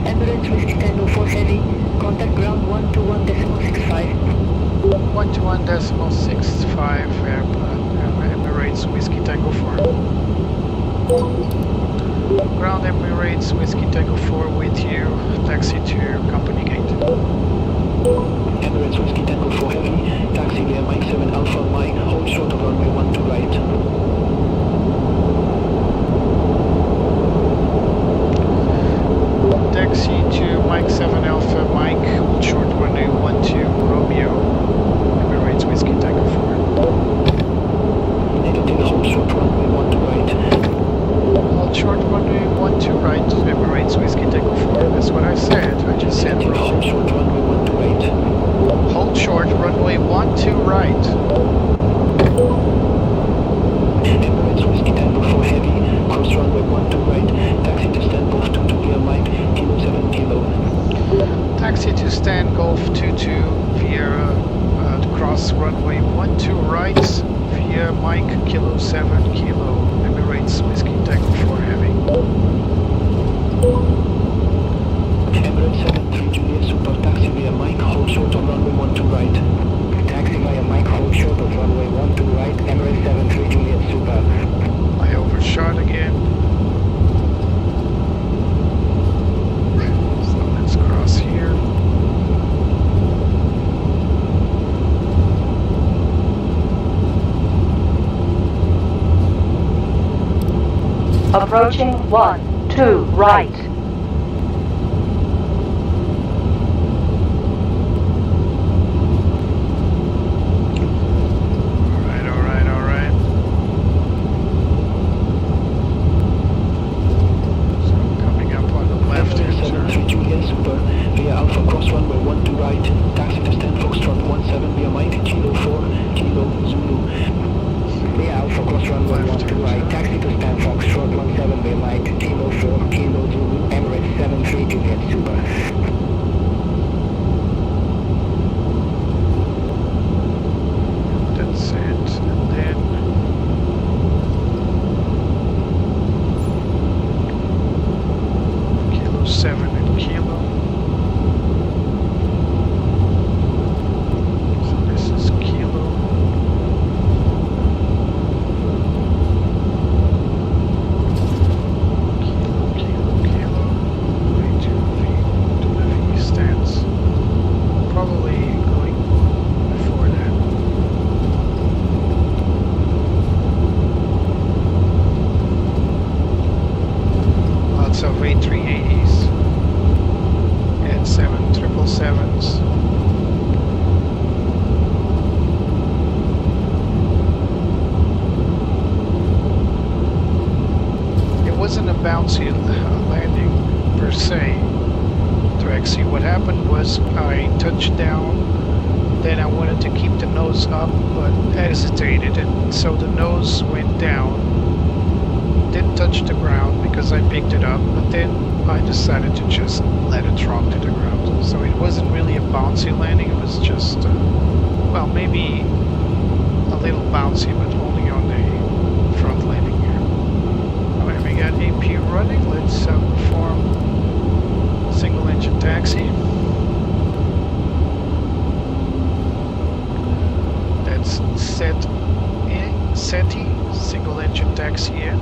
Emirates Whiskey Tango 4 Heavy, contact ground 121.65. 121.65 Emirates Whiskey Tango 4. Ground Emirates Whiskey Tango 4 with you. Taxi to company gate. Emirates Whiskey Tango 4 Heavy, taxi via Mike 7 Alpha Mike, hold short of runway 12 right. Taxi to Mike 7 Alpha Mike, hold short runway 12 Romeo. Emirates Whiskey Tango 4. Negative, hold short runway 12 right. Hold short runway 12 right. Emirates Whiskey Tango 4. That's what I said. I just said Negative, wrong. hold short runway 12 right. Hold short runway 12 right. Emirates Whiskey Tango 4 runway 12 right, taxi to stand Golf 22 via Mike, Kilo 7 Kilo. Taxi to stand Golf 22 via to cross runway 12 right via Mike, Kilo 7 Kilo, Emirates Whiskey Tango 4 Heavy. Emirates 73 Juliet Super, taxi via Mike, hold short on runway 12 right. Taxi via Mike, hold short of runway 12 right, Emirates 73 Juliet Super. I overshot again. So let's cross here. Approaching 12 right. Of A380s and 777s. It wasn't a bouncy landing per se. Trexie, what happened was I touched down, then I wanted to keep the nose up but hesitated, and so the nose went down. Didn't touch the ground because I picked it up, but then I decided to just let it drop to the ground. So it wasn't really a bouncy landing, it was just, well, maybe a little bouncy, but only on the front landing here. Alright, we got AP running, let's perform single engine taxi. That's SETI, single engine taxi in.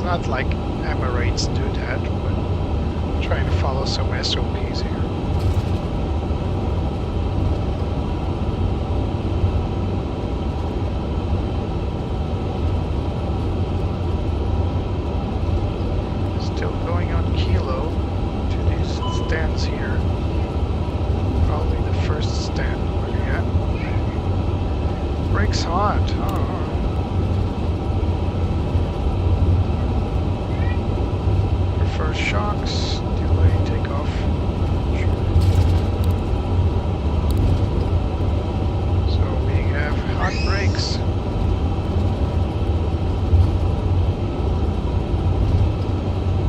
Not like Emirates do that, but I'm trying to follow some SOPs here. Still going on Kilo to these stands here. Probably the first stand. Where are we at? Brakes hot. Oh. First shocks, delay, takeoff. So we have hot brakes.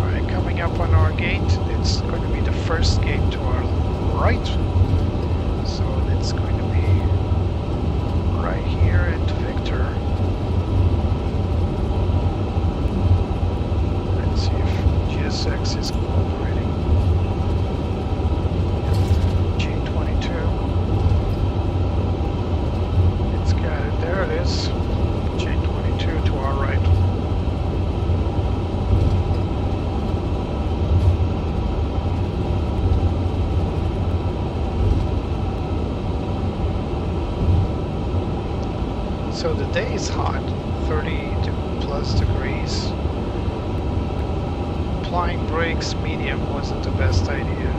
Alright, coming up on our gate, it's going to be the first gate to our right. So it's going to be right here at Victor. GSX is cooperating. G22. It's got it. There it is. G22 to our right. So the day is hot, 30+ degrees. Applying brakes medium wasn't the best idea.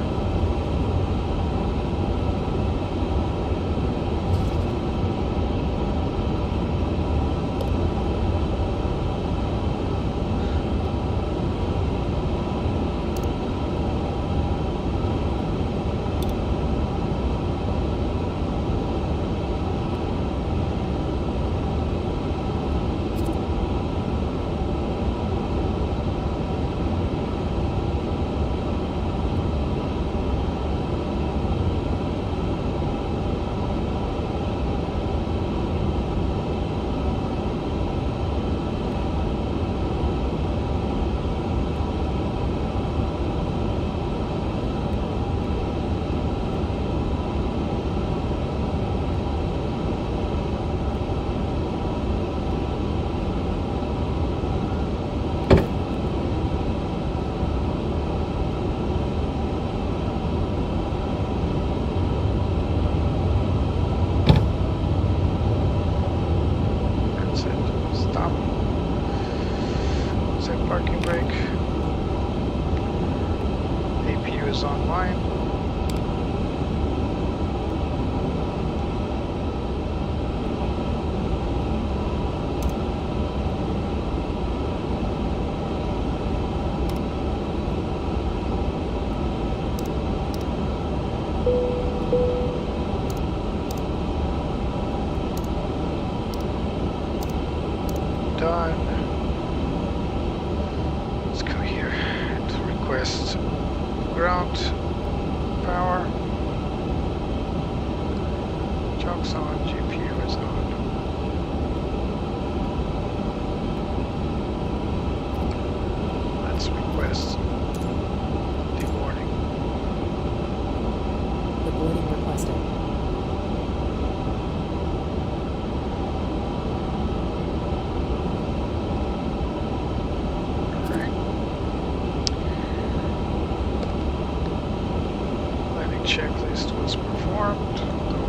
is online. Done. Let's go here to request ground power. Chokes on, GPU is on. Let's request deboarding. Deboarding requested. Checklist was performed, although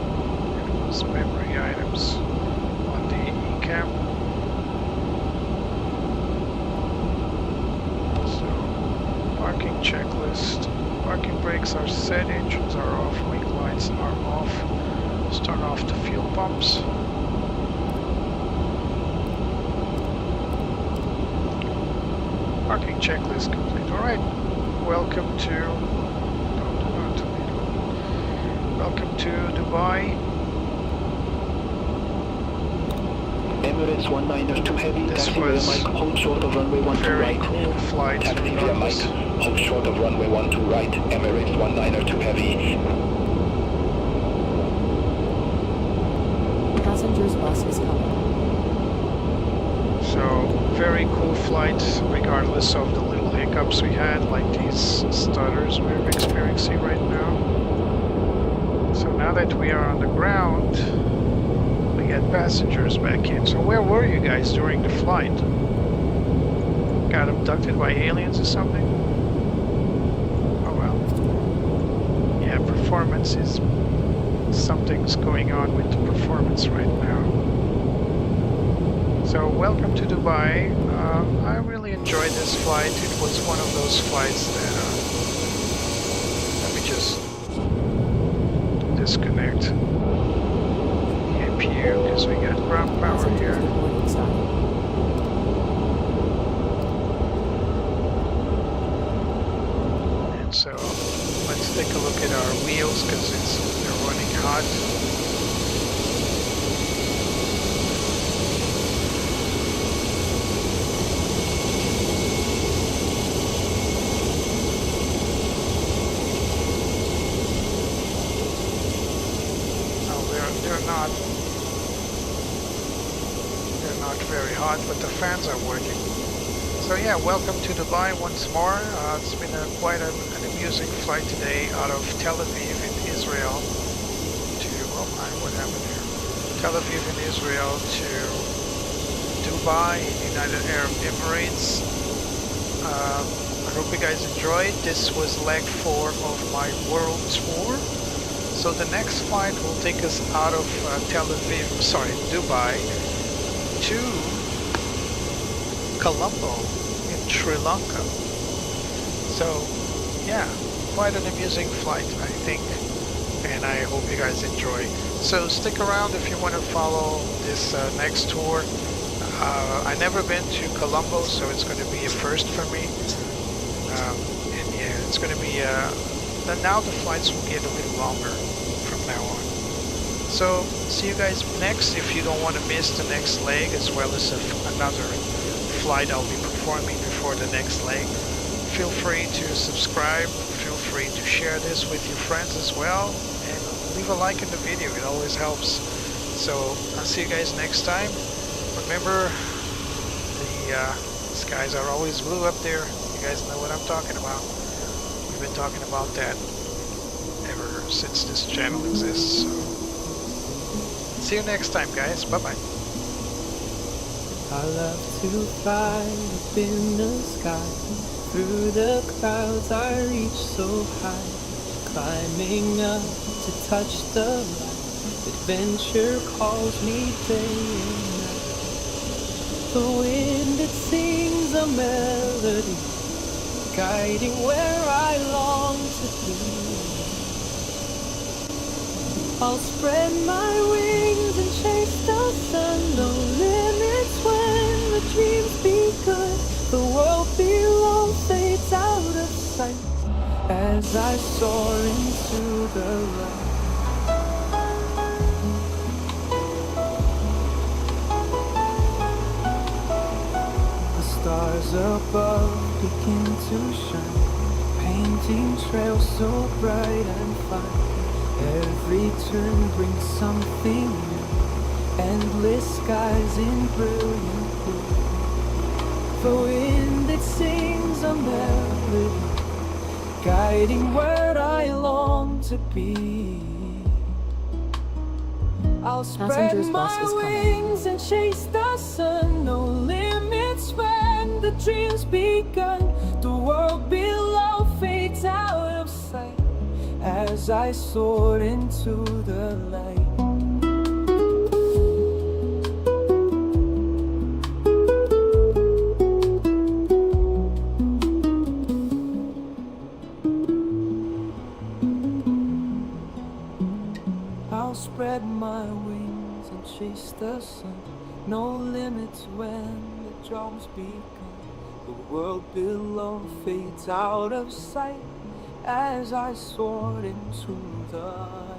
it was memory items on the ECAM. So, parking checklist. Parking brakes are set, engines are off, wing lights are off. Let's turn off the fuel pumps. Parking checklist complete. Alright, welcome to Dubai. Emirates 192 heavy, This taxi via was Mike, hold short of runway 12 very right. cool flight. Taxi via Mike, hold short of runway 12 right. Emirates 192 heavy. Passengers bus is coming. So, very cool flight, regardless of the little hiccups we had, like these stutters we're experiencing right now. So now that we are on the ground, we get passengers back in. So where were you guys during the flight? Got abducted by aliens or something? Oh well. Yeah, performance is... something's going on with the performance right now. So welcome to Dubai. I really enjoyed this flight. It was one of those flights that... let me just... disconnect the APU because we got ground power here. And so let's take a look at our wheels because they're running hot. They're not very hot, but the fans are working. So yeah, welcome to Dubai once more. It's been quite an amusing flight today out of Tel Aviv in Israel to, oh my, what happened here? Tel Aviv in Israel to Dubai in United Arab Emirates. I hope you guys enjoyed. This was leg 4 of my world tour. So the next flight will take us out of Dubai to Colombo in Sri Lanka. So yeah, quite an amusing flight, I think, and I hope you guys enjoy. So stick around if you want to follow this next tour. I've never been to Colombo, so it's going to be a first for me. And yeah, it's going to be now the flights will get a little longer from now on. So see you guys next. If you don't want to miss the next leg, as well as another flight I'll be performing before the next leg, feel free to subscribe, feel free to share this with your friends as well, and leave a like in the video, it always helps. So I'll see you guys next time. Remember, the skies are always blue up there. You guys know what I'm talking about. We've been talking about that ever since this channel exists. So see you next time, guys. Bye-bye. I love to fly up in the sky. Through the clouds I reach so high. Climbing up to touch the light. Adventure calls me day and night. The wind, it sings a melody, guiding where I long to be. I'll spread my wings and chase the sun. No limits when the dreams begun. The world below fades out of sight as I soar into the light. The stars above begin to shine, painting trails so bright and fine. Every turn brings something new, endless skies in brilliant blue. The wind, it sings a melody, guiding where I long to be. I'll spread my wings and chase the sun. No limits when the dreams begun. The world below fades out of sight as I soar into the light. I'll spread my wings and chase the sun. No limits when the drums begun. The world below fades out of sight as I soared into the